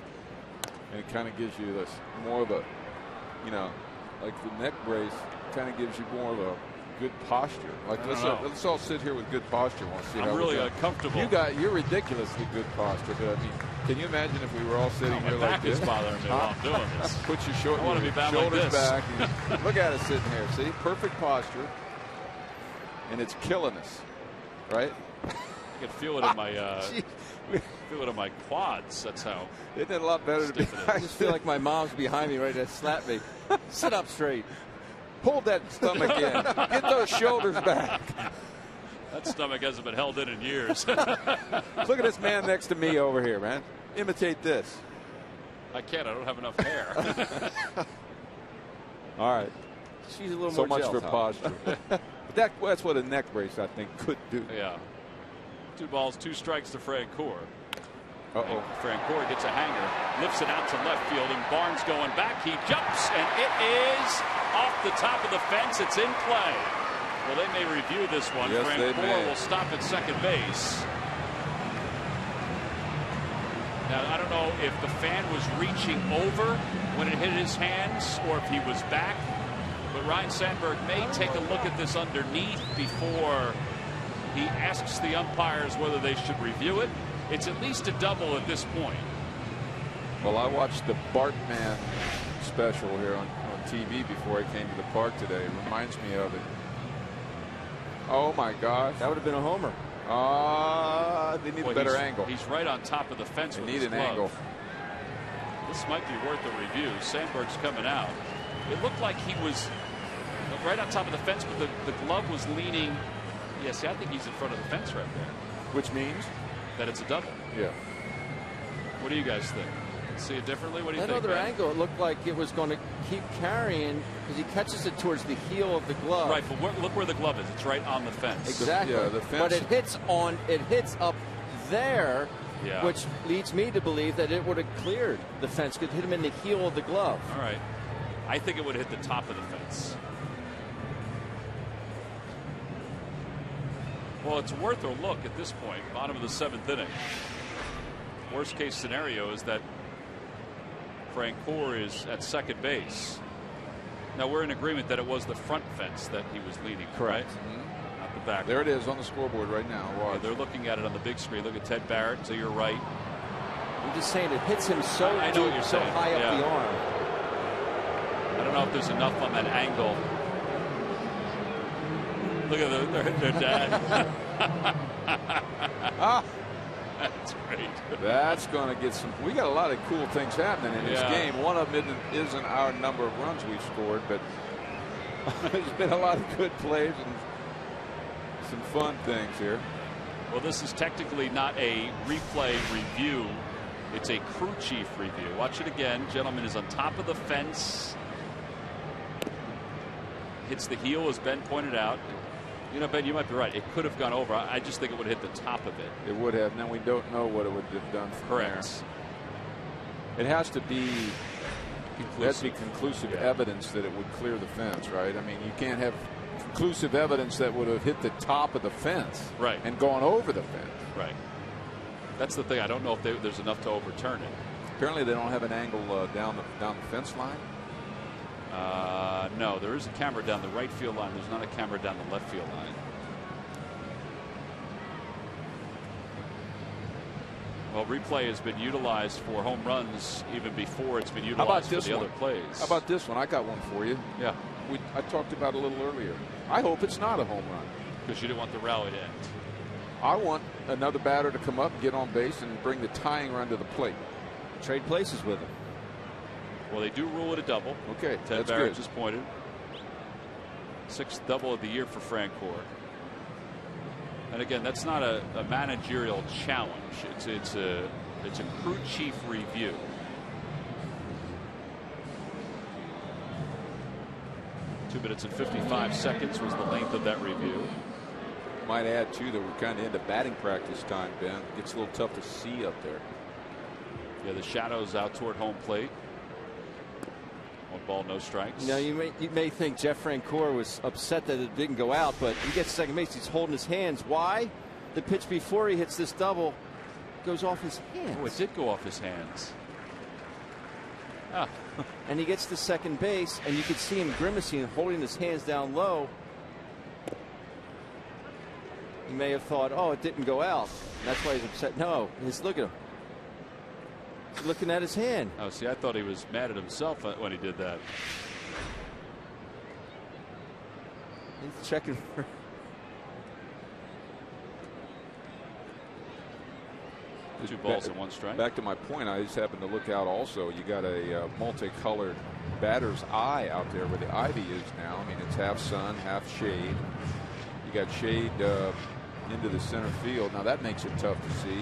and it kind of gives you this more of a, like the neck brace kind of gives you more of a good posture. Like let's all sit here with good posture. Want to see I'm really uncomfortable. You're ridiculously good posture, but I mean, can you imagine if we were all sitting here like this? My back is bothering me while I'm doing this. Put your like shoulders back. Look at us sitting here. See, perfect posture, and it's killing us, right? I can feel it in my quads. That's how. Isn't it a lot better to be? I just feel like my mom's behind me, ready to slap me. Sit up straight. Hold that stomach in. Get those shoulders back. That stomach hasn't been held in years. Look at this man next to me over here, man. Imitate this. I can't. I don't have enough hair. All right. She's a little so more much for Tom. posture. But that's what a neck brace, I think, could do. Yeah. 2 balls, 2 strikes to Francoeur. Francoeur gets a hanger, lifts it out to left field, and Barnes going back. He jumps, and it is off the top of the fence. It's in play. Well, they may review this one. Yes, Francoeur will stop at second base. Now, I don't know if the fan was reaching over when it hit his hands or if he was back, but Ryne Sandberg may take a look at this underneath before he asks the umpires whether they should review it. It's at least a double at this point. Well, I watched the Bartman special here on TV before I came to the park today. It reminds me of it. Oh my gosh. That would have been a homer. They need a better angle. He's right on top of the fence. They with need his an glove. angle. This might be worth a review. Sandberg's coming out. It looked like he was right on top of the fence, but the glove was leaning. Yes, I think he's in front of the fence right there. Which means that it's a double. Yeah. What do you guys think? See it differently? What do you that think? That other Ben? angle, it looked like it was going to keep carrying because he catches it towards the heel of the glove. Right, but look where the glove is. It's right on the fence. Exactly. Yeah, the fence. But it hits up there, yeah. which leads me to believe that it would have cleared the fence. Could hit him in the heel of the glove. All right. I think it would hit the top of the fence. Well, it's worth a look at this point. Bottom of the 7th inning. Worst case scenario is that Francoeur is at second base. Now we're in agreement that it was the front fence that he was leaning. Correct. Right? Not the back. There it is on the scoreboard right now. Yeah, they're looking at it on the big screen. Look at Ted Barrett to your right. I'm just saying it hits him so I know what you're so saying. high up the arm. I don't know if there's enough on that angle. Look at their dad. That's great. That's going to get some. We got a lot of cool things happening in this game. One of them isn't our number of runs we've scored, but there's been a lot of good plays and some fun things here. Well, this is technically not a replay review. It's a crew chief review. Watch it again. Gentleman is on top of the fence. Hits the heel, as Ben pointed out. You know, Ben, you might be right. It could have gone over. I just think it would have hit the top of it. It would have. Now we don't know what it would have done from Correct. There. It has to be conclusive, conclusive evidence that it would clear the fence, right? I mean, you can't have conclusive evidence that would have hit the top of the fence, right, and gone over the fence, right. That's the thing. I don't know if there's enough to overturn it. Apparently, they don't have an angle down the fence line. No, there is a camera down the right field line. There's not a camera down the left field line. Well, replay has been utilized for home runs even before it's been utilized for the other plays. How about this one? I got one for you. Yeah. I talked about it a little earlier. I hope it's not a home run. Because you didn't want the rally to end. I want another batter to come up, get on base, and bring the tying run to the plate. Trade places with him. Well, they do rule it a double. Okay, Ted that's Barrett good. Just pointed. 6th double of the year for Francoeur. And again, that's not a managerial challenge. It's a crew chief review. Two 2 minutes and 55 seconds was the length of that review. Might add too that we're kind of into batting practice time, Ben. It gets a little tough to see up there. Yeah, the shadows out toward home plate. 1 ball, no strikes. Now you may think Jeff Francoeur was upset that it didn't go out, but he gets second base. He's holding his hands. Why? The pitch before he hits this double goes off his hands. Oh, it did go off his hands. Ah. And he gets to second base, and you could see him grimacing and holding his hands down low. He may have thought, oh, it didn't go out. And that's why he's upset. No, look at him. He's looking at his hand. Oh, see, I thought he was mad at himself when he did that. He's checking for. Two balls and 1 strike. Back to my point, I just happened to look out also. You got a multicolored batter's eye out there where the ivy is now. I mean, it's half sun, half shade. You got shade into the center field. Now that makes it tough to see.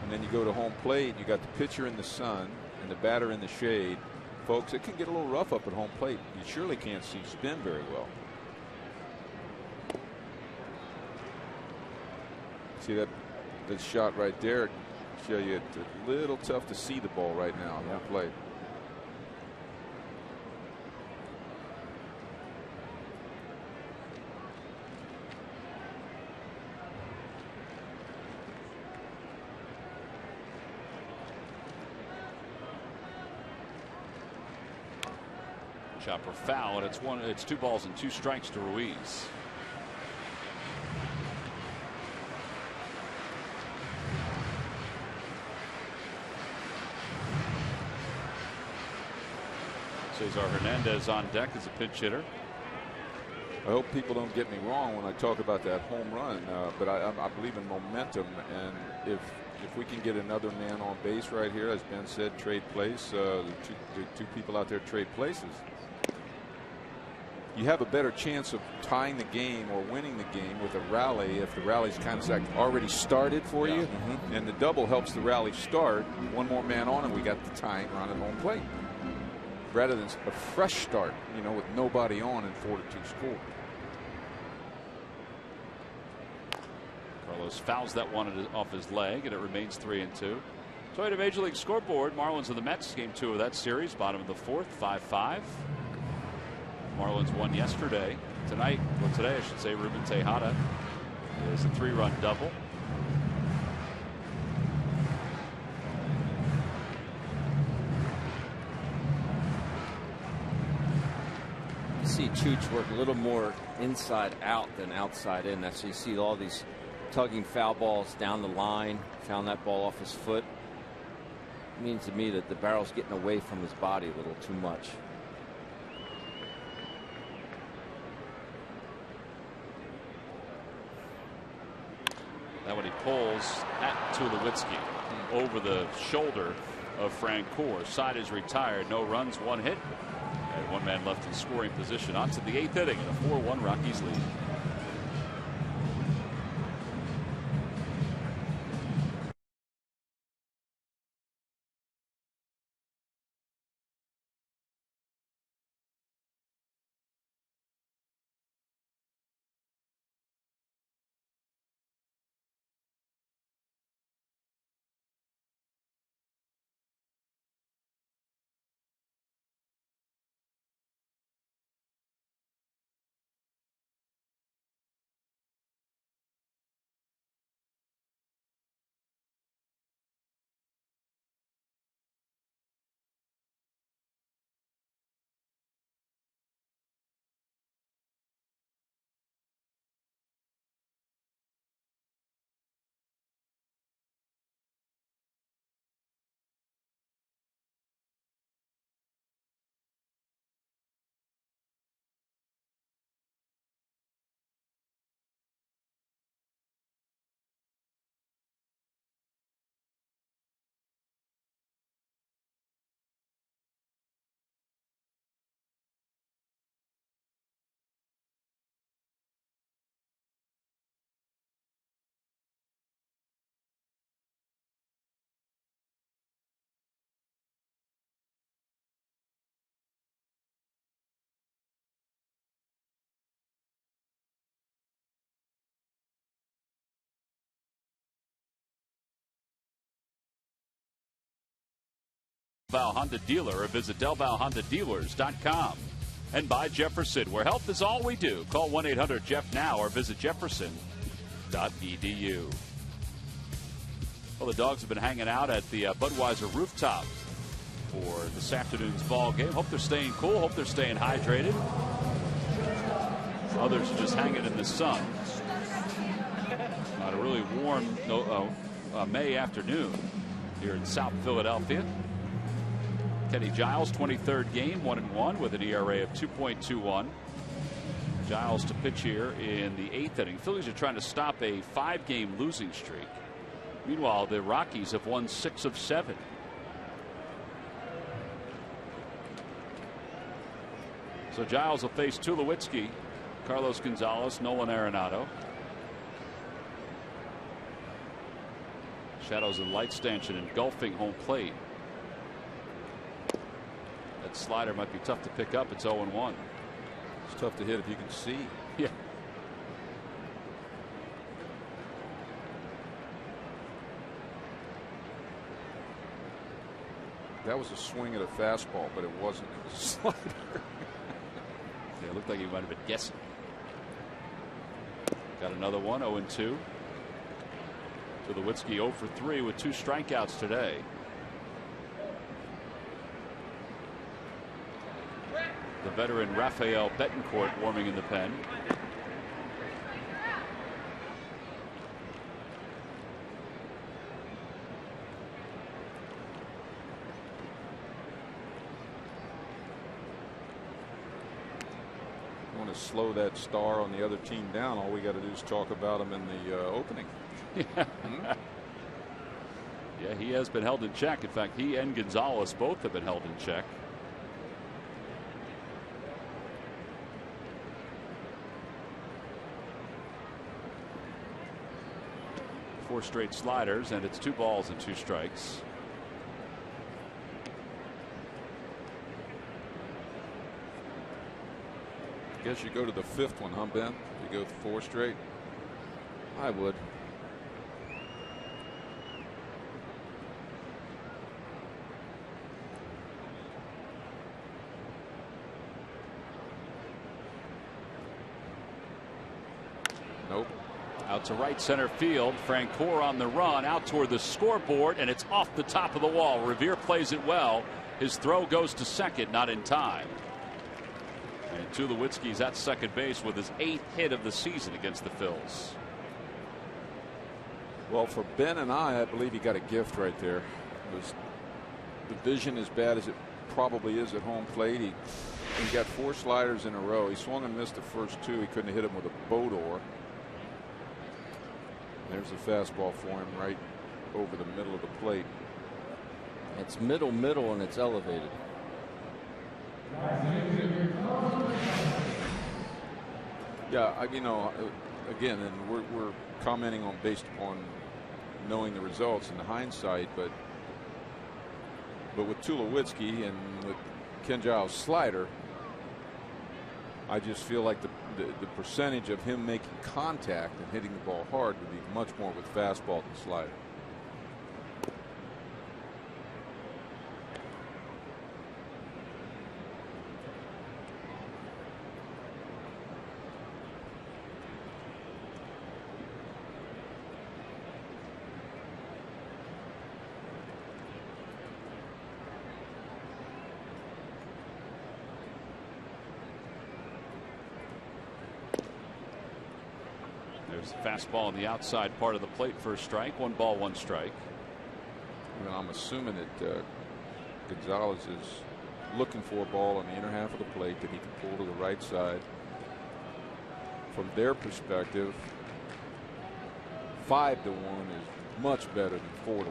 And then you go to home plate, you got the pitcher in the sun and the batter in the shade. Folks, it can get a little rough up at home plate. You surely can't see spin very well. See that shot right there? Show you it's a little tough to see the ball right now on home plate. Chopper foul, and it's 2 balls and 2 strikes to Ruiz. Cesar Hernandez on deck as a pinch hitter. I hope people don't get me wrong when I talk about that home run, but I believe in momentum, and if we can get another man on base right here, as Ben said, trade place, the two people out there trade places, you have a better chance of tying the game or winning the game with a rally if the rally's kind of already started for you. And the double helps the rally start. One more man on, and we got the tying run at home plate, rather than a fresh start, with nobody on and 4-2 score. Carlos fouls that one off his leg, and it remains 3-2. Toyota Major League Scoreboard. Marlins and the Mets, game 2 of that series, bottom of the 4th, 5-5. Marlins won yesterday. Today I should say, Ruben Tejada is a 3-run double. You see Chooch work a little more inside out than outside in. That's, you see all these tugging foul balls down the line. Found that ball off his foot. It means to me that the barrel's getting away from his body a little too much. That one he pulls at Tulowitzki over the shoulder of Francoeur. Side is retired. No runs, 1 hit. And 1 man left in scoring position. On to the 8th inning and a 4-1 Rockies lead. Delval Honda dealer or visit DelvalHondaDealers.com. And by Jefferson, where health is all we do. Call 1-800-JEFF now or visit jefferson.edu. Well, the Dogs have been hanging out at the Budweiser rooftop for this afternoon's ball game. Hope they're staying cool. Hope they're staying hydrated. Others are just hanging in the sun. On a really warm May afternoon here in South Philadelphia. Kenny Giles, 23rd game, 1-1 with an ERA of 2.21. Giles to pitch here in the 8th inning. Phillies are trying to stop a 5-game losing streak. Meanwhile, the Rockies have won 6 of 7. So Giles will face Tulowitzki, Carlos Gonzalez, Nolan Arenado. Shadows and light stanchion engulfing home plate. That slider might be tough to pick up. It's 0-1. It's tough to hit if you can see. Yeah. That was a swing at a fastball, but it wasn't. It was a slider. Yeah, it looked like he might have been guessing. Got another one, 0-2. Tulowitzki 0 for 3 with 2 strikeouts today. The veteran Rafael Betancourt warming in the pen. to slow that star on the other team down, all we got to do is talk about him in the opening. Yeah, he has been held in check. In fact, he and Gonzalez both have been held in check. Four straight sliders, and it's 2 balls and 2 strikes. Guess you go to the 5th one, huh, Ben? You go 4 straight. I would. Nope. Out to right center field. Francoeur on the run out toward the scoreboard, and it's off the top of the wall. Revere plays it well. His throw goes to second, not in time. And Tulowitzki's at second base with his 8th hit of the season against the Phils. Well, for Ben and I believe he got a gift right there. It was the vision as bad as it probably is at home plate. He got 4 sliders in a row. He swung and missed the first 2. He couldn't hit him with a boat oar. There's a fastball for him right over the middle of the plate. It's middle, and it's elevated. Yeah, you know, again, and we're commenting on based upon knowing the results and the hindsight, but with Tulowitzki and with Ken Giles' slider, I just feel like the percentage of him making contact and hitting the ball hard would be much more with fastball than slider. There's a fastball on the outside part of the plate for a strike. 1 ball, 1 strike. And I'm assuming that Gonzalez is looking for a ball on the inner half of the plate that he can pull to the right side. From their perspective, 5-1 is much better than 4-1.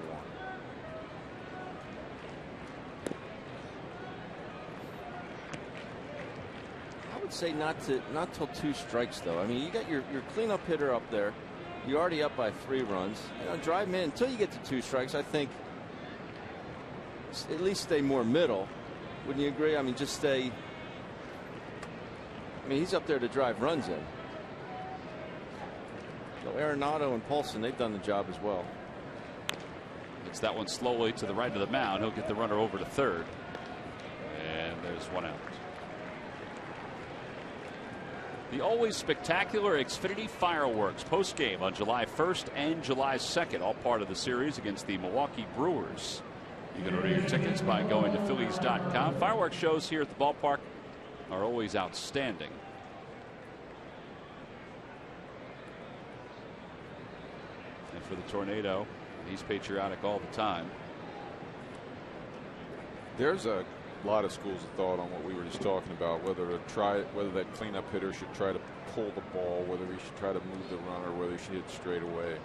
Say not till 2 strikes though. I mean, you got your cleanup hitter up there. You're already up by 3 runs. You know, drive him in until you get to 2 strikes. I think at least stay more middle. Wouldn't you agree? I mean, just stay. I mean, he's up there to drive runs in. So Arenado and Paulson, they've done the job as well. It's that one slowly to the right of the mound. He'll get the runner over to third, and there's 1 out. The always spectacular Xfinity Fireworks postgame on July 1st and July 2nd, all part of the series against the Milwaukee Brewers. You can order your tickets by going to Phillies.com. Fireworks shows here at the ballpark are always outstanding. And for the Tornado, he's patriotic all the time. There's a lot of schools of thought on what we were just talking about, whether that cleanup hitter should try to pull the ball, whether he should try to move the runner, whether he should hit straight away.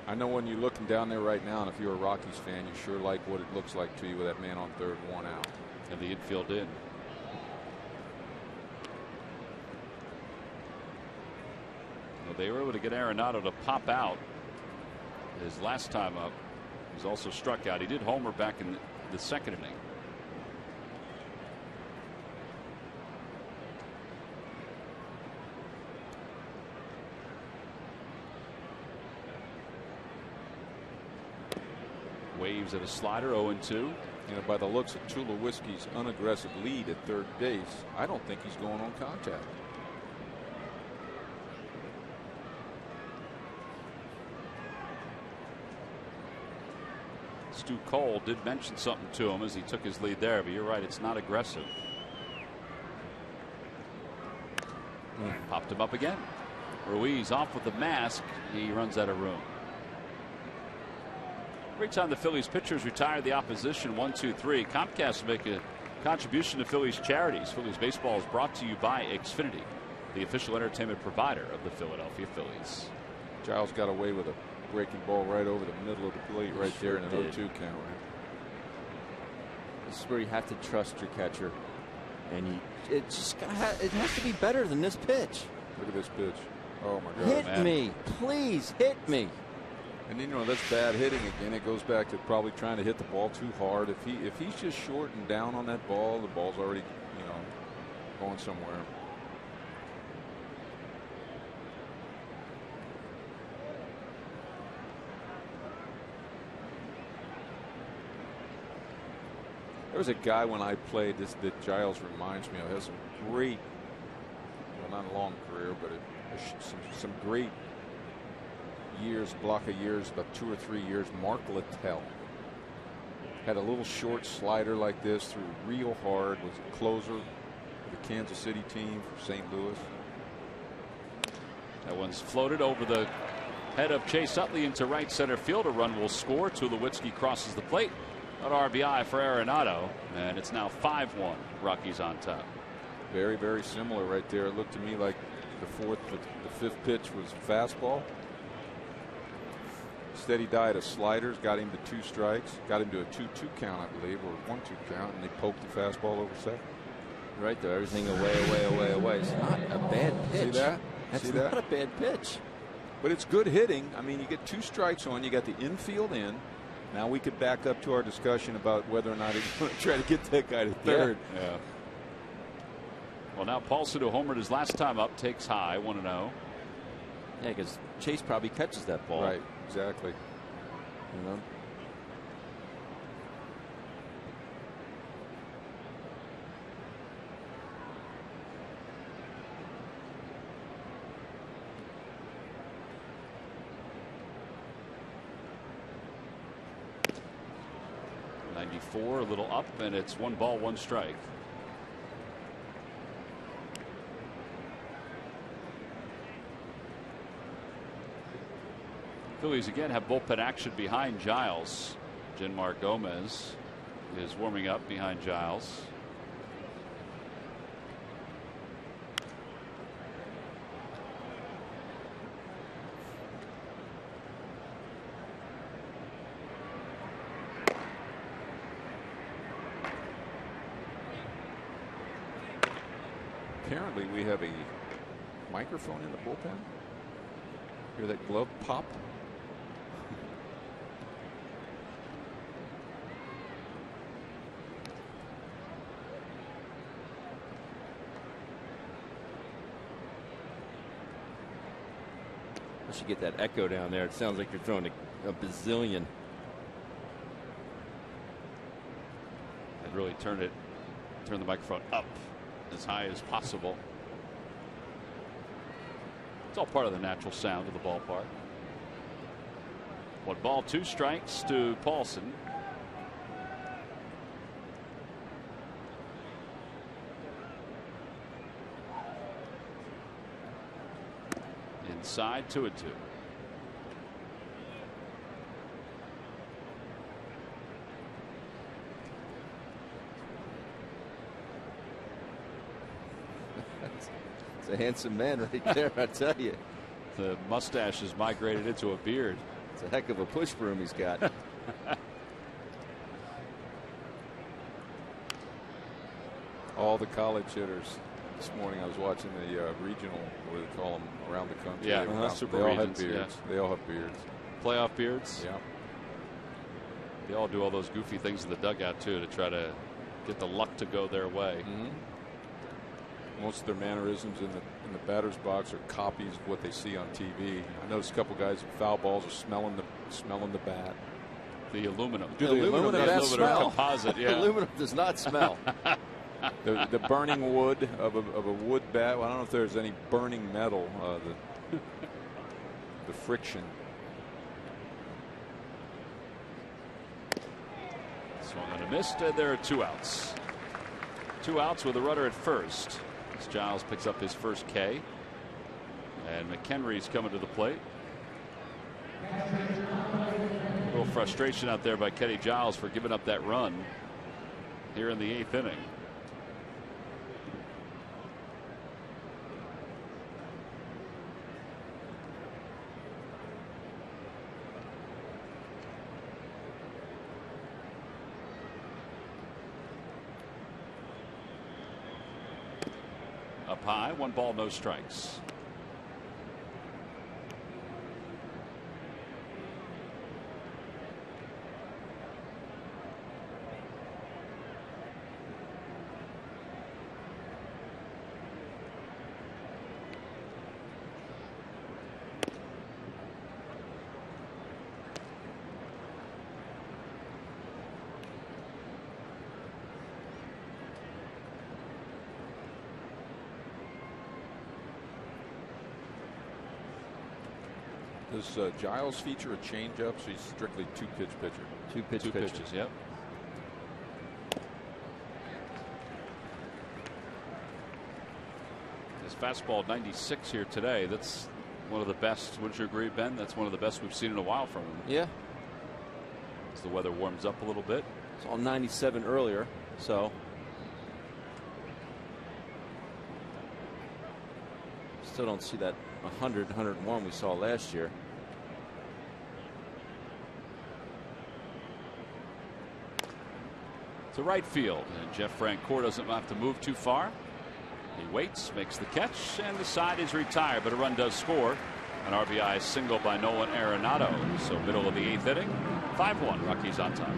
I know when you're looking down there right now, and if you're a Rockies fan, you sure like what it looks like to you with that man on third, 1 out. And the infield in. Well, they were able to get Arenado to pop out his last time up. He was also struck out. He did homer back in the 2nd inning. Waves at a slider, 0-2. You know, by the looks of Tulowitzki's unaggressive lead at third base, I don't think he's going on contact. Stu Cole did mention something to him as he took his lead there, but you're right, it's not aggressive. Popped him up again. Ruiz off with the mask. He runs out of room. Every time the Phillies pitchers retire the opposition, 1, 2, 3, Comcast will make a contribution to Phillies charities. Phillies baseball is brought to you by Xfinity. the official entertainment provider of the Philadelphia Phillies. Giles got away with a breaking ball right over the middle of the plate right there in an 0-2 count. Right? This is where you have to trust your catcher, and it has to be better than this pitch. Look at this pitch. Oh my God! Hit me, please hit me. And that's bad hitting again. It goes back to probably trying to hit the ball too hard. If he's just short and down on that ball, the ball's already going somewhere. There was a guy when I played this that Giles reminds me of. Has some great, well, not a long career, but some great years, block of years, about 2 or 3 years. Mark Littell had a little short slider like this, threw real hard, was a closer for the Kansas City team for St. Louis. That one's floated over the head of Chase Utley into right center field. A run will score. Tulowitzki crosses the plate. An RBI for Arenado, and it's now 5-1. Rockies on top. Very, very similar right there. It looked to me like the fifth pitch was fastball. Instead, he died of sliders, got him to 2 strikes, got him to a 2-2 count, I believe, or 1-2 count, and they poked the fastball over second. Right there, everything away. It's not a bad pitch. See that? That's See not that? a bad pitch. But it's good hitting. I mean, you get 2 strikes on, you got the infield in. Now we could back up to our discussion about whether or not he's going to try to get that guy to third. Yeah. Well, now Paulson, who homered his last time up, takes high, 1-0. Yeah, because Chase probably catches that ball. Right, exactly. You know. A little up, and it's 1 ball, 1 strike. Phillies again have bullpen action behind Giles. Jenmar Gomez is warming up behind Giles. Apparently we have a microphone in the bullpen. Hear that glove pop? Once you get that echo down there, it sounds like you're throwing a bazillion. And really turn the microphone up as high as possible. It's all part of the natural sound of the ballpark. 1 ball, 2 strikes to Paulson. Inside, 2-2. It's a handsome man right there, I tell you. The mustache has migrated into a beard. It's a heck of a push broom he's got. All the college hitters. This morning I was watching the regional, what do they call them, around the country. Yeah, super they all regions, have beards. yeah. They all have beards. Playoff beards. Yeah. They all do all those goofy things in the dugout too to try to get the luck to go their way. Mm-hmm. Most of their mannerisms in the batter's box are copies of what they see on TV. I noticed a couple guys with foul balls are smelling the bat. The aluminum. Do the aluminum does smell? Composite, yeah. Aluminum does not smell. The burning wood of a wood bat. Well, I don't know if there's any burning metal. The friction. Swung on a miss. There are 2 outs. 2 outs with a runner at first. As Giles picks up his first K. And McHenry's coming to the plate. A little frustration out there by Kenny Giles for giving up that run here in the 8th inning. high. 1 ball, no strikes. Does Giles feature a changeup? So he's strictly 2-pitch pitcher. Two pitches, yep. His fastball 96 here today. That's one of the best. Would you agree, Ben? That's one of the best we've seen in a while from him. Yeah. As the weather warms up a little bit. Saw 97 earlier, so still don't see that 100, 101 we saw last year. To right field, and Jeff Francoeur doesn't have to move too far. He waits, makes the catch, and the side is retired, but a run does score. An RBI single by Nolan Arenado. So middle of the 8th inning, 5-1. Rockies on top.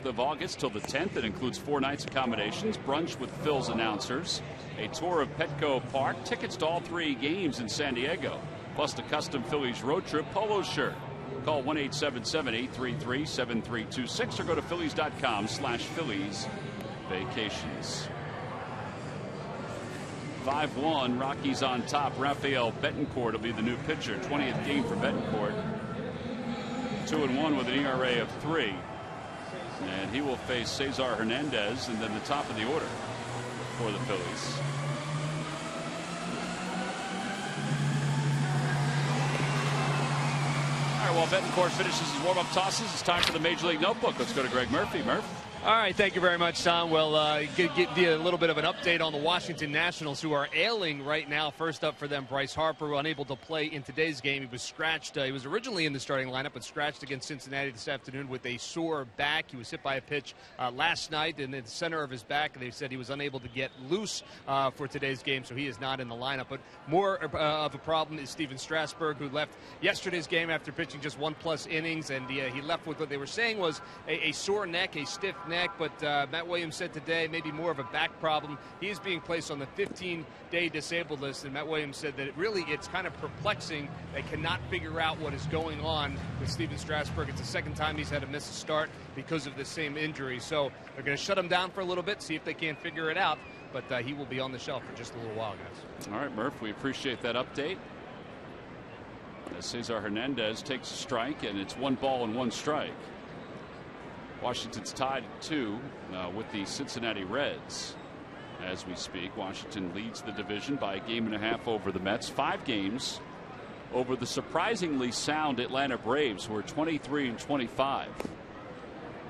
Of August till the 10th. It includes 4 nights accommodations, brunch with Phil's announcers, a tour of Petco Park, tickets to all 3 games in San Diego, plus the custom Phillies road trip polo shirt. Call 1-877-833-7326 or go to Phillies.com/Phillies vacations. 5-1. Rockies on top. Rafael Betancourt will be the new pitcher. 20th game for Betancourt. 2-1 with an ERA of 3. And he will face Cesar Hernandez and then the top of the order for the Phillies. All right, while Betancourt finishes his warm-up tosses, it's time for the Major League Notebook. Let's go to Greg Murphy. Murph. All right, thank you very much, Tom. Well, give you a little bit of an update on the Washington Nationals, who are ailing right now. First up for them, Bryce Harper, unable to play in today's game. He was scratched. He was originally in the starting lineup, but scratched against Cincinnati this afternoon with a sore back. He was hit by a pitch last night in the center of his back. They said he was unable to get loose for today's game, so he is not in the lineup. But more of a problem is Steven Strasburg, who left yesterday's game after pitching just 1+ innings, and he left with what they were saying was a sore neck, a stiff neck. But Matt Williams said today maybe more of a back problem. He is being placed on the 15-day disabled list, and Matt Williams said that it's kind of perplexing. They cannot figure out what is going on with Steven Strasburg. It's the second time he's had to miss a start because of the same injury. So they're going to shut him down for a little bit, see if they can't figure it out. But he will be on the shelf for just a little while, guys. All right, Murph, we appreciate that update. As Cesar Hernandez takes a strike, and it's 1 ball and 1 strike. Washington's tied at 2 with the Cincinnati Reds as we speak. Washington leads the division by a game and a half over the Mets. 5 games over the surprisingly sound Atlanta Braves, who are 23-25.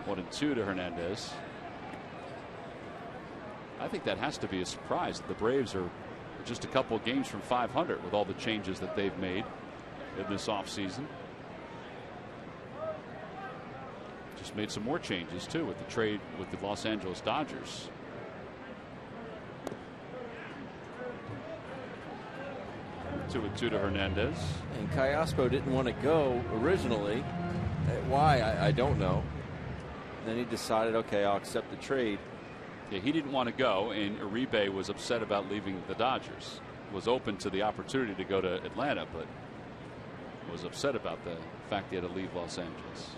1-2 to Hernandez. I think that has to be a surprise. The Braves are just a couple of games from 500 with all the changes that they've made in this offseason. Just made some more changes too with the trade with the Los Angeles Dodgers. Two to Hernandez. And Callaspo didn't want to go originally. Why? I don't know. Then he decided, okay, I'll accept the trade. Yeah, he didn't want to go, and Uribe was upset about leaving the Dodgers. Was open to the opportunity to go to Atlanta, but was upset about the fact he had to leave Los Angeles.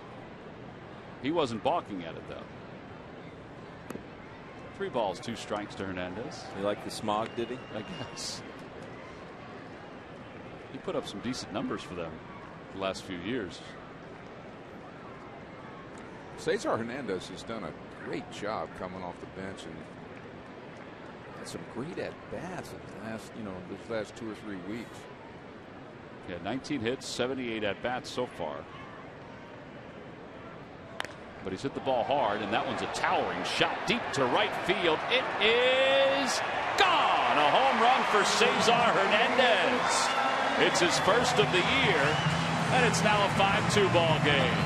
He wasn't balking at it, though. 3 balls, 2 strikes to Hernandez. He liked the smog, did he? I guess. He put up some decent numbers for them the last few years. Cesar Hernandez has done a great job coming off the bench and had some great at bats in the last, this last 2 or 3 weeks. Yeah, 19 hits, 78 at bats so far. But he's hit the ball hard, and that one's a towering shot deep to right field. It is gone. A home run for Cesar Hernandez. It's his first of the year, and it's now a 5-2 ball game.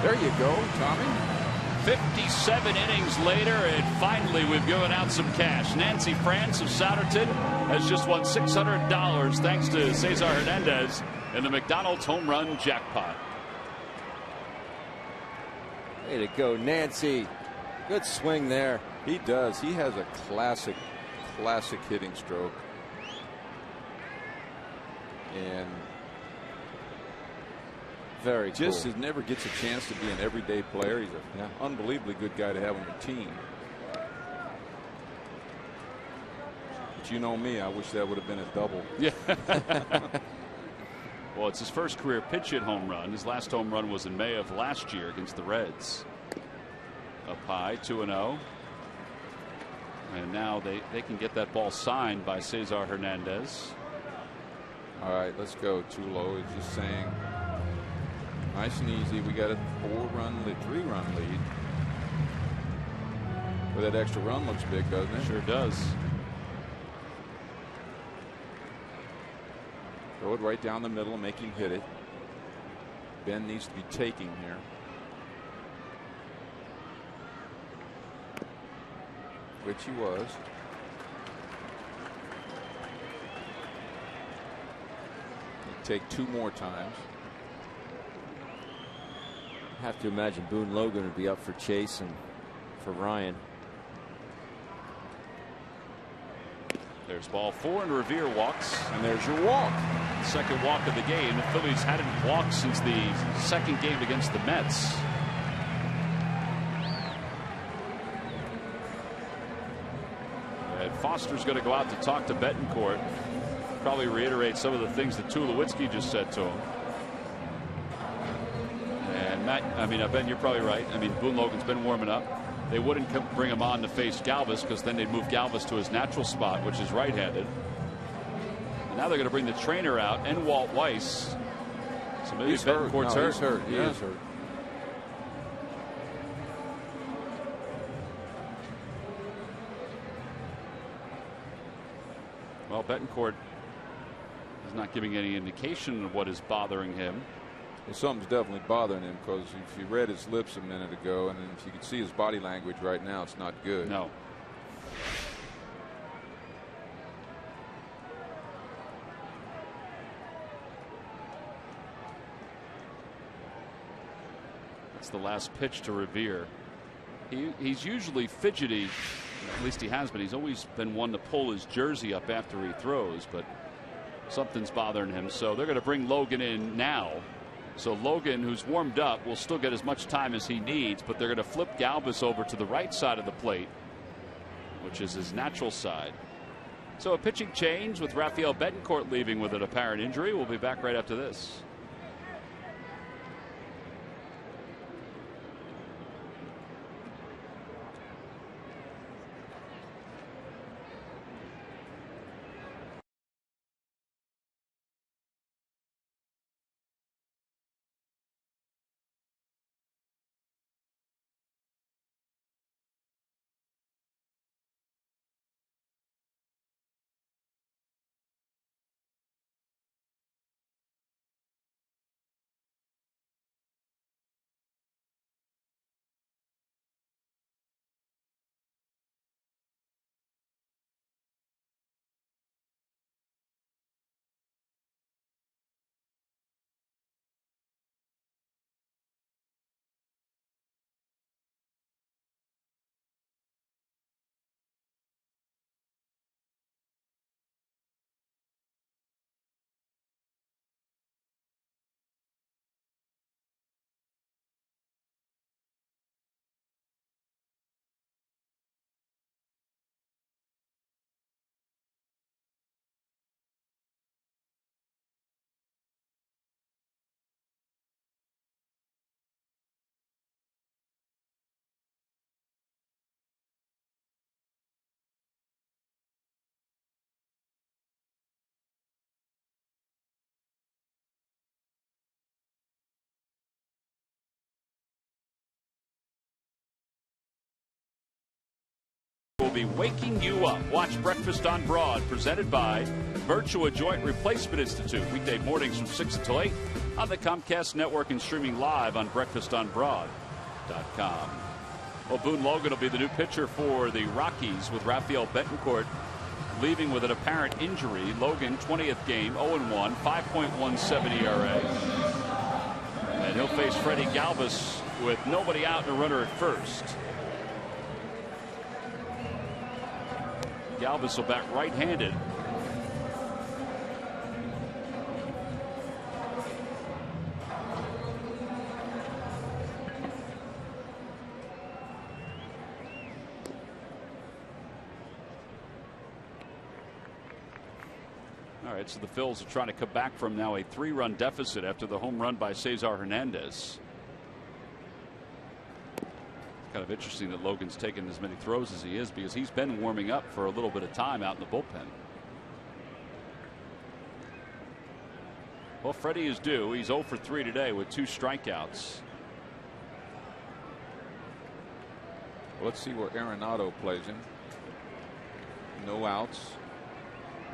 There you go, Tommy. 57 innings later, and finally we've given out some cash. Nancy France of Souderton has just won $600 thanks to Cesar Hernandez in the McDonald's home run jackpot. Way to go, Nancy. Good swing there. He does. He has a classic hitting stroke. And very just cool. never gets a chance to be an everyday player. He's an unbelievably good guy to have on your team. But you know me, I wish that would have been a double. Yeah. Well, it's his first career pinch hit home run. His last home run was in May of last year against the Reds. Up high, 2-0. And now they can get that ball signed by Cesar Hernandez. All right, let's go. Too low. It's just saying. Nice and easy. We got a 3-run lead. But that extra run looks big, doesn't it? Sure does. Throw it right down the middle and make him hit it. Ben needs to be taking here. Which he was. He'd take 2 more times. I have to imagine Boone Logan would be up for Chase and for Ryan. There's ball 4 and Revere walks. And there's your walk. Second walk of the game. The Phillies hadn't walked since the second game against the Mets. And Foster's going to go out to talk to Betancourt. Probably reiterate some of the things that Tulowitzki just said to him. And Matt, Ben, you're probably right. Boone Logan's been warming up. They wouldn't bring him on to face Galvis because then they'd move Galvis to his natural spot, which is right-handed. And now they're going to bring the trainer out and Walt Weiss. So maybe Betancourt's hurt. He's hurt. He is hurt. Well, Betancourt is not giving any indication of what is bothering him. Well, something's definitely bothering him because if you read his lips a minute ago and if you can see his body language right now, it's not good. No. That's the last pitch to Revere. He's usually fidgety, at least he has been. He's always been one to pull his jersey up after he throws, but something's bothering him. So they're going to bring Logan in now. So Logan, who's warmed up, will still get as much time as he needs, but they're going to flip Galvis over to the right side of the plate, which is his natural side. So a pitching change with Rafael Betancourt leaving with an apparent injury. We'll be back right after this. We'll be waking you up. Watch Breakfast on Broad, presented by Virtua Joint Replacement Institute. Weekday mornings from 6 until 8 on the Comcast Network and streaming live on breakfastonbroad.com. Well, Boone Logan will be the new pitcher for the Rockies with Rafael Betancourt leaving with an apparent injury. Logan, 20th game, 0-1, 5.17 ERA. And he'll face Freddie Galvis with nobody out and a runner at first. Galvis will bat right-handed. All right, so the Phils are trying to come back from now a 3-run deficit after the home run by Cesar Hernandez. Kind of interesting that Logan's taken as many throws as he is, because he's been warming up for a little bit of time out in the bullpen. Well, Freddie is due. He's 0 for 3 today with 2 strikeouts. Let's see where Arenado plays him. No outs.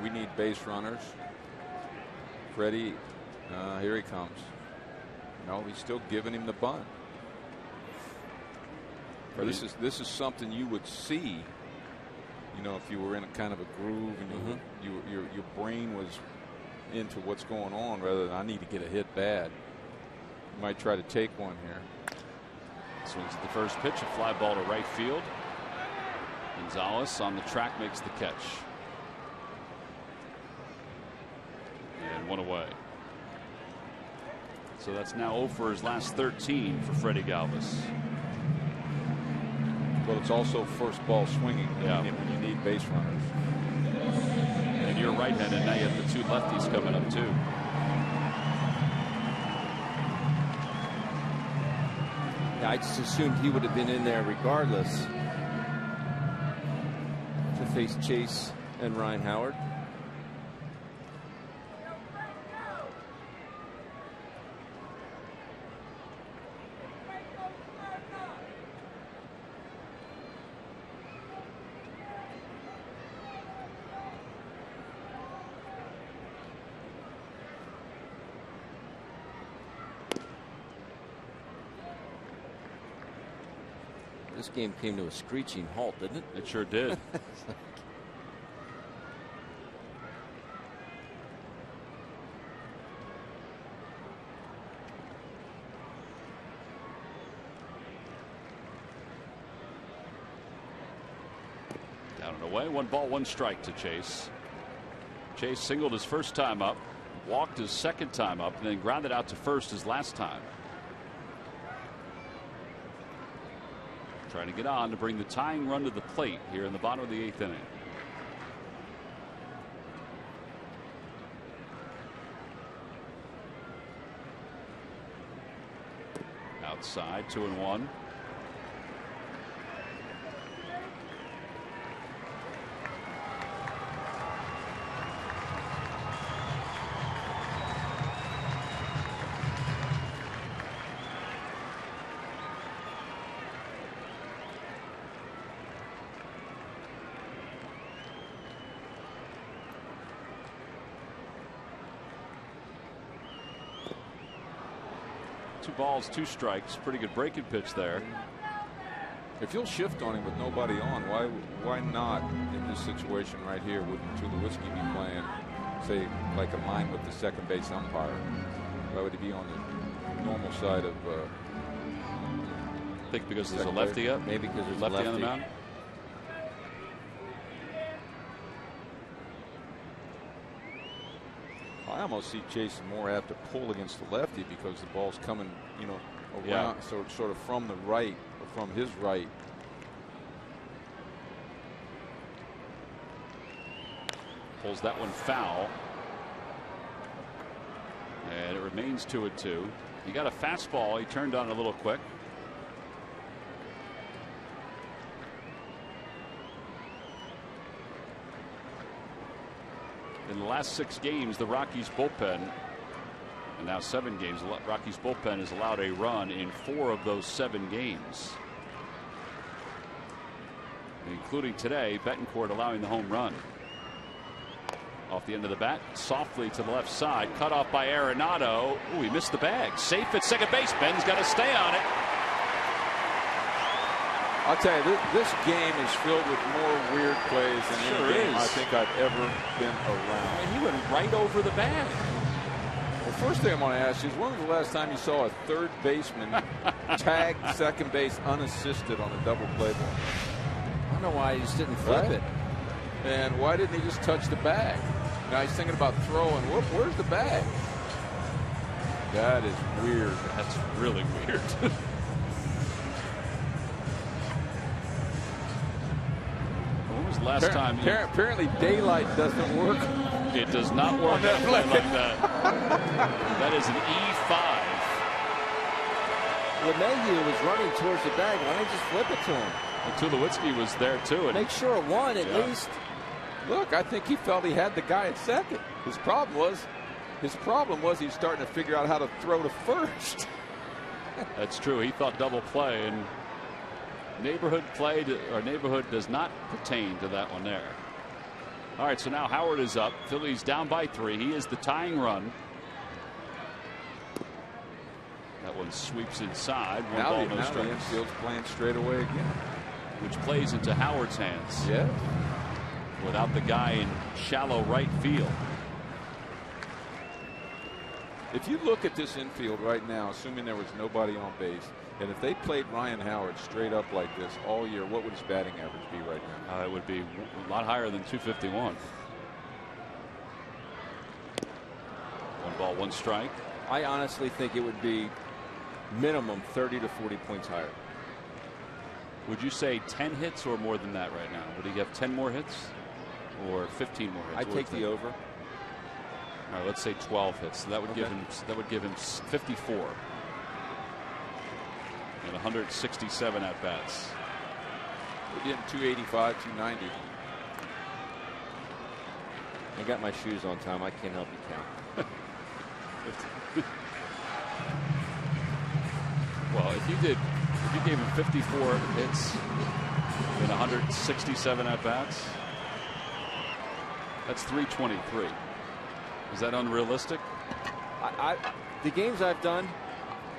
We need base runners. Freddie, here he comes. No, he's still giving him the bunt. This is something you would see, you know, if you were in a kind of a groove and your brain was into what's going on, rather than I need to get a hit bad. You might try to take one here. Swings at the first pitch, a fly ball to right field. Gonzalez on the track makes the catch. And 1 away. So that's now 0 for his last 13 for Freddie Galvis. But it's also first ball swinging when you need base runners. And you're right-handed. Now you have the 2 lefties coming up too. Yeah, I just assumed he would have been in there regardless to face Chase and Ryan Howard. This game came to a screeching halt, didn't it? It sure did. Down and away. 1 ball, 1 strike to Chase. Chase singled his first time up, walked his second time up, and then grounded out to first his last time. Trying to get on to bring the tying run to the plate here in the bottom of the 8th inning. outside. 2-1. Two balls, 2 strikes. Pretty good breaking pitch there. If you'll shift on him with nobody on, why not in this situation right here? Wouldn't Tulowitzki be playing, say, like a line with the second base umpire? Why would he be on the normal side of? I think because there's a lefty up. Maybe because there's lefty a lefty on the mound. I almost see Jason Moore have to pull against the lefty because the ball's coming, you know, around, sort of from the right or from his right. Pulls that one foul. And it remains 2-2. He got a fastball. He turned on a little quick. In the last 6 games, the Rockies bullpen, and now 7 games, the Rockies bullpen has allowed a run in 4 of those 7 games. Including today, Betancourt allowing the home run. Off the end of the bat, softly to the left side, cut off by Arenado. Ooh, he missed the bag. Safe at second base. Ben's got to stay on it. I'll tell you, this game is filled with more weird plays than any game I think I've ever been around. I mean, he went right over the bag. Well, first thing I want to ask you is, when was the last time you saw a third baseman tag second base unassisted on a double play ball? I don't know why he just didn't flip it. And why didn't he just touch the bag? Now he's thinking about throwing. Whoop, where's the bag? That is weird. That's really weird. When was the last time? Apparently daylight doesn't work. It does not work on that play like that. That is an E5. LeMahieu was running towards the bag. Why didn't he just flip it to him? And Tulowitzki was there too. Make sure it won at least. Look, I think he felt he had the guy at second. His problem was he's starting to figure out how to throw to first. That's true. He thought double play, and neighborhood play or neighborhood does not pertain to that one there. All right, so now Howard is up. Phillies down by 3. He is the tying run. That one sweeps inside. One now ball, no strikes. The infield's playing straight away again, which plays into Howard's hands. Yeah. Without the guy in shallow right field. If you look at this infield right now, assuming there was nobody on base, and if they played Ryan Howard straight up like this all year, what would his batting average be right now? It would be a lot higher than 251. 1 ball, 1 strike. I honestly think it would be minimum 30 to 40 points higher. Would you say 10 hits or more than that right now? Would he have 10 more hits or 15 more hits? I'd take the over. All right, let's say 12 hits. So that would give him 54 and 167 at bats. We're getting 285, 290. I got my shoes on, Tom. I can't help you count. Well, if you gave him 54 hits and 167 at bats, that's 323. Is that unrealistic? The games I've done,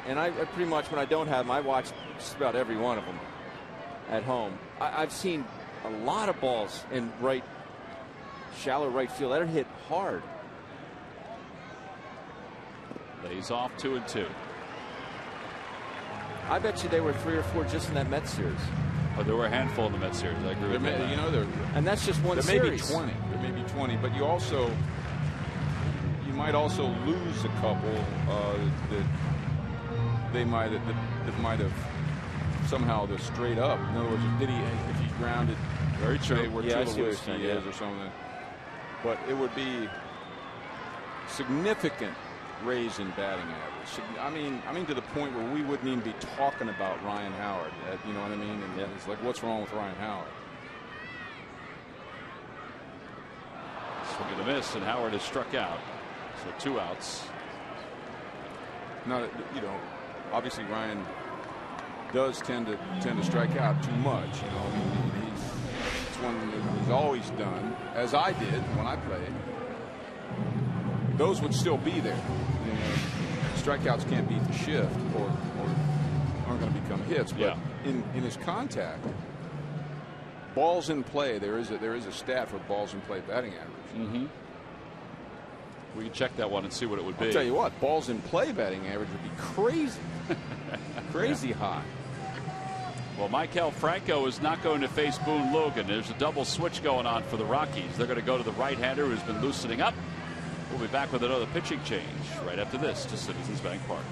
and I pretty much, when I don't have them, I watch just about every one of them at home. I've seen a lot of balls in shallow right field that are hit hard. Lays off 2-2. I bet you they were 3 or 4 just in that Mets series. Oh, there were a handful in the Mets series. I agree with that. You know, and that's just one series. There may be 20, but you might also lose a couple that they might have somehow straight up. In other words, if he grounded very true where Tulowitzki is or something, but it would be significant raise in batting average. I mean to the point where we wouldn't even be talking about Ryan Howard. You know what I mean? And it's like, what's wrong with Ryan Howard? Swing and a miss, and Howard has struck out. So 2 outs. Now, you know, obviously Ryan does tend to strike out too much. You know, it's one that he's always done, as I did when I played. Those would still be there. You know, strikeouts can't beat the shift, or aren't going to become hits. But in his contact, balls in play, there is a stat for balls in play batting average. Mm-hmm. We can check that one and see what it would be. I'll tell you what, balls in play batting average would be crazy, crazy high. Well, Maikel Franco is not going to face Boone Logan. There's a double switch going on for the Rockies. They're going to go to the right-hander who's been loosening up. We'll be back with another pitching change right after this to Citizens Bank Park.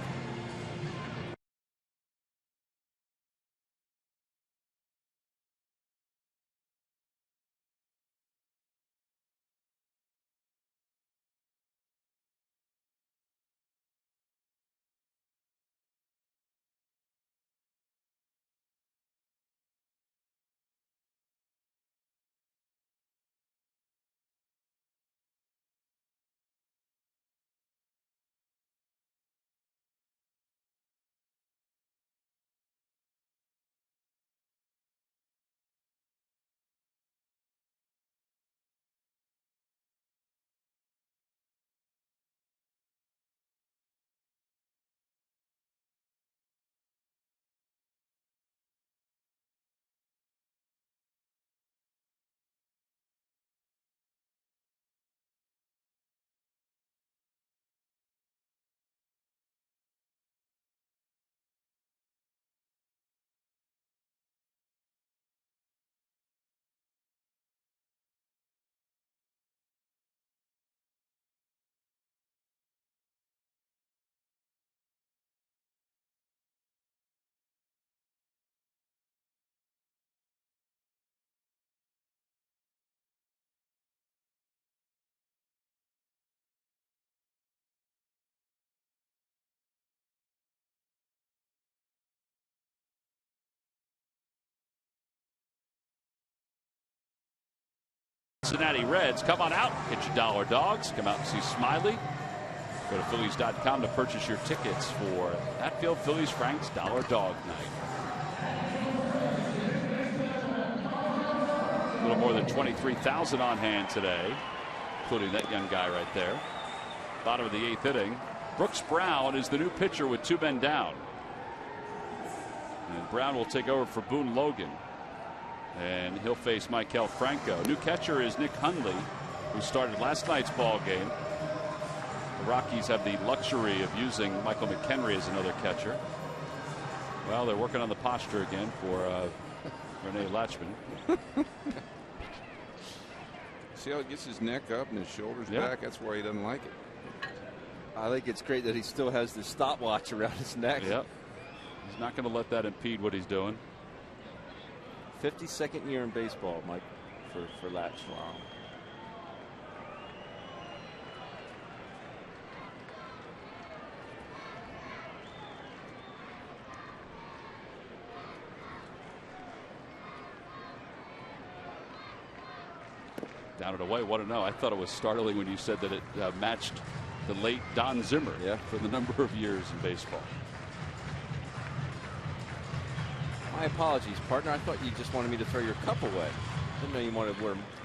Cincinnati Reds, come on out, get your dollar dogs, come out and see Smiley. Go to Phillies.com to purchase your tickets for Hatfield Phillies Frank's Dollar Dog Night. A little more than 23,000 on hand today, including that young guy right there. Bottom of the 8th inning. Brooks Brown is the new pitcher with 2 men down. And Brown will take over for Boone Logan. And he'll face Maikel Franco. New catcher is Nick Hundley, who started last night's ball game. The Rockies have the luxury of using Michael McHenry as another catcher. Well, they're working on the posture again for Rene Latchman. See how he gets his neck up and his shoulders back? That's why he doesn't like it. I think it's great that he still has the stopwatch around his neck. Yep. He's not going to let that impede what he's doing. 52nd year in baseball, Mike, for Latch. Wow. Down and away, 1-0. I thought it was startling when you said that it matched the late Don Zimmer for the number of years in baseball. My apologies, partner. I thought you just wanted me to throw your cup away. Didn't know you wanted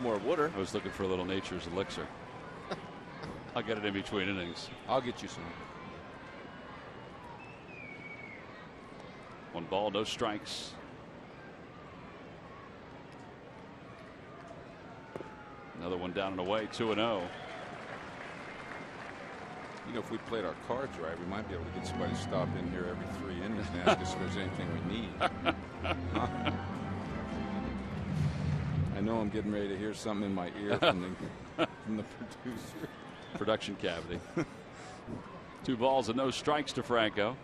more water. I was looking for a little nature's elixir. I'll get it in between innings. I'll get you some. 1 ball, no strikes. Another one down and away, 2-0. You know, if we played our cards right, we might be able to get somebody to stop in here every 3 innings and ask us if there's anything we need. I know I'm getting ready to hear something in my ear from the producer. Production cavity. 2 balls and no strikes to Franco.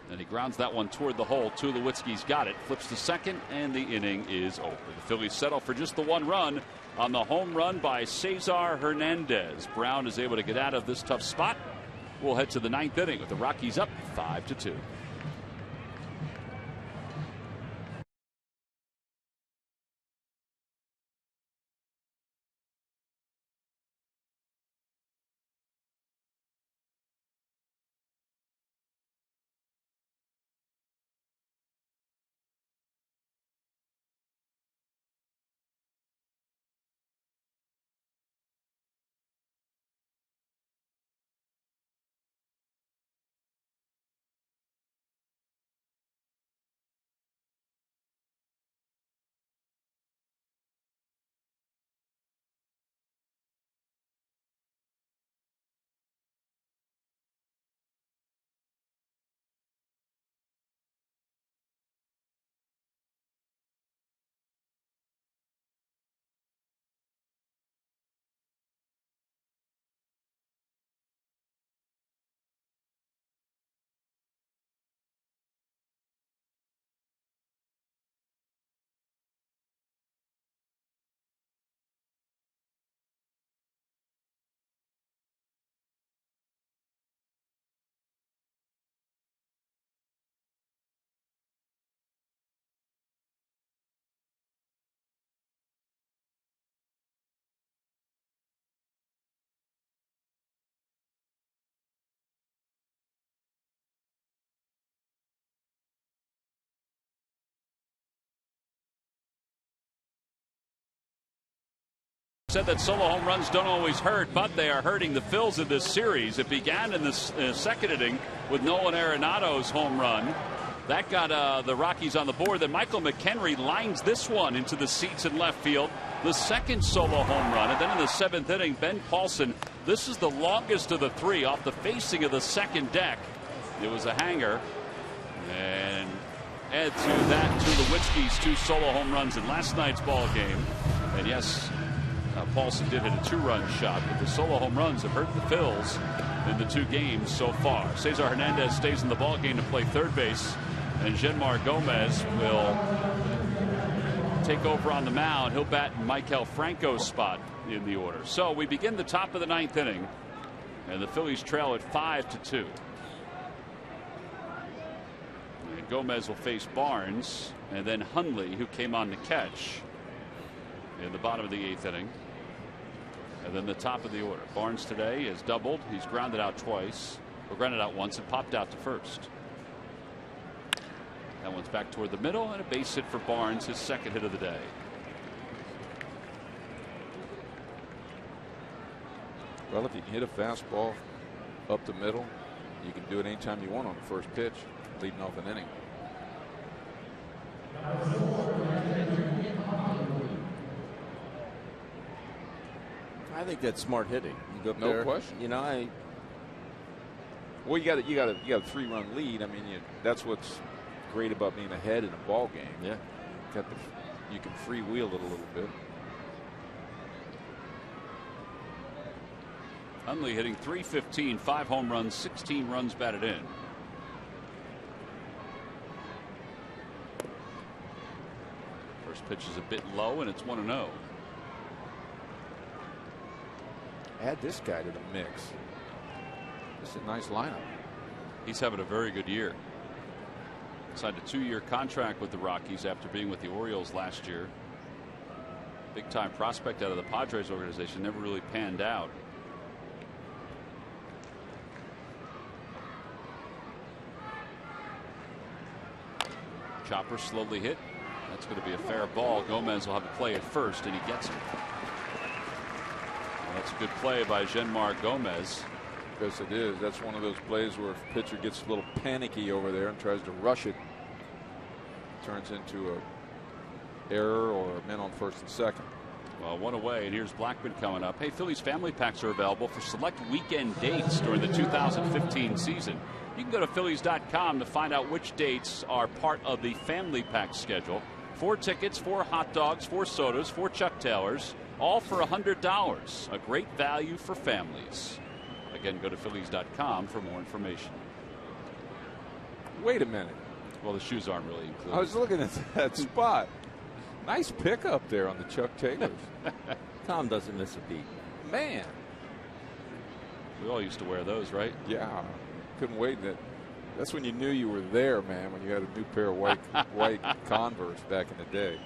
And he grounds that one toward the hole. Tulowitzki's got it. Flips to second, and the inning is over. The Phillies settle for just the 1 run on the home run by Cesar Hernandez. Brown is able to get out of this tough spot. We'll head to the 9th inning with the Rockies up 5-2. Said that solo home runs don't always hurt, but they are hurting the Phils in this series. It began in the second inning with Nolan Arenado's home run. That got the Rockies on the board. Then Michael McHenry lines this one into the seats in left field. The second solo home run. And then in the 7th inning, Ben Paulson. This is the longest of the three off the facing of the second deck. It was a hanger. And add to that Tulowitzki's 2 solo home runs in last night's ball game. And yes, Paulson did hit a 2-run shot, but the solo home runs have hurt the Phils in the 2 games so far. Cesar Hernandez stays in the ball game to play third base, and Genmar Gomez will take over on the mound. He'll bat in Maikel Franco's spot in the order. So we begin the top of the 9th inning, and the Phillies trail at 5-2. And Gomez will face Barnes, and then Hundley, who came on to catch in the bottom of the 8th inning. And then the top of the order. Barnes today has doubled. He's grounded out twice, or grounded out once and popped out to first. That one's back toward the middle, and a base hit for Barnes, his second hit of the day. Well, if you can hit a fastball up the middle, you can do it anytime you want on the first pitch, leading off an inning. I think that's smart hitting. You go up No there, question. You know, Well, you got a 3-run lead. I mean, that's what's great about being ahead in a ball game. Yeah. You can freewheel it a little bit. Hundley hitting .315, 5 home runs, 16 runs batted in. First pitch is a bit low, and it's 1-0. Add this guy to the mix. It's a nice lineup. He's having a very good year. Signed a 2-year contract with the Rockies after being with the Orioles last year. Big time prospect out of the Padres organization, never really panned out. Chopper slowly hit. That's going to be a fair ball. Gomez will have to play it first, and he gets it. Well, that's a good play by Genmar Gomez. Yes, it is. That's one of those plays where if a pitcher gets a little panicky over there and tries to rush it, turns into a error or a men on first and second. Well, one away, and here's Blackman coming up. Hey, Phillies family packs are available for select weekend dates during the 2015 season. You can go to Phillies.com to find out which dates are part of the family pack schedule. 4 tickets, 4 hot dogs, 4 sodas, 4 Chuck Taylors, all for $100. A great value for families. Again, go to Phillies.com for more information. Wait a minute. Well, the shoes aren't really included. I was looking at that spot. Nice pickup there on the Chuck Taylors. Tom doesn't miss a beat. Man. We all used to wear those, right? Yeah. Couldn't wait. That's when you knew you were there, man, when you had a new pair of white Converse back in the day.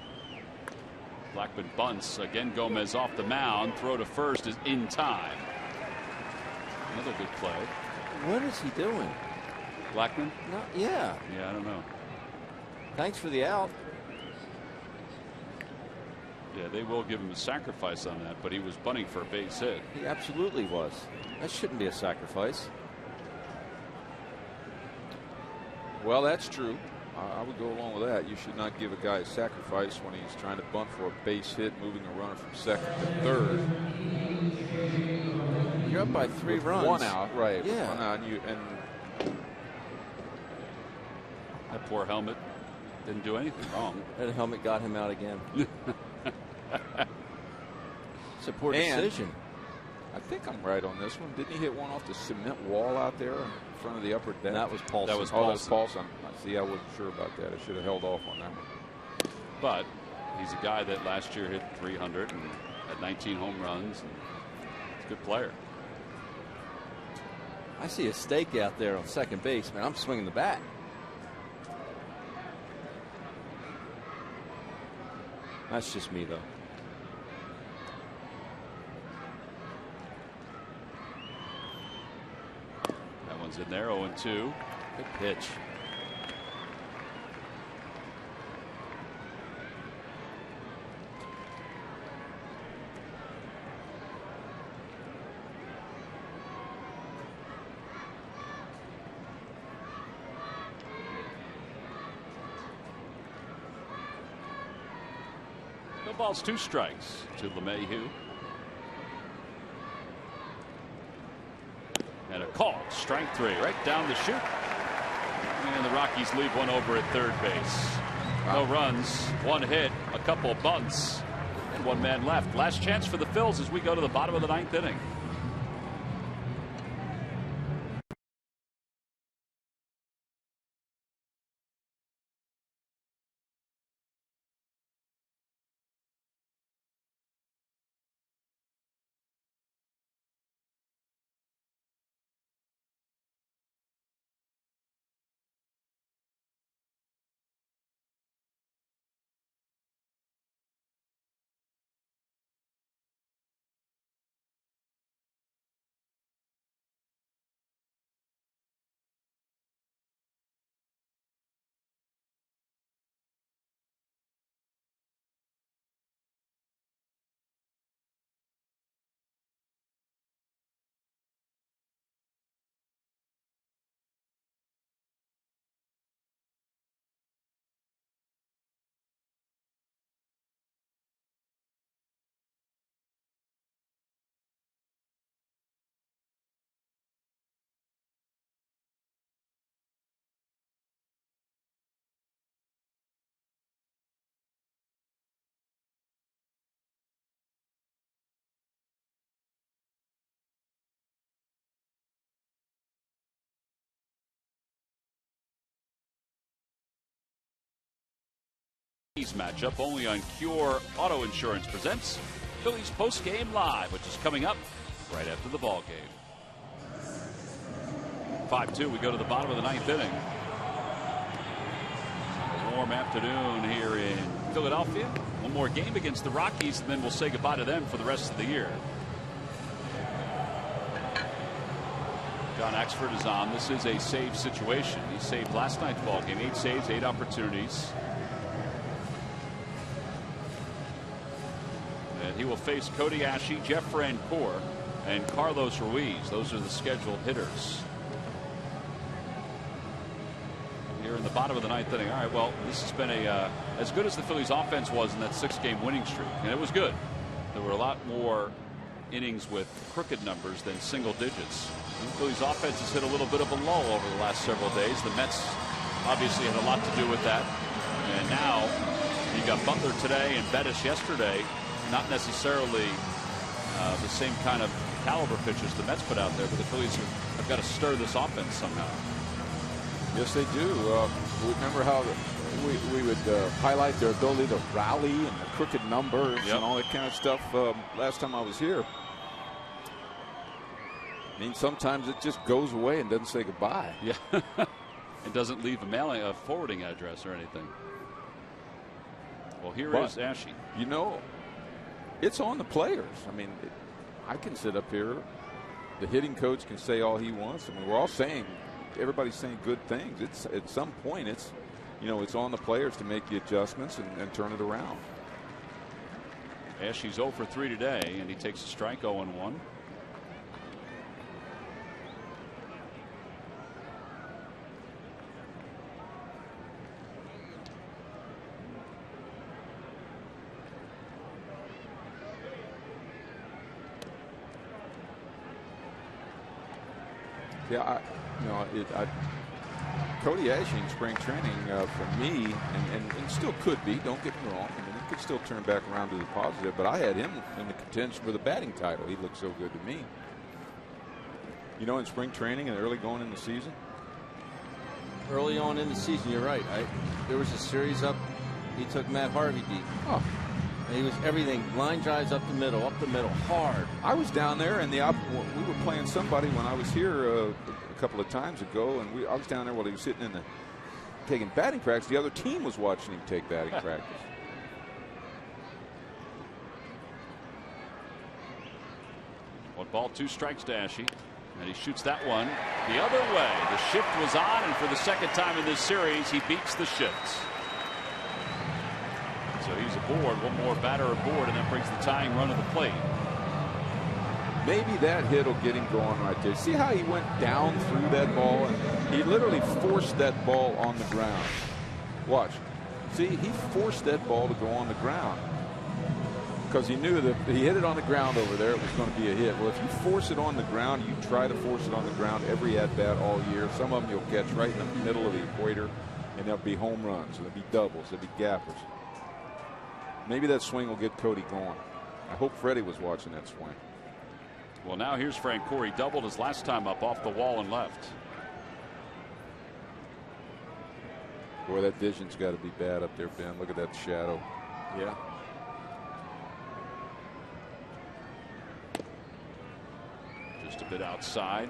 Blackman bunts. Again, Gomez off the mound. Throw to first is in time. Another good play. What is he doing? Blackman? No, yeah. Yeah, I don't know. Thanks for the out. Yeah, they will give him a sacrifice on that, but he was bunting for a base hit. He absolutely was. That shouldn't be a sacrifice. Well, that's true. I would go along with that. You should not give a guy a sacrifice when he's trying to bunt for a base hit, moving a runner from second to third. You're up by 3 runs. 1 out, right? Yeah. 1 out, and that poor helmet didn't do anything wrong. That helmet got him out again. It's a poor decision. I think I'm right on this one. Didn't he hit one off the cement wall out there in front of the upper deck? And that was Paulson. That was Oh, Paulson. that's Paulson. See, I wasn't sure about that. I should have held off on that one. But he's a guy that last year hit 300 and had 19 home runs. And he's a good player. I see a stake out there on second base, man. I'm swinging the bat. That's just me, though. That one's in there, 0-2. Good pitch. No balls, 2 strikes to LeMahieu. And a call, strike 3, right down the chute. And the Rockies leave one over at third base. No runs, 1 hit, a couple bunts, and 1 man left. Last chance for the Phils as we go to the bottom of the 9th inning. Matchup only on Cure Auto Insurance presents Phillies Post Game Live, which is coming up right after the ball game. 5-2, we go to the bottom of the 9th inning. A warm afternoon here in Philadelphia. One more game against the Rockies, and then we'll say goodbye to them for the rest of the year. John Axford is on. This is a save situation. He saved last night's ball game. 8 saves, 8 opportunities. He will face Cody Ashe, Jeff Francoeur, and Carlos Ruiz. Those are the scheduled hitters. Here in the bottom of the 9th inning. All right, well, this has been as good as the Phillies offense was in that 6-game winning streak, and it was good. There were a lot more innings with crooked numbers than single digits. The Phillies offense has hit a little bit of a lull over the last several days. The Mets obviously had a lot to do with that. And now you got Butler today and Bettis yesterday. Not necessarily the same kind of caliber pitchers the Mets put out there, but the Phillies have got to stir this offense somehow. Yes, they do. Remember how we would highlight their ability to rally and the crooked numbers and all that kind of stuff last time I was here. I mean, sometimes it just goes away and doesn't say goodbye. Yeah. It doesn't leave a forwarding address or anything. Well, here is Ashe. You know, it's on the players. I mean, I can sit up here. The hitting coach can say all he wants. I mean, we're all saying, everybody's saying good things. It's at some point, it's on the players to make the adjustments and turn it around. Ashe's 0 for 3 today, and he takes a strike 0-1. Yeah, Cody Ashe in spring training for me, and still could be, don't get me wrong. I mean, he could still turn back around to the positive, but I had him in the contention for the batting title. He looked so good to me. You know, in spring training and early going in the season? Early on in the season, you're right. There was a series up, he took Matt Harvey deep. Oh. And he was everything, line drives up the middle, hard. I was down there, and we were playing somebody when I was here a couple of times ago, and I was down there while he was sitting taking batting practice. The other team was watching him take batting practice. 1 ball, 2 strikes to Ashe, and he shoots that one the other way. The shift was on, and for the second time in this series, he beats the shifts. So he's aboard, one more batter aboard, and that brings the tying run to the plate. Maybe that hit will get him going right there. See how he went down through that ball? And he literally forced that ball on the ground. Watch. See, he forced that ball to go on the ground because he knew that if he hit it on the ground over there, it was going to be a hit. Well, if you force it on the ground, you try to force it on the ground every at-bat all year. Some of them you'll catch right in the middle of the equator, and there'll be home runs, and there'll be doubles, there'll be gappers. Maybe that swing will get Cody going. I hope Freddie was watching that swing. Well, now here's Francoeur. He doubled his last time up off the wall and left. Boy, that vision's got to be bad up there, Ben. Look at that shadow. Yeah. Just a bit outside.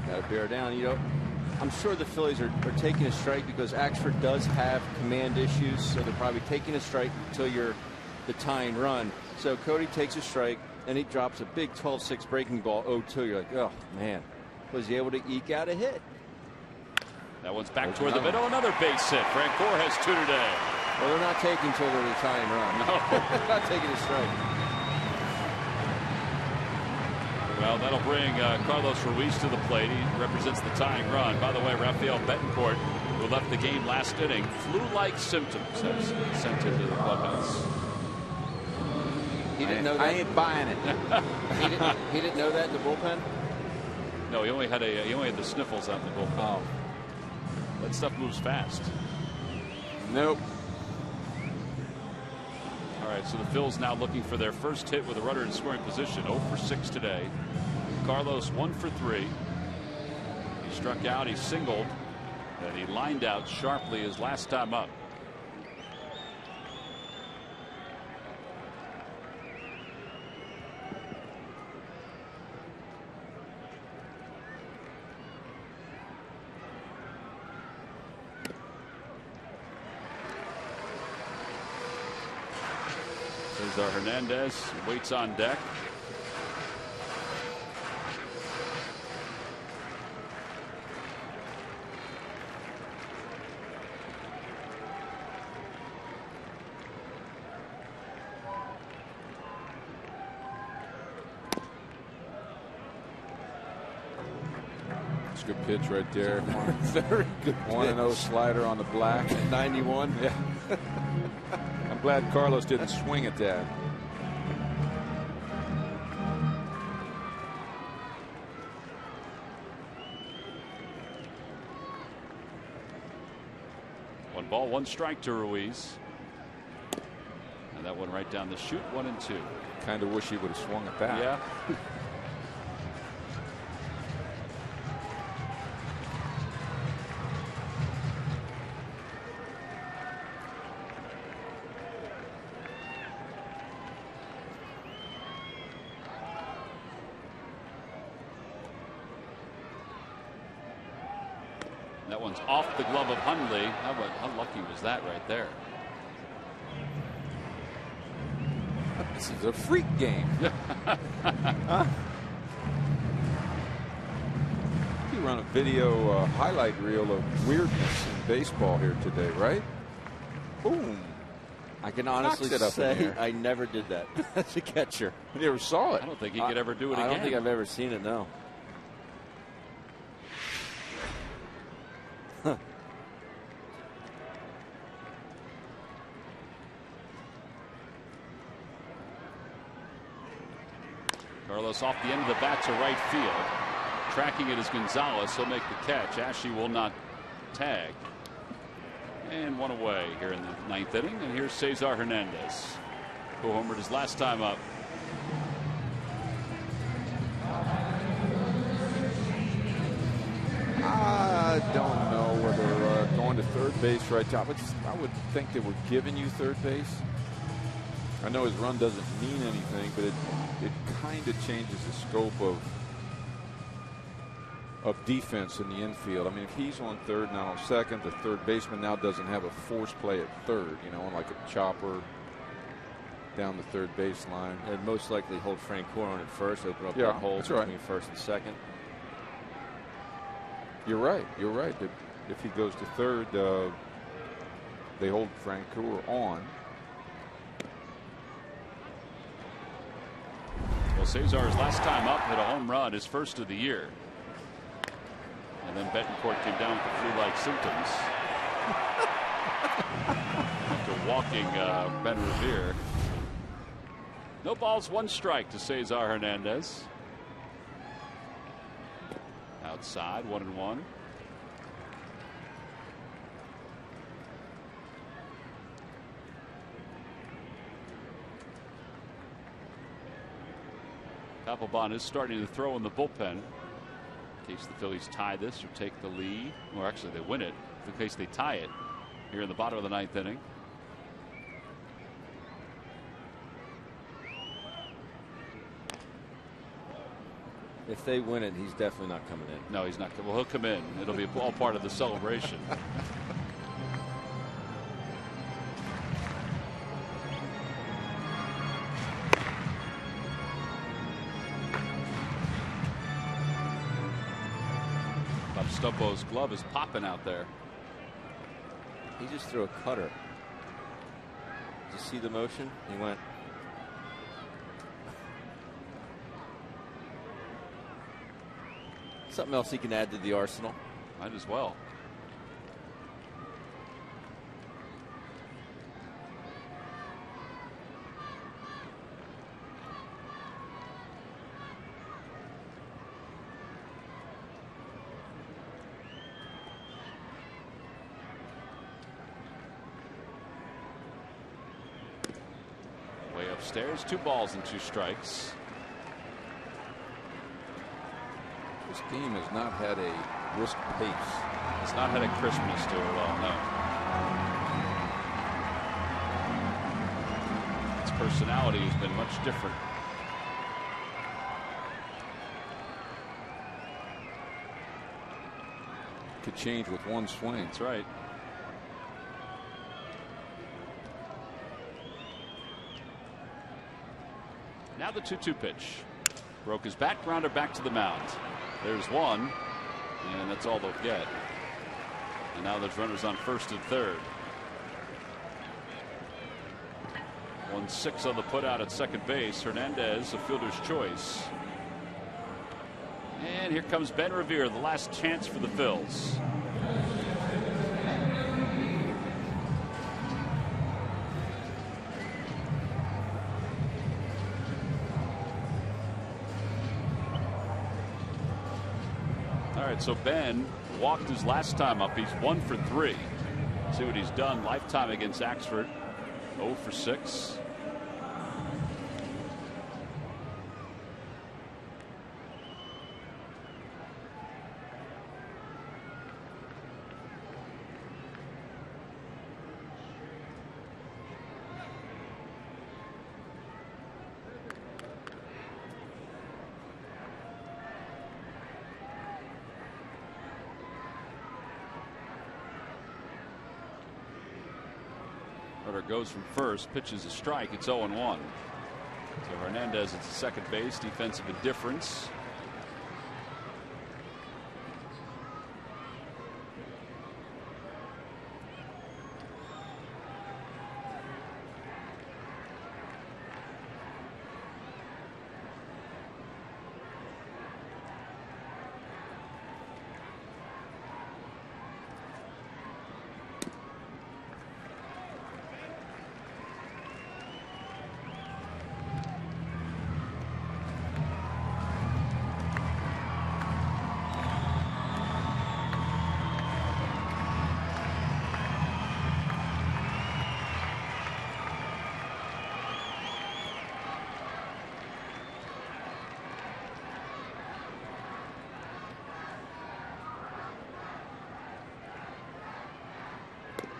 Got to bear down. You know, I'm sure the Phillies are taking a strike because Axford does have command issues, so they're probably taking a strike until you're the tying run. So Cody takes a strike, and he drops a big 12-6 breaking ball 0-2. You're like, oh, man. Was he able to eke out a hit? That one's back toward the middle. Another base hit. Francoeur has 2 today. Well, they're not taking till they're the tying run. No. They're not taking a strike. Well, that'll bring Carlos Ruiz to the plate. He represents the tying run. By the way, Rafael Betancourt, who left the game last inning, flu-like symptoms, has sent into the clubhouse. He didn't know that. I ain't buying it. He didn't know that in the bullpen. No, he only had the sniffles out in the bullpen. Oh. That stuff moves fast. Nope. All right, so the Phils now looking for their first hit with a runner in scoring position. 0 for 6 today. Carlos 1 for 3. He struck out, he singled, and he lined out sharply his last time up. Cesar Hernandez waits on deck. It's a good pitch right there. Very good. 1-0 slider on the black. 91. Yeah. I'm glad Carlos didn't swing at that. One ball, 1 strike to Ruiz. And that one right down the chute, 1-2. Kind of wish he would have swung at that. Yeah. That one's off the glove of Hundley. How lucky was that right there? This is a freak game. You run a video highlight reel of weirdness in baseball here today, right? Boom. I can honestly say I never did that as a catcher. You never saw it. I don't think he could ever do it again. I don't think I've ever seen it, no. Carlos off the end of the bat to right field. Tracking it is Gonzalez. He'll make the catch. Ashe will not tag. And one away here in the ninth inning. And here's Cesar Hernandez, who homered his last time up. I don't know whether going to third base right now. I would think they were giving you third base. I know his run doesn't mean anything, but it kind of changes the scope of defense in the infield. I mean, if he's on third, not on second, the third baseman now doesn't have a force play at third, you know, like a chopper down the third baseline. And most likely hold Francoeur on at first, open up that hole between first and second. You're right. You're right. If he goes to third, they hold Francoeur on. Well, Cesar's last time up hit a home run, his first of the year. And then Betancourt came down with the flu-like symptoms after walking Ben Revere. No balls, one strike to Cesar Hernandez. Outside, 1-1. Papelbon is starting to throw in the bullpen in case the Phillies tie this or take the lead, or actually they win it in case they tie it here in the bottom of the ninth inning. If they win it, he's definitely not coming in. No, he's not. Well, he'll come in. It'll be all part of the celebration. Bob Stumpo's glove is popping out there. He just threw a cutter. Did you see the motion? He went. Something else he can add to the arsenal. Might as well. Way upstairs, 2 balls and 2 strikes. This game has not had a brisk pace. It's not had a crispness to it at all, no. Its personality has been much different. Could change with one swing. That's right. Now the 2-2 pitch. Broke his bat, grounder back to the mound. There's one, and that's all they'll get. And now there's runners on first and third. 1-6 on the putout at second base. Hernandez, a fielder's choice. And here comes Ben Revere, the last chance for the Phils. So Ben walked his last time up. He's 1 for 3. See what he's done lifetime against Axford. 0 for 6. Runner goes from first, pitches a strike. It's 0-1. So Hernandez at the second base, defensive indifference.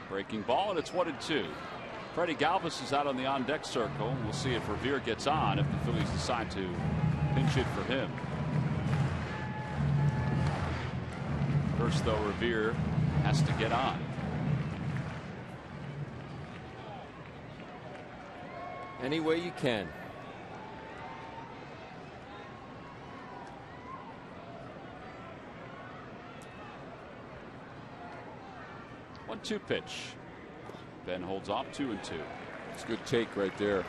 Breaking ball, and it's 1-2. Freddie Galvis is out on the on-deck circle. We'll see if Revere gets on if the Phillies decide to pinch hit for him. First, though, Revere has to get on. Any way you can. 1-2 pitch. Ben holds off 2-2. It's a good take right there.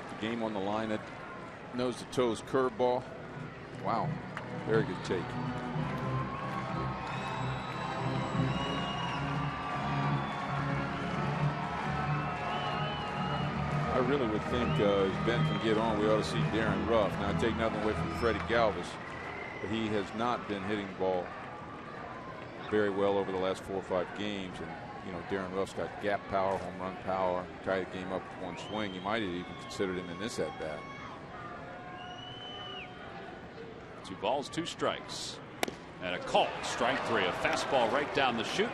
The game on the line. That nose to toes curveball. Wow. Very good take. I really would think if Ben can get on, we ought to see Darren Ruff. Now, I take nothing away from Freddie Galvis, but he has not been hitting the ball very well over the last 4 or 5 games. And, you know, Darren Ruff's got gap power, home run power. Tie the game up with one swing. You might have even considered him in this at bat. 2 balls, 2 strikes. And a call. Strike 3. A fastball right down the chute.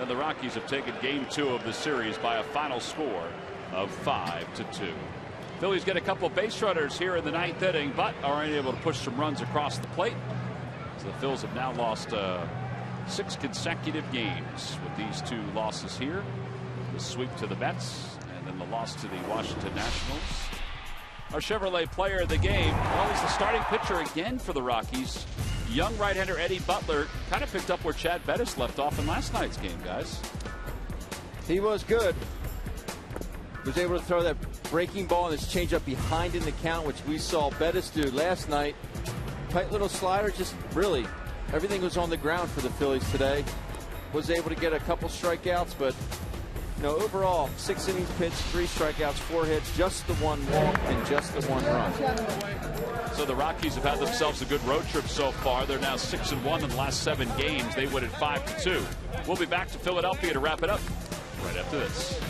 And the Rockies have taken game 2 of the series by a final score of 5-2. Phillies get a couple base runners here in the 9th inning, but are unable to push some runs across the plate. So the Phils have now lost 6 consecutive games with these 2 losses here. The sweep to the Mets and then the loss to the Washington Nationals. Our Chevrolet player of the game, well, he's the starting pitcher again for the Rockies. Young right-hander Eddie Butler kind of picked up where Chad Bettis left off in last night's game, guys. He was good. Was able to throw that breaking ball and his changeup behind in the count, which we saw Bettis do last night. Tight little slider, just really everything was on the ground for the Phillies today. Was able to get a couple strikeouts, but you know, overall 6 innings pitched, 3 strikeouts, 4 hits, just the 1 walk and just the 1 run. So the Rockies have had themselves a good road trip so far. They're now 6-1 in the last 7 games. They win at 5-2. We'll be back to Philadelphia to wrap it up right after this.